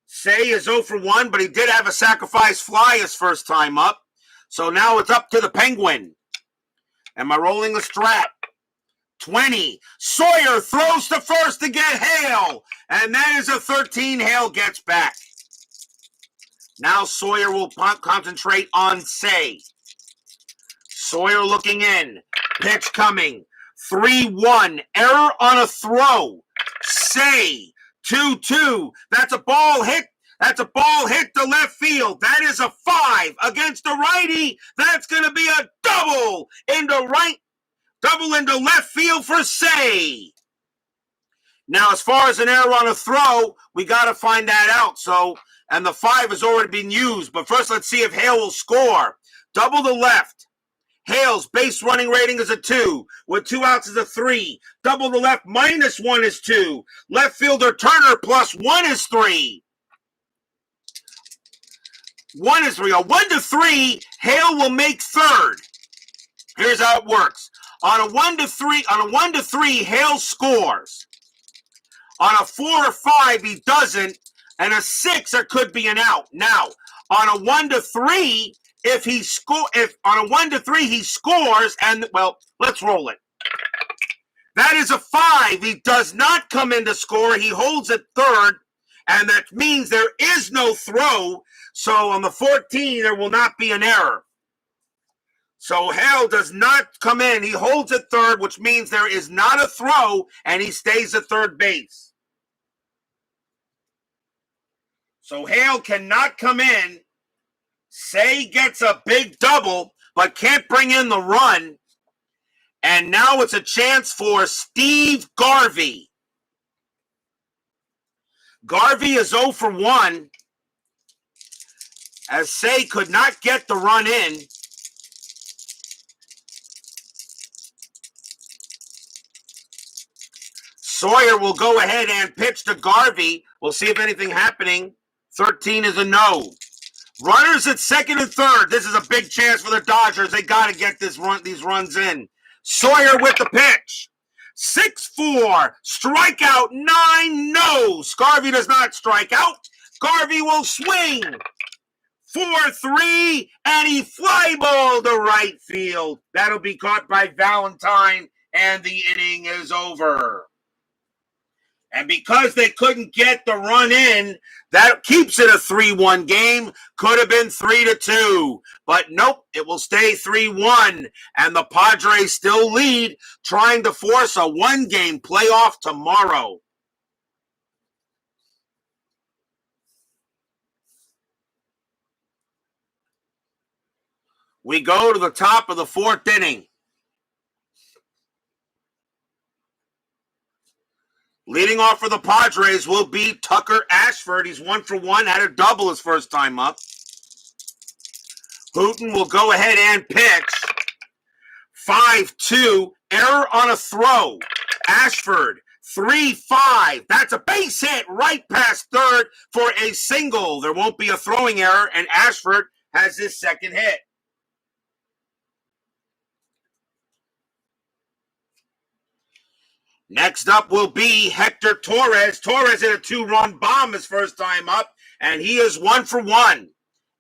Cey is 0 for 1, but he did have a sacrifice fly his first time up. So now it's up to the Penguin. Am I rolling the strat? 20. Sawyer throws to first to get Hale. And that is a 13. Hale gets back. Now Sawyer will concentrate on Cey. Sawyer looking in. Pitch coming. 3-1. Error on a throw. Cey. 2-2. That's a ball hit. That's a ball hit to left field. That is a 5 against the righty. That's going to be a double into left field for Cey. Now, as far as an error on a throw, we got to find that out. And the 5 has already been used. But first, let's see if Hale will score. Double the left. Hale's base running rating is a 2. With 2 outs is a 3. Double the left minus 1 is 2. Left fielder Turner plus 1 is 3. 1 is 3. A 1 to 3, Hale will make third. Here's how it works. On a 1 to 3, Hale scores. On a 4 or 5, he doesn't. And a 6, there could be an out. Now, on a 1 to 3, if on a 1 to 3 he scores, and well, let's roll it. That is a 5. He does not come in to score. He holds at third, and that means there is no throw. So on the 14, there will not be an error. So Hale does not come in. He holds at third, which means there is not a throw, and he stays at third base. So Hale cannot come in. Cey gets a big double, but can't bring in the run. And now it's a chance for Steve Garvey. Garvey is 0 for 1, as Cey could not get the run in. Sawyer will go ahead and pitch to Garvey. We'll see if anything happening. 13 is a no. Runners at second and third. This is a big chance for the Dodgers. They got to get these runs in. Sawyer with the pitch. 6-4. Strikeout. 9 no's. Garvey does not strike out. Garvey will swing. 4-3. And he fly ball to right field. That'll be caught by Valentine. And the inning is over. And because they couldn't get the run in, that keeps it a 3-1 game. Could have been 3-2. But nope, it will stay 3-1. And the Padres still lead, trying to force a 1-game playoff tomorrow. We go to the top of the 4th inning. Leading off for the Padres will be Tucker Ashford. He's 1 for 1, had a double his first time up. Hooton will go ahead and pitch. 5-2, error on a throw. Ashford, 3-5. That's a base hit right past third for a single. There won't be a throwing error, and Ashford has his second hit. Next up will be Hector Torrez. Torrez hit a 2-run bomb his first time up, and he is 1 for 1.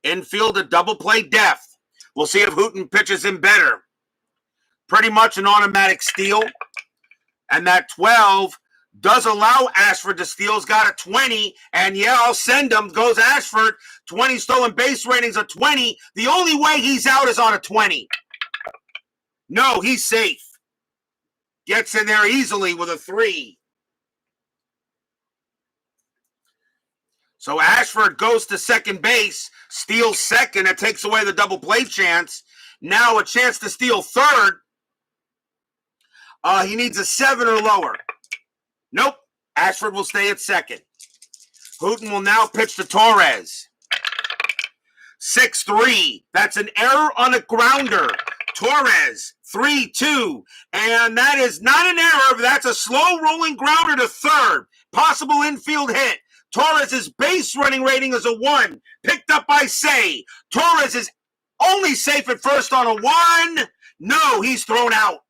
Infield a double play depth. We'll see if Hooton pitches him better. Pretty much an automatic steal. And that 12 does allow Ashford to steal. He's got a 20, and yeah, I'll send him. Goes Ashford. 20 stolen base ratings a 20. The only way he's out is on a 20. No, he's safe. Gets in there easily with a 3. So Ashford goes to second base, steals second. It takes away the double play chance. Now a chance to steal third. He needs a 7 or lower. Nope. Ashford will stay at second. Hooton will now pitch to Torrez. 6-3. That's an error on a grounder. Torrez, 3-2. And that is not an error. That's a slow rolling grounder to third. Possible infield hit. Torrez's base running rating is a 1. Picked up by Say. Torrez is only safe at first on a 1. No, he's thrown out.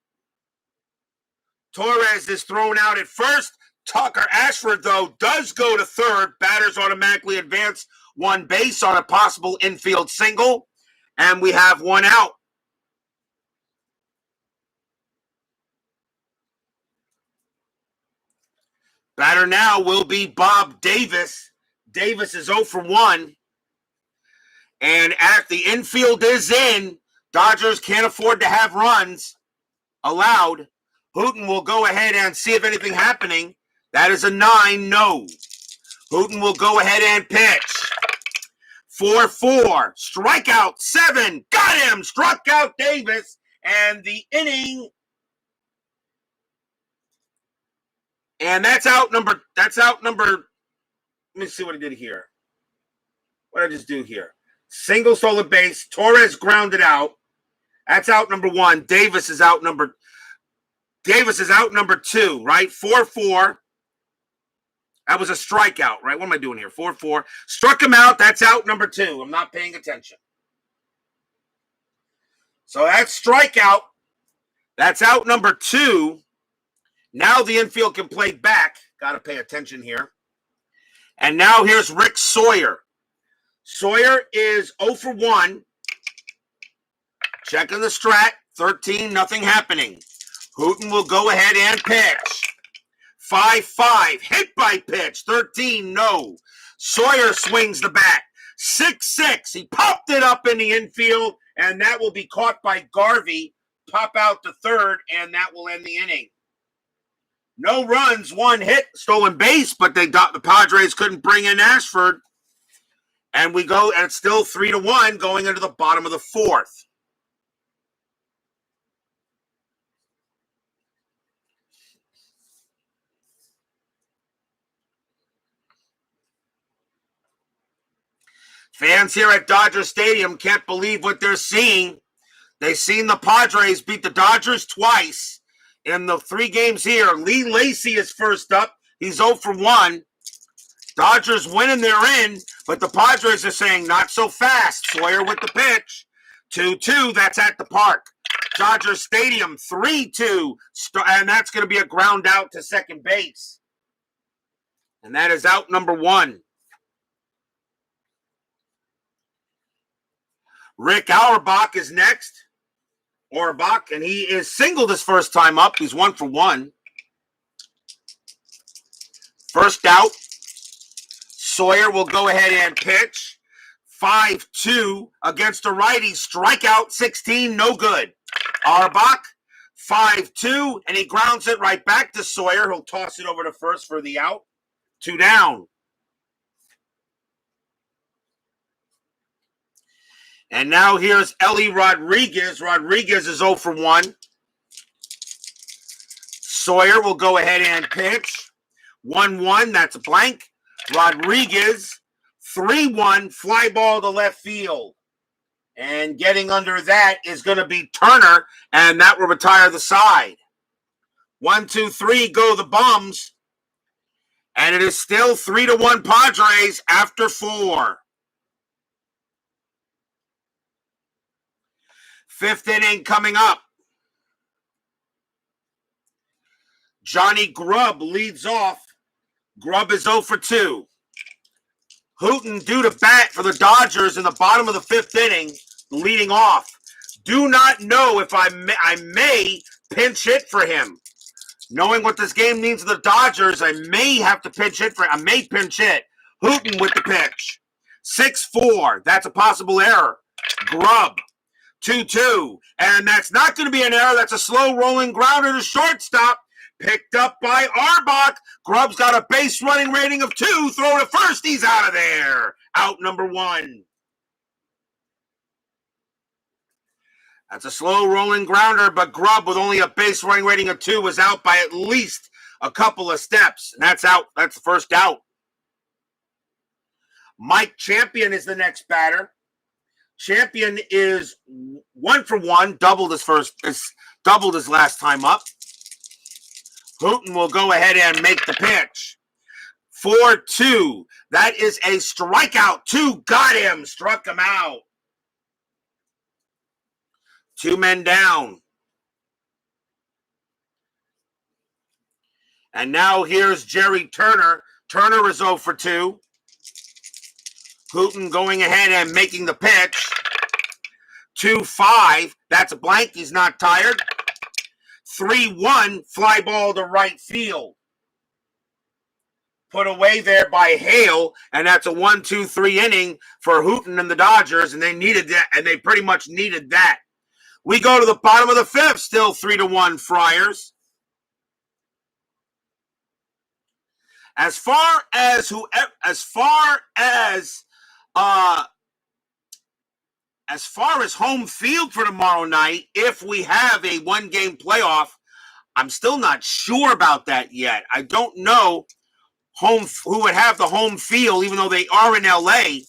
Torrez is thrown out at first. Tucker Ashford, though, does go to third. Batters automatically advance 1 base on a possible infield single. And we have 1 out. Batter now will be Bob Davis. Davis is 0 for 1. And as the infield is in, Dodgers can't afford to have runs allowed. Hooton will go ahead and see if anything happening. That is a 9, no. Hooton will go ahead and pitch. 4-4, strikeout 7, got him, struck out Davis, and the inning. And that's out number, let me see what I did here. What did I just do here? Single stolen base, Torrez grounded out. That's out number 1. Davis is out number 2, right? 4-4. That was a strikeout, right? What am I doing here? 4-4. Struck him out. That's out number 2. I'm not paying attention. So that's strikeout. That's out number 2. Now the infield can play back. Got to pay attention here. And now here's Rick Sawyer. Sawyer is 0 for 1. Checking the strat. 13, nothing happening. Hooton will go ahead and pitch. 5-5, hit by pitch. 13, no. Sawyer swings the bat. 6-6, he popped it up in the infield, and that will be caught by Garvey. Pop out to third, and that will end the inning. No runs, 1 hit, stolen base, but the Padres couldn't bring in Ashford. And we go, and it's still 3-1 going into the bottom of the 4th. Fans here at Dodger Stadium can't believe what they're seeing. They've seen the Padres beat the Dodgers twice in the 3 games here. Lee Lacy is first up. He's 0 for 1. Dodgers winning, they're in, but the Padres are saying not so fast. Sawyer with the pitch. 2-2, that's at the park. Dodger Stadium, 3-2, and that's going to be a ground out to second base. And that is out number 1. Rick Auerbach is next. Auerbach, and he is singled his first time up. He's 1 for 1. First out. Sawyer will go ahead and pitch. 5-2 against a righty. Strikeout 16, no good. Auerbach, 5-2, and he grounds it right back to Sawyer. He'll toss it over to first for the out. 2 down. And now here's Ellie Rodriguez. Rodriguez is 0 for 1. Sawyer will go ahead and pitch. 1-1, that's a blank. Rodriguez, 3-1, fly ball to left field. And getting under that is going to be Turner, and that will retire the side. 1, 2, 3, go the Bums. And it is still 3-1 Padres after 4. 5th inning coming up. Johnny Grubb leads off. Grubb is 0 for 2. Hooton due to bat for the Dodgers in the bottom of the 5th inning, leading off. Do not know if I may pinch hit for him. Knowing what this game means to the Dodgers, I may have to pinch hit for him. I may pinch hit. Hooton with the pitch. 6-4. That's a possible error. Grubb. 2-2. And that's not going to be an error. That's a slow rolling grounder to shortstop. Picked up by Auerbach. Grubb's got a base running rating of 2. Throw to first. He's out of there. Out number 1. That's a slow rolling grounder, but Grubb with only a base running rating of 2 was out by at least a couple of steps. And that's out. That's the first out. Mike Champion is the next batter. Champion is 1 for 1, doubled his last time up. Hooton will go ahead and make the pitch. 4-2. That is a strikeout. 2 got him. Struck him out. 2 men down. And now here's Jerry Turner. Turner is 0 for 2. Hooton going ahead and making the pitch. 2-5. That's a blank. He's not tired. 3-1. Fly ball to right field. Put away there by Hale, and that's a 1-2-3 inning for Hooton and the Dodgers, and they needed that, and they pretty much needed that. We go to the bottom of the 5th, still 3-1 Friars. As far as home field for tomorrow night, if we have a 1-game playoff, I'm still not sure about that yet. I don't know who would have the home field, even though they are in LA.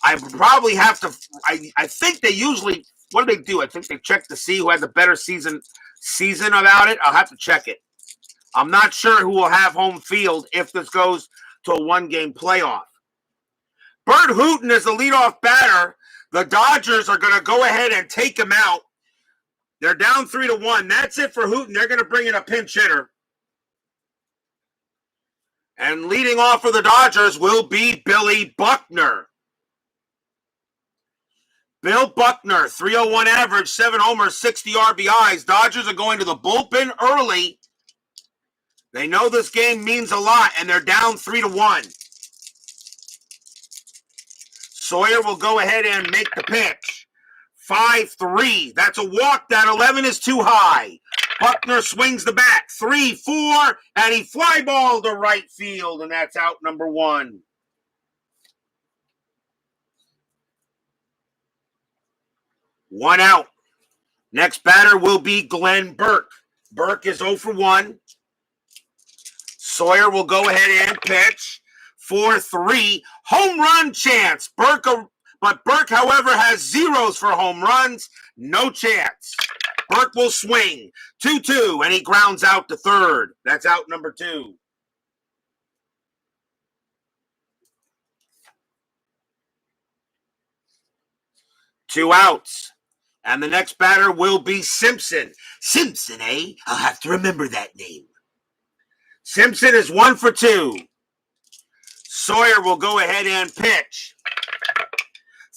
I probably have to. I think they usually. What do they do? I think they check to see who has a better season about it. I'll have to check it. I'm not sure who will have home field if this goes to a 1-game playoff. Burt Hooton is the leadoff batter. The Dodgers are going to go ahead and take him out. They're down 3-1. That's it for Hooton. They're going to bring in a pinch hitter. And leading off for the Dodgers will be Billy Buckner. Bill Buckner, 301 average, 7 homers, 60 RBIs. Dodgers are going to the bullpen early. They know this game means a lot, and they're down 3-1. Sawyer will go ahead and make the pitch. 5-3. That's a walk. That 11 is too high. Buckner swings the bat. 3-4, and he fly ball to right field, and that's out number 1. One out. Next batter will be Glenn Burt. Burke is 0 for 1. Sawyer will go ahead and pitch. 4-3. Home run chance. But Burke, however, has zeros for home runs. No chance. Burke will swing. 2-2, and he grounds out to third. That's out number 2. Two outs. And the next batter will be Simpson. Simpson, eh? I'll have to remember that name. Simpson is 1 for 2. Sawyer will go ahead and pitch.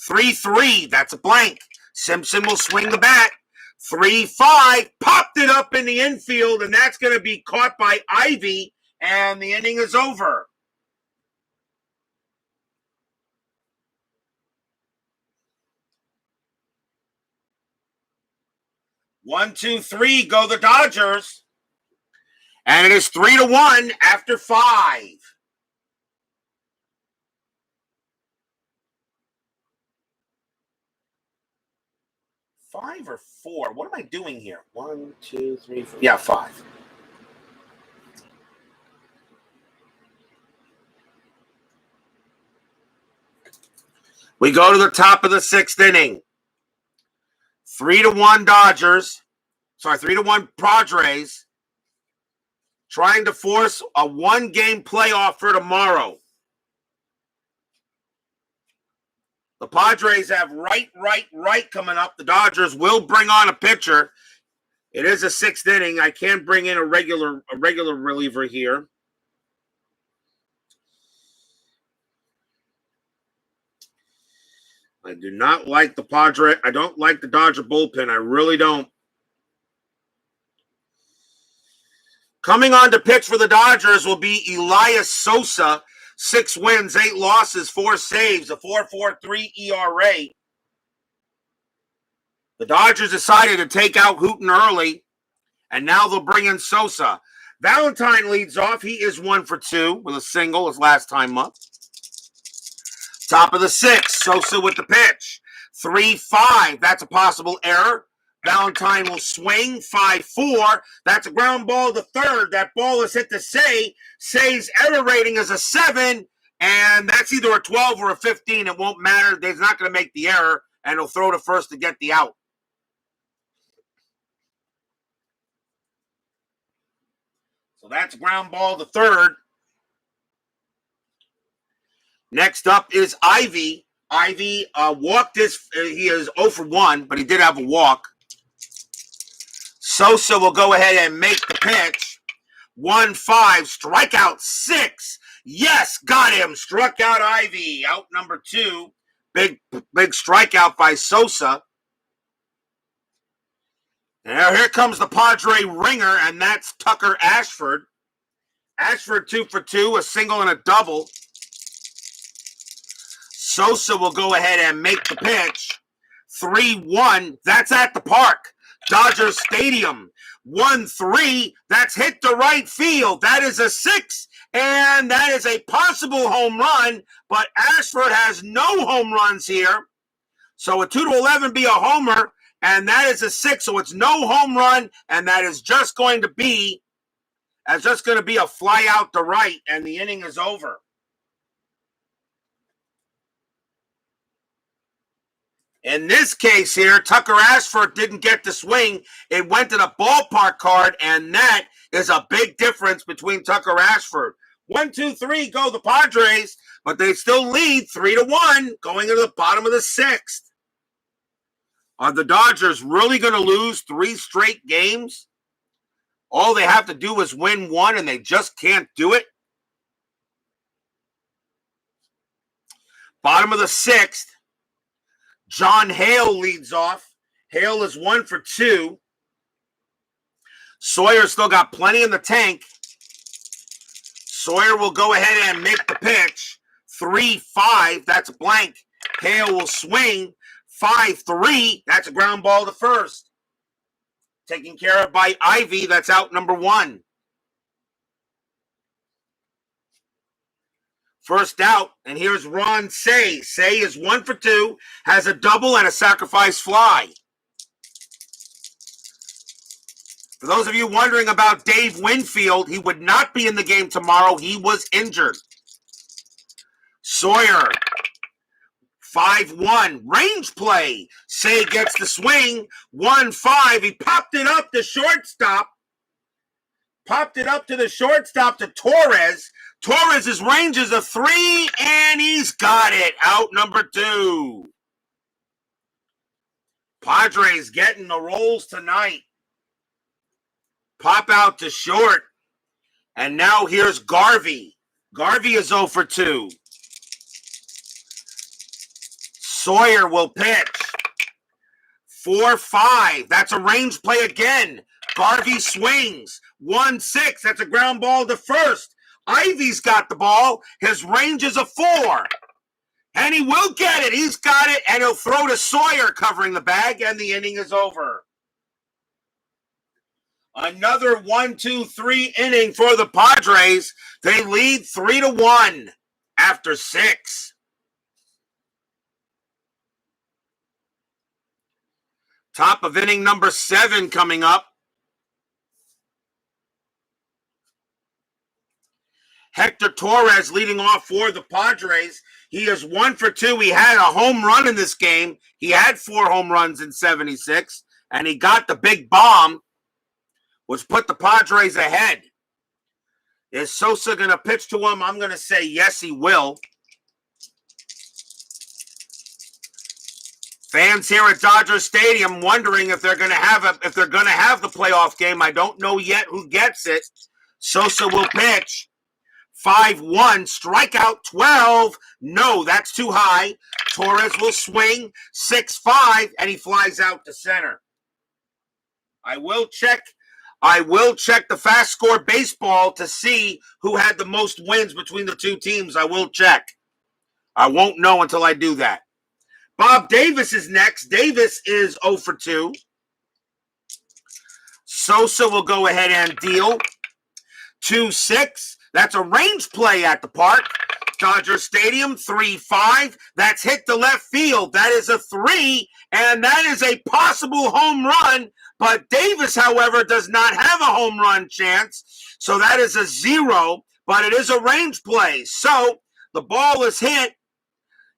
3-3. That's a blank. Simpson will swing the bat. 3-5. Popped it up in the infield, and that's going to be caught by Ivy, and the inning is over. One, two, three, go the Dodgers. And it is 3-1 after 5. Five or 4? What am I doing here? 1, 2, 3, 4. Yeah, 5. We go to the top of the 6th inning. 3-1 Dodgers. 3-1 Padres. Trying to force a 1-game playoff for tomorrow. The Padres have right coming up. The Dodgers will bring on a pitcher. It is a 6th inning. I can bring in a regular reliever here. I do not like the Padre. I don't like the Dodger bullpen. I really don't. Coming on to pitch for the Dodgers will be Elias Sosa. 6 wins, 8 losses, 4 saves, a 4.43 ERA. The Dodgers decided to take out Hooton early, and now they'll bring in Sosa. Valentine leads off. He is 1 for 2 with a single his last time up. Top of the 6th, Sosa with the pitch. 3-5, that's a possible error. Valentine will swing. 5-4, that's a ground ball to third. That ball is hit to Say. Say's error rating is a 7, and that's either a 12 or a 15. It won't matter. They're not going to make the error, and he'll throw to first to get the out. So that's ground ball to third. Next up is Ivy. Ivy walked this. He is 0 for 1, but he did have a walk. Sosa will go ahead and make the pitch. 1-5, strikeout 6. Yes, got him. Struck out Ivy. Out number 2. Big strikeout by Sosa. Now here comes the Padre ringer, and that's Tucker Ashford. Ashford 2 for 2, a single and a double. Sosa will go ahead and make the pitch. 3-1, that's at the park. Dodger Stadium. 1-3, that's hit to right field. That is a 6, and that is a possible home run, but Ashford has no home runs here. So a 2-11 be a homer, and that is a 6, so it's no home run, and that is just going to be a fly out to right, and the inning is over. In this case here, Tucker Ashford didn't get the swing. It went to the ballpark card, and that is a big difference between Tucker Ashford. 1-2-3 go the Padres, but they still lead 3-1 going into the bottom of the 6th. Are the Dodgers really going to lose 3 straight games? All they have to do is win 1, and they just can't do it. Bottom of the 6th. John Hale leads off. Hale is 1 for 2. Sawyer still got plenty in the tank. Sawyer will go ahead and make the pitch. 3-5, that's a blank. Hale will swing. 5-3, that's a ground ball to first. Taken care of by Ivy, that's out number 1. First out, and here's Ron Say. Say is 1 for 2, has a double and a sacrifice fly. For those of you wondering about Dave Winfield, he would not be in the game tomorrow. He was injured. Sawyer, 5-1, range play. Say gets the swing, 1-5. He popped it up to shortstop. To Torrez. Torrez's range is a 3, and he's got it. Out number 2. Padres getting the rolls tonight. Pop out to short. And now here's Garvey. Garvey is 0 for 2. Sawyer will pitch. 4-5. That's a range play again. Garvey swings. 1-6. That's a ground ball to first. Ivy's got the ball. His range is a 4. And he will get it. He's got it. And he'll throw to Sawyer covering the bag. And the inning is over. Another 1-2-3 inning for the Padres. They lead 3-1 after 6. Top of inning number 7 coming up. Hector Torrez leading off for the Padres. He is 1 for 2. He had a home run in this game. He had 4 home runs in 76, and he got the big bomb, which put the Padres ahead. Is Sosa going to pitch to him? I'm going to say yes, he will. Fans here at Dodger Stadium wondering if they're going to have the playoff game. I don't know yet who gets it. Sosa will pitch. 5-1, strikeout 12. No, that's too high. Torrez will swing. 6-5, and he flies out to center. I will check the FastScore Baseball to see who had the most wins between the two teams. I will check. I won't know until I do that. Bob Davis is next. Davis is 0 for 2. Sosa will go ahead and deal. 2-6. That's a range play at the park. Dodger Stadium, 3-5. That's hit to left field. That is a 3, and that is a possible home run. But Davis, however, does not have a home run chance. So that is a 0, but it is a range play. So the ball is hit.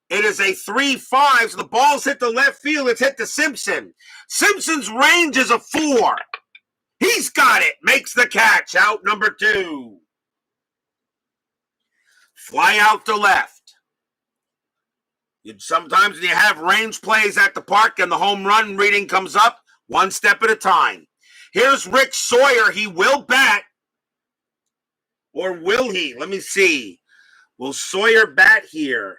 It is a 3-5. So the ball's hit to left field. It's hit to Simpson. Simpson's range is a 4. He's got it. Makes the catch. Out number 2. Fly out to left. Sometimes when you have range plays at the park and the home run reading comes up, one step at a time. Here's Rick Sawyer. He will bat. Or will he? Let me see. Will Sawyer bat here?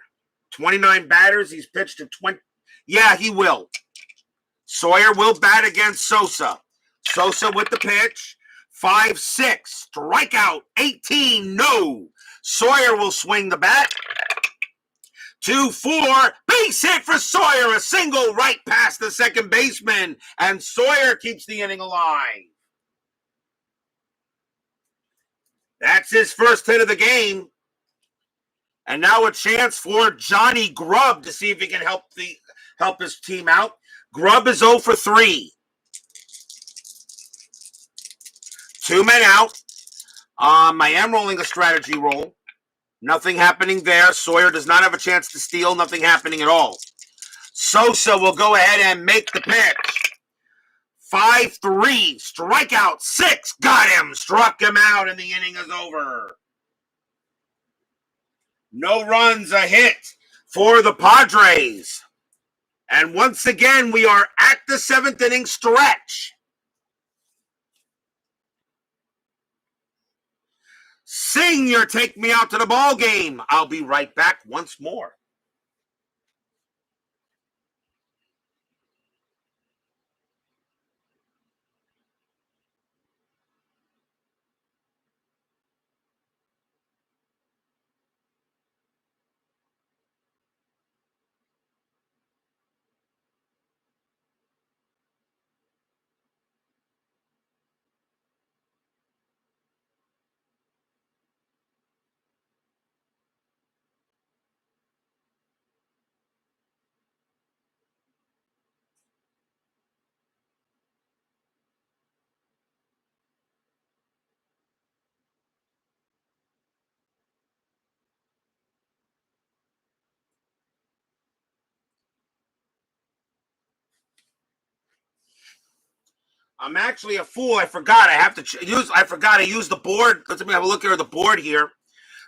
29 batters. He's pitched to 20. Yeah, he will. Sawyer will bat against Sosa. Sosa with the pitch. 5-6. Strikeout. 18. No. Sawyer will swing the bat. 2-4. Base hit for Sawyer. A single right past the second baseman. And Sawyer keeps the inning alive. That's his first hit of the game. And now a chance for Johnny Grubb to see if he can help his team out. Grubb is 0 for 3. 2 men out. I am rolling a strategy roll. Nothing happening there. Sawyer does not have a chance to steal. Nothing happening at all. Sosa will go ahead and make the pitch. 5-3. Strikeout. 6. Got him. Struck him out, and the inning is over. No runs, a hit for the Padres. And once again, we are at the 7th inning stretch. Senior, take me out to the ball game. I'll be right back once more. I'm actually a fool. I forgot. I forgot to use the board. Let me have a look here at the board here.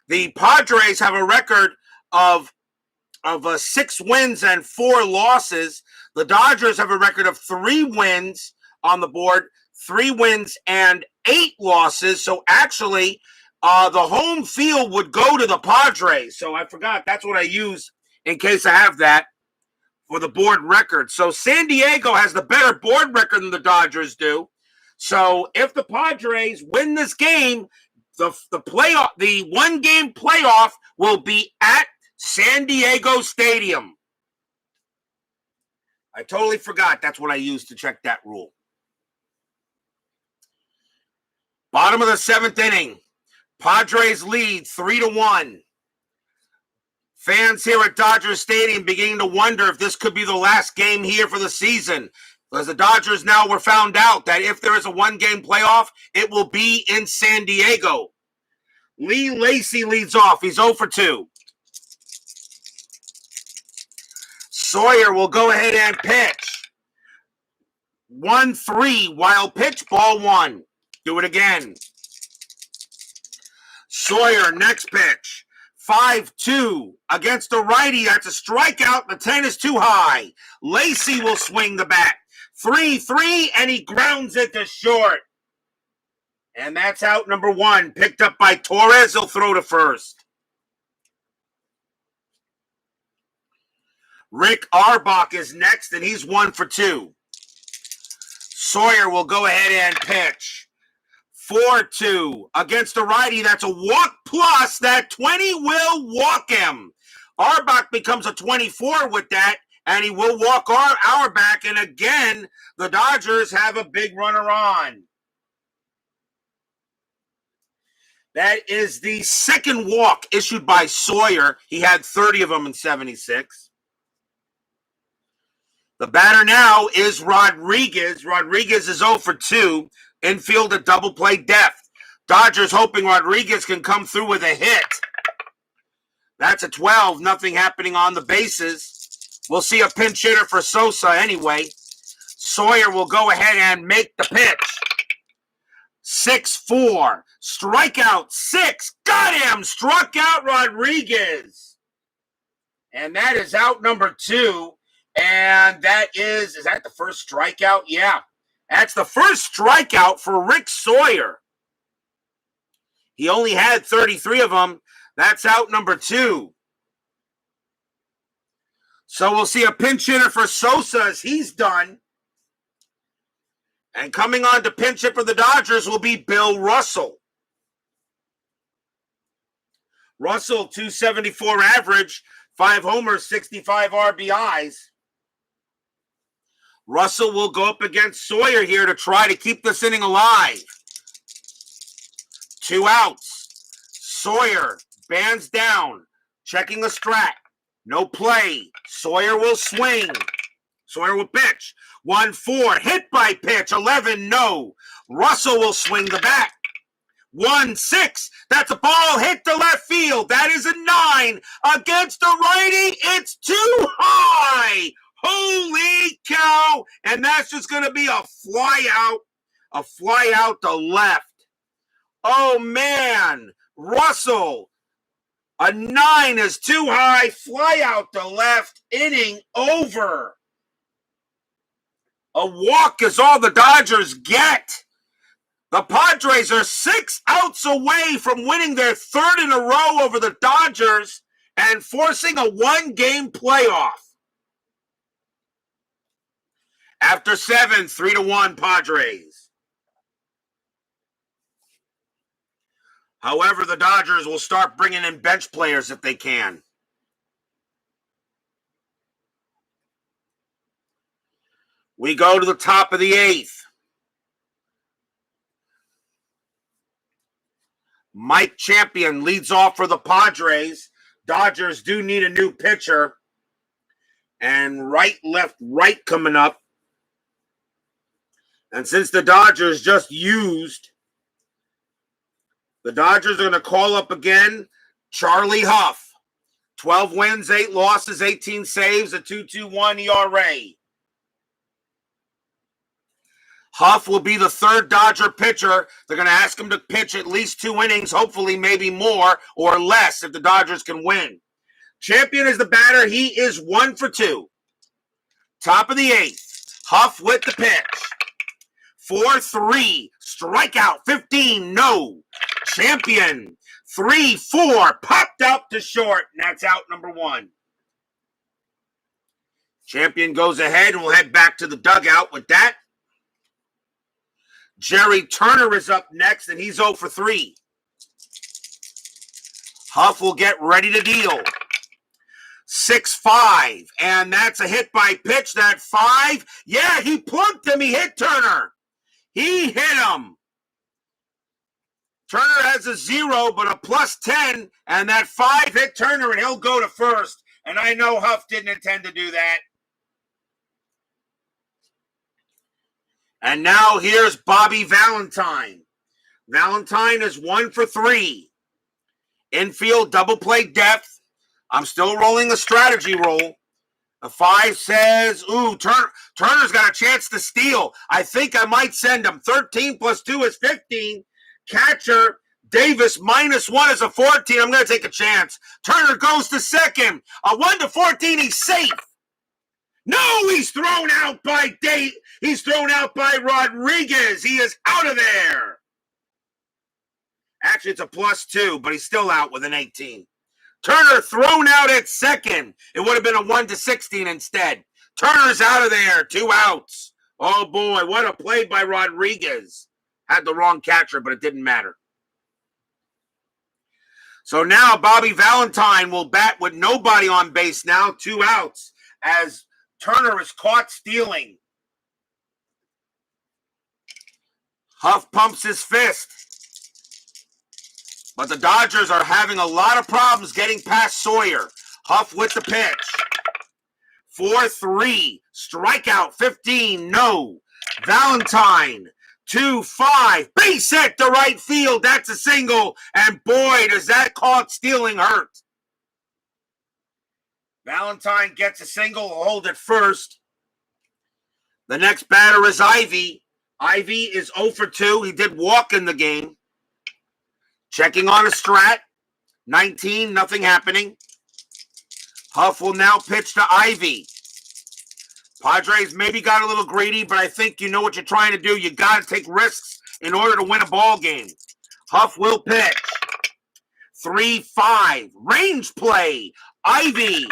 The Padres have a record of 6 wins and 4 losses. The Dodgers have a record of 3 wins on the board, 3 wins and 8 losses. So actually, the home field would go to the Padres. So I forgot. That's what I use in case I have that for the board record. So San Diego has the better board record than the Dodgers do. So if the Padres win this game, the 1-game playoff will be at San Diego Stadium. I totally forgot. That's what I used to check that rule. Bottom of the 7th inning. Padres lead 3-1. Fans here at Dodger Stadium beginning to wonder if this could be the last game here for the season. Because the Dodgers now were found out that if there is a 1-game playoff, it will be in San Diego. Lee Lacy leads off. He's 0 for 2. Sawyer will go ahead and pitch. 1-3, wild pitch, ball 1. Do it again. Sawyer, next pitch. 5-2 against the righty. That's a strikeout. The 10 is too high. Lacy will swing the bat. 3-3, and he grounds it to short. And that's out number 1. Picked up by Torrez. He'll throw to first. Rick Arbach is next, and he's 1 for 2. Sawyer will go ahead and pitch. 4-2 against the righty. That's a walk plus. That 20 will walk him. Arbach becomes a 24 with that, and he will walk Auerbach. And again, the Dodgers have a big runner on. That is the second walk issued by Sawyer. He had 30 of them in 76. The batter now is Rodriguez. Rodriguez is 0 for 2. Infield at double play depth. Dodgers hoping Rodriguez can come through with a hit. That's a 12. Nothing happening on the bases. We'll see a pinch hitter for Sosa anyway. Sawyer will go ahead and make the pitch. 6-4. Strikeout 6. Got him. Struck out Rodriguez. And that is out number 2. And that is that the first strikeout? Yeah. That's the first strikeout for Rick Sawyer. He only had 33 of them. That's out number 2. So we'll see a pinch hitter for Sosa as he's done. And coming on to pinch hit for the Dodgers will be Bill Russell. Russell, 274 average, 5 homers, 65 RBIs. Russell will go up against Sawyer here to try to keep this inning alive. 2 outs. Sawyer bands down, checking the strat. No play. Sawyer will swing. Sawyer will pitch. 1-4. Hit by pitch. 11. No. Russell will swing the bat. 1-6. That's a ball hit to left field. That is a 9 against the righty. It's too high. Holy cow. And that's just going to be a fly out to left. Oh, man. Russell. A 9 is too high. Fly out to left. Inning over. A walk is all the Dodgers get. The Padres are 6 outs away from winning their 3rd in a row over the Dodgers and forcing a 1-game playoff. After 7, 3-1 Padres. However, the Dodgers will start bringing in bench players if they can. We go to the top of the 8th. Mike Champion leads off for the Padres. Dodgers do need a new pitcher. And right, left, right coming up. And since the Dodgers just used, the Dodgers are going to call up again Charlie Huff. 12 wins, 8 losses, 18 saves, a 2.21 ERA. Huff will be the 3rd Dodger pitcher. They're going to ask him to pitch at least 2 innings, hopefully maybe more or less if the Dodgers can win. Champion is the batter. He is 1 for 2. Top of the 8th. Huff with the pitch. 4-3. Strikeout. 15. No. Champion. 3-4. Popped out to short. And that's out number 1. Champion goes ahead and will head back to the dugout with that. Jerry Turner is up next, and he's 0 for 3. Huff will get ready to deal. 6-5, and that's a hit by pitch. That 5, yeah, he plunked him. He hit Turner. He hit him. Turner has a 0, but a +10, and that 5 hit Turner, and he'll go to first. And I know Huff didn't intend to do that. And now here's Bobby Valentine. Valentine is 1 for 3. Infield double play depth. I'm still rolling a strategy roll. A 5 says, Turner's got a chance to steal. I think I might send him. 13 + 2 is 15. Catcher, Davis, -1 is a 14. I'm going to take a chance. Turner goes to second. A 1 to 14, he's safe. No, he's thrown out by He's thrown out by Rodriguez. He is out of there. Actually, it's a +2, but he's still out with an 18. Turner thrown out at second. It would have been a 1 to 16 instead. Turner's out of there. 2 outs. Oh, boy, what a play by Rodriguez. Had the wrong catcher, but it didn't matter. So now Bobby Valentine will bat with nobody on base now. 2 outs as Turner is caught stealing. Huff pumps his fist. But the Dodgers are having a lot of problems getting past Sawyer. Huff with the pitch. 4-3. Strikeout. 15. No. Valentine. 2-5. Base hit to right field. That's a single. And boy, does that caught stealing hurt. Valentine gets a single. Hold it first. The next batter is Ivy. Ivy is 0 for 2. He did walk in the game. Checking on a strat. 19, nothing happening. Huff will now pitch to Ivy. Padres maybe got a little greedy, but I think you know what you're trying to do. You got to take risks in order to win a ball game. Huff will pitch. 3-5. Range play. Ivy.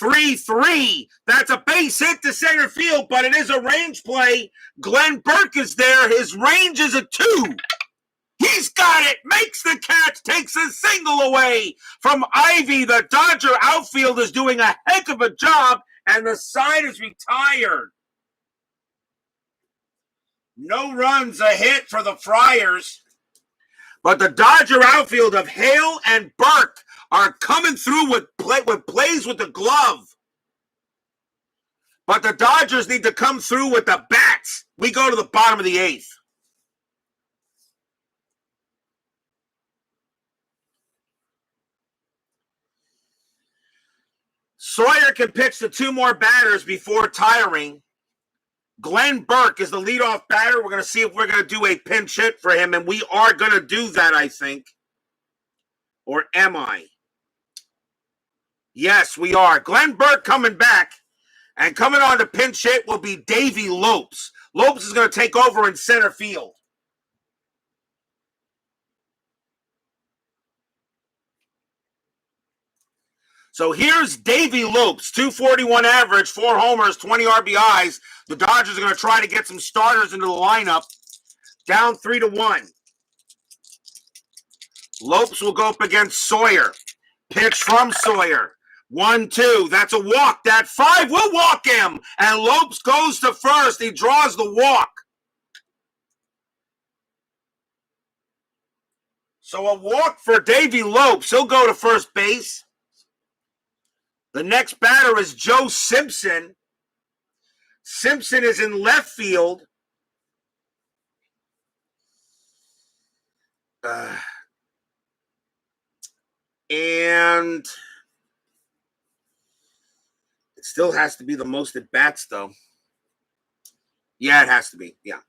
3-3. That's a base hit to center field, but it is a range play. Glenn Burke is there. His range is a 2. He's got it. Makes the catch. Takes a single away from Ivy. The Dodger outfield is doing a heck of a job, and the side is retired. No runs, a hit for the Friars. But the Dodger outfield of Hale and Burt are coming through with plays with the glove. But the Dodgers need to come through with the bats. We go to the bottom of the 8th. Sawyer can pitch to 2 more batters before tiring. Glenn Burke is the leadoff batter. We're going to see if we're going to do a pinch hit for him, and we are going to do that, I think. Or am I? Yes, we are. Glenn Burke coming back, and coming on to pinch hit will be Davey Lopes. Lopes is going to take over in center field. So here's Davey Lopes, 241 average, 4 homers, 20 RBIs. The Dodgers are going to try to get some starters into the lineup. Down 3-1. Lopes will go up against Sawyer. Pitch from Sawyer. 1-2. That's a walk. That 5 will walk him. And Lopes goes to first. He draws the walk. So a walk for Davey Lopes. He'll go to first base. The next batter is Joe Simpson. Simpson is in left field. And it still has to be the most at bats, though. Yeah, it has to be. Yeah.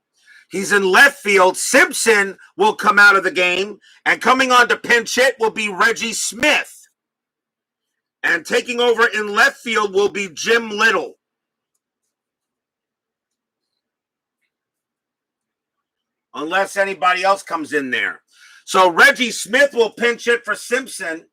He's in left field. Simpson will come out of the game. And coming on to pinch hit will be Reggie Smith. And taking over in left field will be Jim Little. Unless anybody else comes in there. So Reggie Smith will pinch hit for Simpson.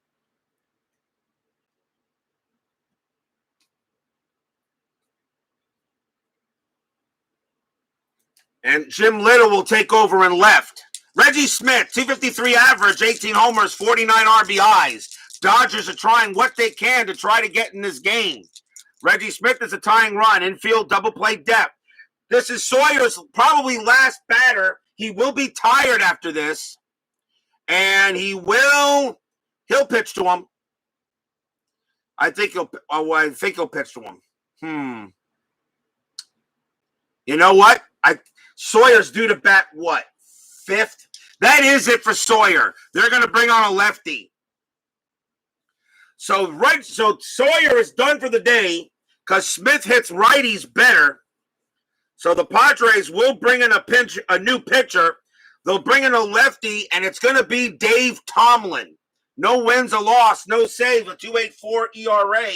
And Jim Little will take over in left. Reggie Smith, 253 average, 18 homers, 49 RBIs. Dodgers are trying what they can to try to get in this game. Reggie Smith is a tying run. Infield double play depth. This is Sawyer's probably last batter. He will be tired after this. And he'll pitch to him. I think he'll pitch to him. You know what? Sawyer's due to bat what? 5th? That is it for Sawyer. They're going to bring on a lefty. So Sawyer is done for the day because Smith hits righties better. So the Padres will bring in a new pitcher. They'll bring in a lefty, and it's going to be Dave Tomlin. No wins, a loss, no save, a 2.84 ERA.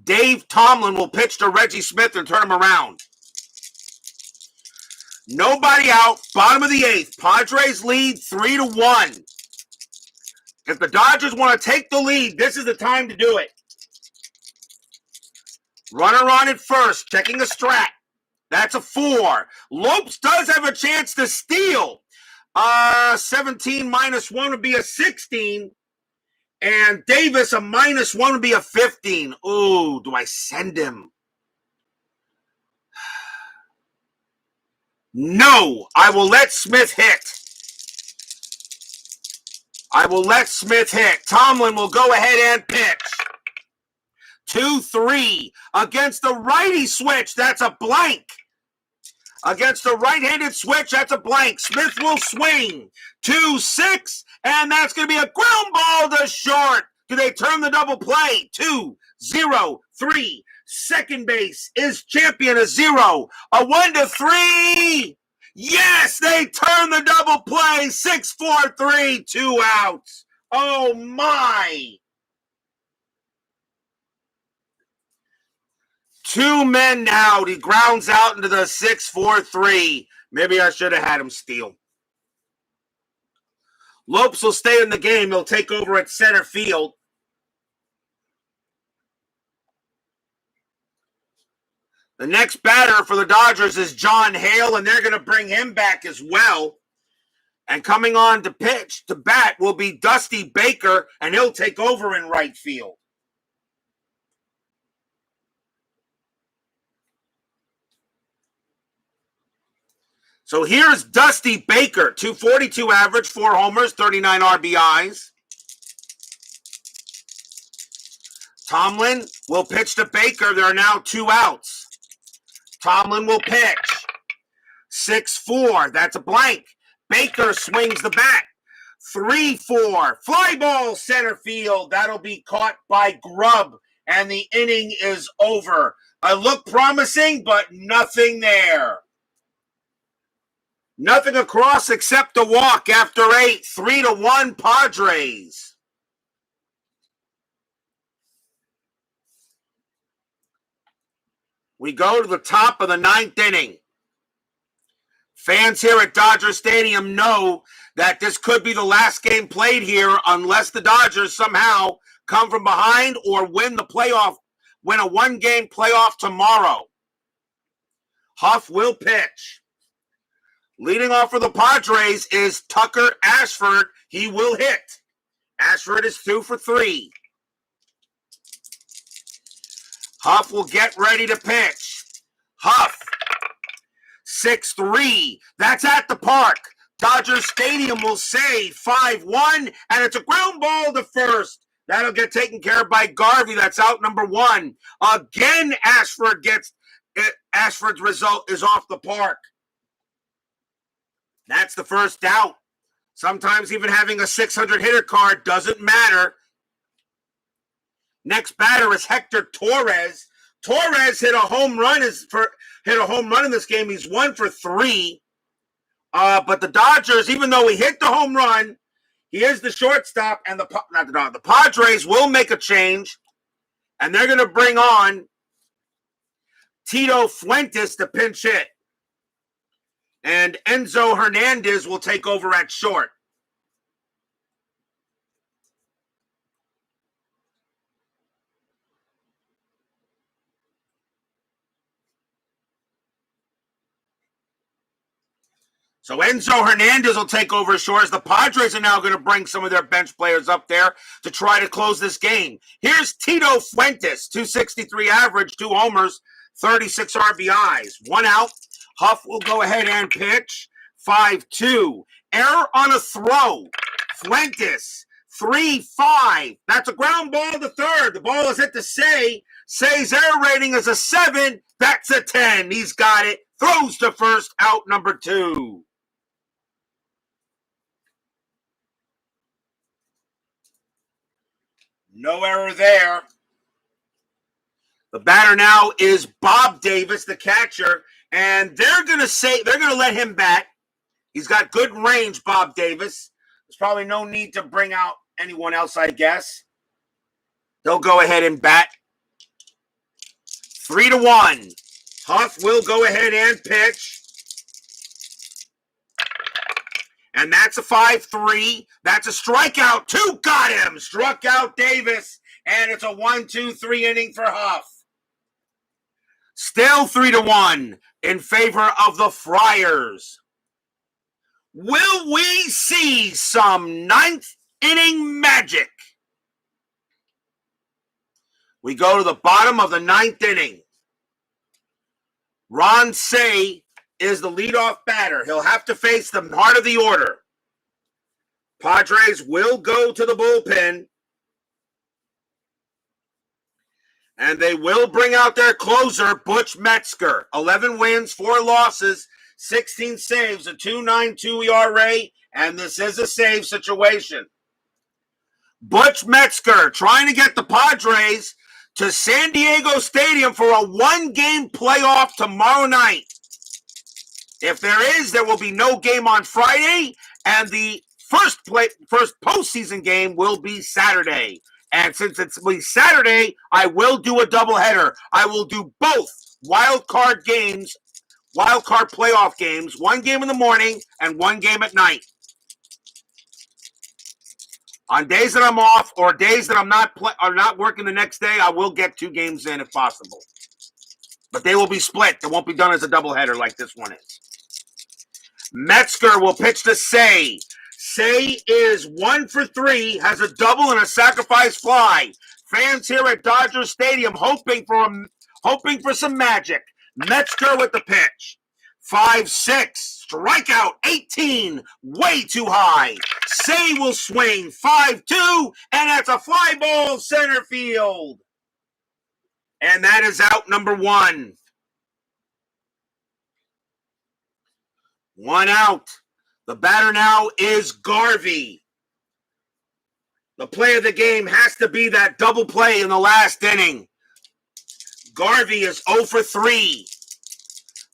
Dave Tomlin will pitch to Reggie Smith and turn him around. Nobody out, bottom of the 8th. Padres lead 3-1. If the Dodgers want to take the lead, this is the time to do it. Runner on at first, checking a strat. That's a 4. Lopes does have a chance to steal. 17 minus 1 would be a 16. And Davis, a minus 1 would be a 15. Ooh, do I send him? No, I will let Smith hit. Tomlin will go ahead and pitch. 2-3 against the righty switch. That's a blank. Against the right-handed switch, that's a blank. Smith will swing. 2-6, and that's going to be a ground ball to short. Do they turn the double play? 2-0-3. Second base is champion, a 0. A 1-3. Yes, they turn the double play. 6-4-3, 2 outs. Oh, my. 2 men now. He grounds out into the 6-4-3. Maybe I should have had him steal. Lopes will stay in the game. He'll take over at center field. The next batter for the Dodgers is John Hale, and they're going to bring him back as well. And coming on to pitch, to bat, will be Dusty Baker, and he'll take over in right field. So here's Dusty Baker, 242 average, 4 homers, 39 RBIs. Tomlin will pitch to Baker. There are now 2 outs. Tomlin will pitch. 6-4. That's a blank. Baker swings the bat. 3-4. Fly ball center field. That'll be caught by Grubb. And the inning is over. I look promising, but nothing there. Nothing across except a walk after 8. 3-1 Padres. We go to the top of the 9th inning. Fans here at Dodger Stadium know that this could be the last game played here unless the Dodgers somehow come from behind or win a 1-game playoff tomorrow. Huff will pitch. Leading off for the Padres is Tucker Ashford. He will hit. Ashford is 2 for 3. Huff will get ready to pitch. Huff. 6-3. That's at the park. Dodger Stadium will say 5-1, and it's a ground ball to first. That'll get taken care of by Garvey. That's out number 1. Again, Ashford's result is off the park. That's the first out. Sometimes even having a 600 hitter card doesn't matter. Next batter is Hector Torrez. Torrez hit a home run in this game. He's 1 for 3. But the Dodgers, even though he hit the home run, he is the shortstop, and the Padres will make a change, and they're going to bring on Tito Fuentes to pinch hit. And Enzo Hernandez will take over at short. So Enzo Hernandez will take over as short as the Padres are now going to bring some of their bench players up there to try to close this game. Here's Tito Fuentes, 263 average, 2 homers, 36 RBIs. 1 out. Huff will go ahead and pitch. 5-2. Error on a throw. Fuentes, 3-5. That's a ground ball to third. The ball is hit to Say. Say's error rating is a 7. That's a 10. He's got it. Throws to first, out number 2. No error there. The batter now is Bob Davis, the catcher, and they're going to let him bat. He's got good range, Bob Davis. There's probably no need to bring out anyone else, I guess. They'll go ahead and bat. 3-1. Huff will go ahead and pitch. And that's a 5-3. That's a strikeout. 2 got him. Struck out Davis. And it's a 1-2-3 inning for Huff. Still 3-1 in favor of the Friars. Will we see some 9th inning magic? We go to the bottom of the 9th inning. Ron Say is the leadoff batter. He'll have to face the heart of the order. Padres will go to the bullpen. And they will bring out their closer, Butch Metzger. 11 wins, 4 losses, 16 saves, a 2.92 ERA, and this is a save situation. Butch Metzger trying to get the Padres to San Diego Stadium for a 1-game playoff tomorrow night. If there will be no game on Friday, and the first postseason game will be Saturday. And since it's Saturday, I will do a doubleheader. I will do both wild card playoff games, one game in the morning and one game at night. On days that I'm off or days that I'm not working the next day, I will get 2 games in if possible. But they will be split. They won't be done as a doubleheader like this one is. Metzger will pitch to Say. Say is 1 for 3, has a double and a sacrifice fly. Fans here at Dodger Stadium hoping for some magic. Metzger with the pitch. 5-6, strikeout 18, way too high. Say will swing 5-2, and that's a fly ball center field. And that is out number 1. 1 out. The batter now is Garvey. The play of the game has to be that double play in the last inning. Garvey is 0 for 3.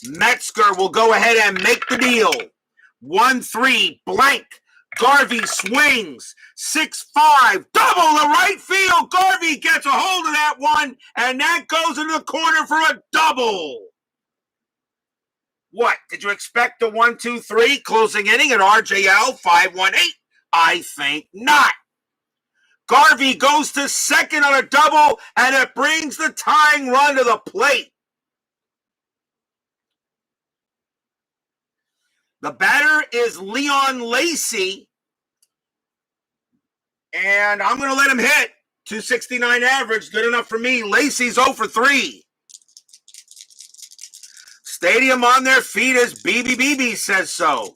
Metzger will go ahead and make the deal. 1-3, blank. Garvey swings. 6-5, double to right field. Garvey gets a hold of that one, and that goes into the corner for a double. What? Did you expect the 1-2-3 closing inning at RJL 5-1-8? I think not. Garvey goes to second on a double, and it brings the tying run to the plate. The batter is Leon Lacy, and I'm going to let him hit. 269 average, good enough for me. Lacy's 0 for 3. Stadium on their feet as BBBB says so.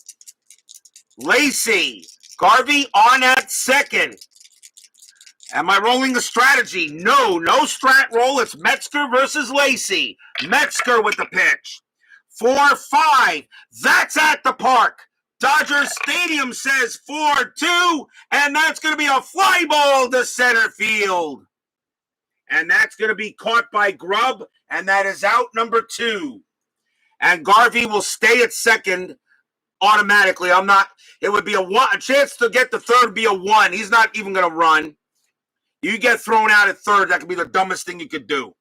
Lacy, Garvey on at second. Am I rolling the strategy? No strat roll. It's Metzger versus Lacy. Metzger with the pitch. 4-5. That's at the park. Dodger Stadium says 4-2, and that's going to be a fly ball to center field. And that's going to be caught by Grubb, and that is out number 2. And Garvey will stay at second automatically. It would be a chance to get the third would be a 1. He's not even going to run. You get thrown out at third, that could be the dumbest thing you could do.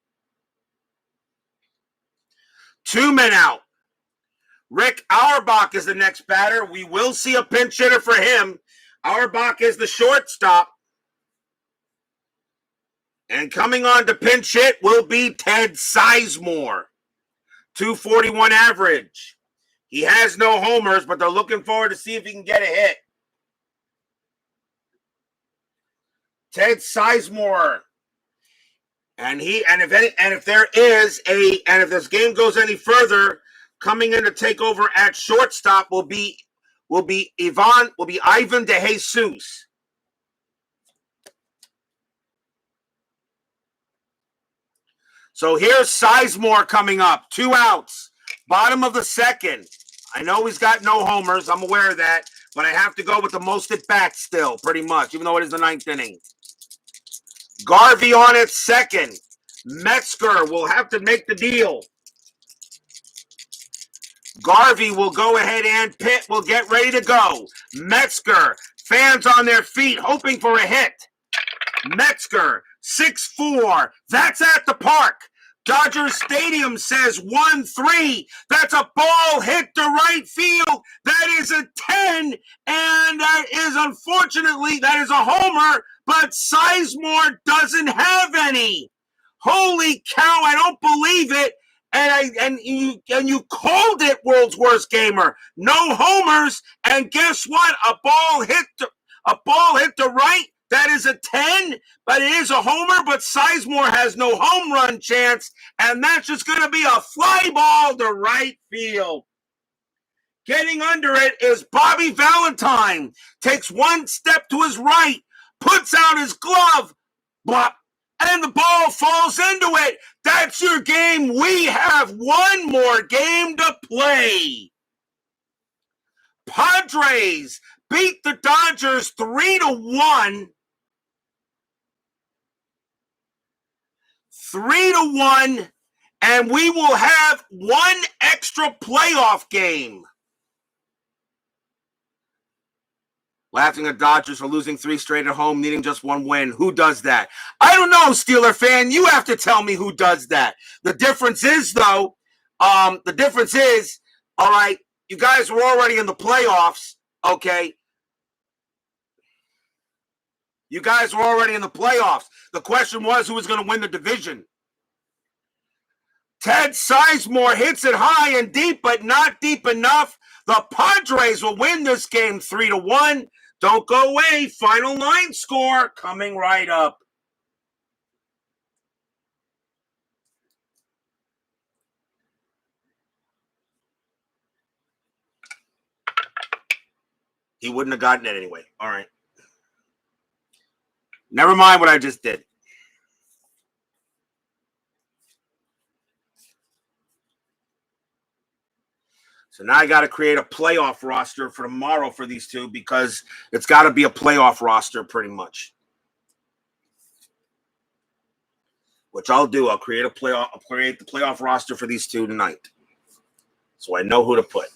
2 men out. Rick Auerbach is the next batter. We will see a pinch hitter for him. Auerbach is the shortstop. And coming on to pinch hit will be Ted Sizemore. 241 average. He has no homers, but they're looking forward to see if he can get a hit. Ted Sizemore. And if this game goes any further, coming in to take over at shortstop will be Ivan DeJesus. So here's Sizemore coming up. 2 outs. Bottom of the second. I know he's got no homers. I'm aware of that. But I have to go with the most at bats still, pretty much, even though it is the 9th inning. Garvey on at second. Metzger will have to make the deal. Garvey will go ahead and Pitt will get ready to go. Metzger, fans on their feet hoping for a hit. Metzger, 6-4. That's at the park. Dodger Stadium says 1-3. That's a ball hit to right field. That is a 10. And that is, unfortunately, that is a homer. But Sizemore doesn't have any. Holy cow, I don't believe it. And you called it World's Worst Gamer. No homers, and guess what? A ball hit to right. That is a 10, but it is a homer. But Sizemore has no home run chance, and that's just going to be a fly ball to right field. Getting under it is Bobby Valentine. Takes one step to his right, puts out his glove, blah, and the ball falls into it. That's your game. We have one more game to play. Padres beat the Dodgers 3-1. 3-1, and we will have one extra playoff game. Laughing at Dodgers for losing 3 straight at home, needing just 1 win. Who does that? I don't know, Steeler fan. You have to tell me who does that. The difference is, though, all right, you guys were already in the playoffs, okay? You guys were already in the playoffs. The question was who was going to win the division. Ted Sizemore hits it high and deep, but not deep enough. The Padres will win this game 3-1. Don't go away. Final line score coming right up. He wouldn't have gotten it anyway. All right. Never mind what I just did. So now I got to create a playoff roster for tomorrow for these two because it's got to be a playoff roster pretty much. Which I'll do. I'll create the playoff roster for these two tonight. So I know who to put.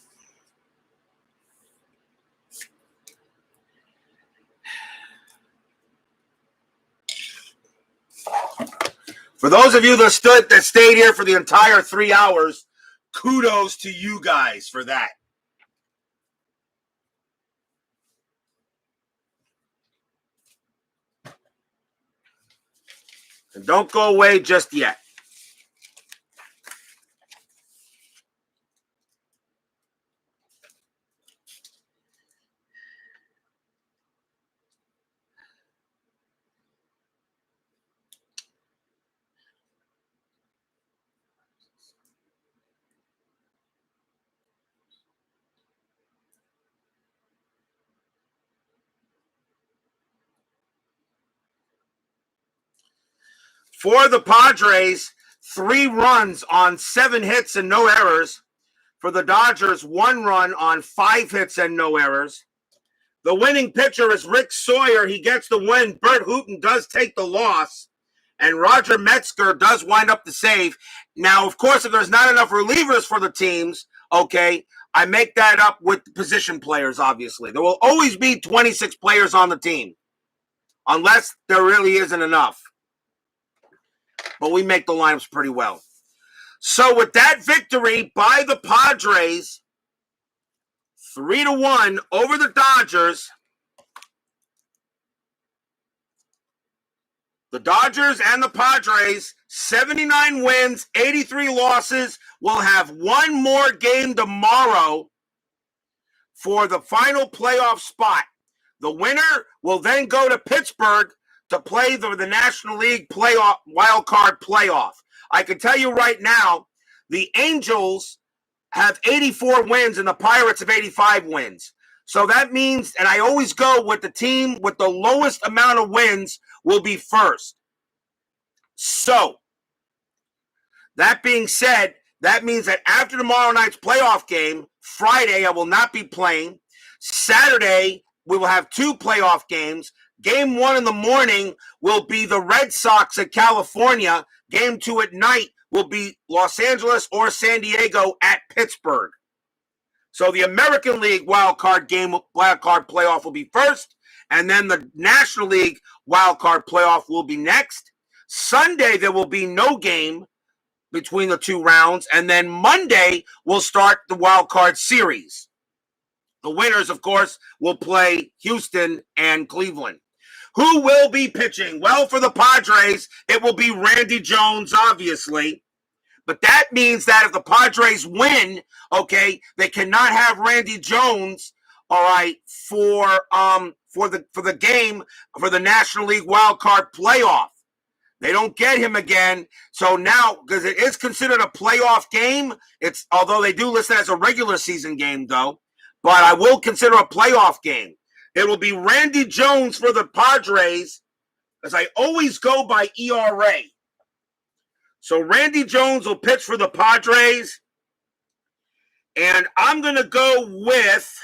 For those of you that stayed here for the entire 3 hours, kudos to you guys for that. And don't go away just yet. For the Padres, 3 runs on 7 hits and no errors. For the Dodgers, 1 run on 5 hits and no errors. The winning pitcher is Rick Sawyer. He gets the win. Burt Hooton does take the loss. And Roger Metzger does wind up the save. Now, of course, if there's not enough relievers for the teams, okay, I make that up with the position players, obviously. There will always be 26 players on the team, unless there really isn't enough. But we make the lineups pretty well. So with that victory by the Padres, 3-1 over the Dodgers, the Dodgers and the Padres, 79 wins, 83 losses, will have 1 more game tomorrow for the final playoff spot. The winner will then go to Pittsburgh to play the National League playoff wild card playoff. I can tell you right now, the Angels have 84 wins and the Pirates have 85 wins. So that means, and I always go with the team with the lowest amount of wins will be first. So, that being said, that means that after tomorrow night's playoff game, Friday I will not be playing. Saturday, we will have 2 playoff games. Game 1 in the morning will be the Red Sox at California. Game 2 at night will be Los Angeles or San Diego at Pittsburgh. So the American League wild card playoff will be first, and then the National League wild card playoff will be next. Sunday there will be no game between the 2 rounds, and then Monday we'll start the wild card series. The winners, of course, will play Houston and Cleveland. Who will be pitching? Well, for the Padres, it will be Randy Jones, obviously. But that means that if the Padres win, okay, they cannot have Randy Jones, all right, for the game for the National League wild card playoff. They don't get him again. So now, because it is considered a playoff game, although they do list it as a regular season game, though, but I will consider a playoff game. It will be Randy Jones for the Padres, as I always go by ERA. So Randy Jones will pitch for the Padres, and I'm going to go with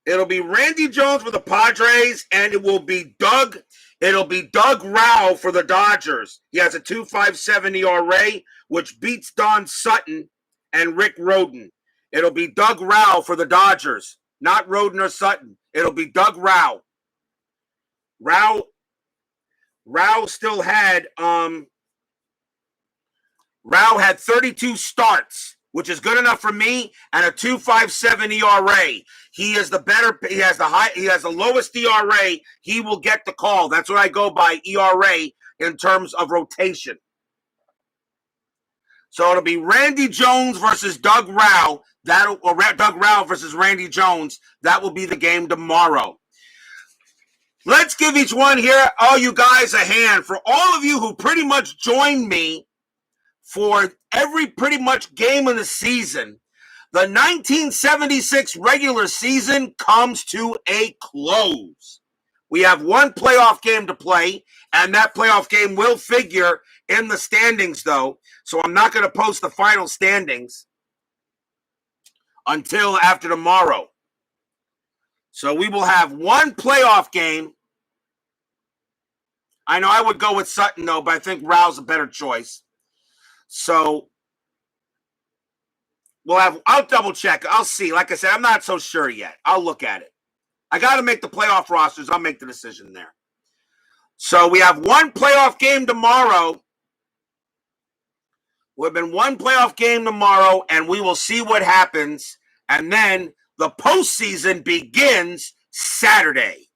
It'll be Randy Jones for the Padres, and it'll be Doug Rowell for the Dodgers. He has a 2.57 ERA, which beats Don Sutton and Rick Rhoden. It'll be Doug Rowell for the Dodgers, not Rhoden or Sutton. It'll be Doug Rowell. Rowell still had Rowell had 32 starts, which is good enough for me, and a 2.57 ERA. He has the lowest ERA. He will get the call. That's what I go by, ERA, in terms of rotation. So it'll be Randy Jones versus Doug Rowell. Doug Rowell versus Randy Jones. That will be the game tomorrow. Let's give each one here, all you guys, a hand. For all of you who pretty much joined me for every pretty much game of the season, the 1976 regular season comes to a close. We have one playoff game to play, and that playoff game will figure in the standings, though. So I'm not going to post the final standings until after tomorrow. So we will have one playoff game. I know I would go with Sutton, though, but I think Rowell's a better choice. So I'll double check. I'll see. Like I said, I'm not so sure yet. I'll look at it. I got to make the playoff rosters. I'll make the decision there. So we have one playoff game tomorrow. We've been one playoff game tomorrow, and we will see what happens. And then the postseason begins Saturday.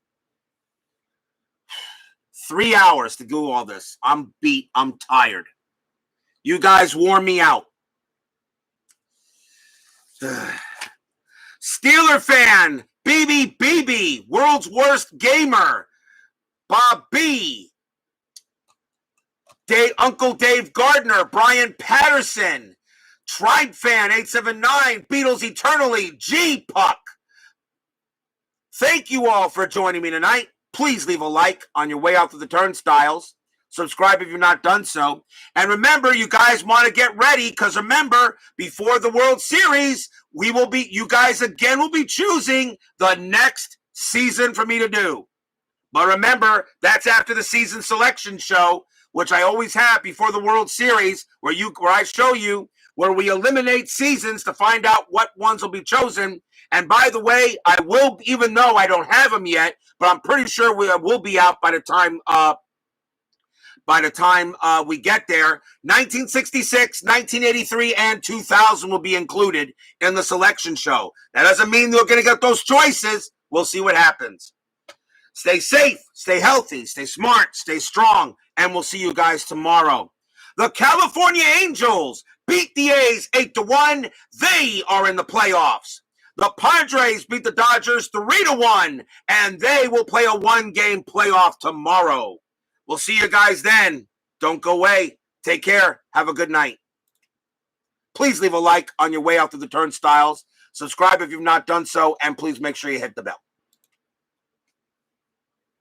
3 hours to do all this. I'm beat. I'm tired. You guys wore me out. Steeler fan, BB, world's worst gamer, Bob B, Uncle Dave Gardner, Brian Patterson, Tribe fan 879, Beatles Eternally, G Puck. Thank you all for joining me tonight. Please leave a like on your way out to the turnstiles. Subscribe if you've not done so. And remember, you guys want to get ready, because remember, before the World Series, you guys again will be choosing the next season for me to do. But remember, that's after the season selection show, which I always have before the World Series, where I show you where we eliminate seasons to find out what ones will be chosen. And by the way, I will, even though I don't have them yet, but I'm pretty sure we will be out by the time we get there. 1966, 1983, and 2000 will be included in the selection show. That doesn't mean you're going to get those choices. We'll see what happens. Stay safe, stay healthy, stay smart, stay strong, and we'll see you guys tomorrow. The California Angels beat the A's 8-1. They are in the playoffs. The Padres beat the Dodgers 3-1, and they will play a one-game playoff tomorrow. We'll see you guys then. Don't go away. Take care. Have a good night. Please leave a like on your way out to the turnstiles. Subscribe if you've not done so, and please make sure you hit the bell.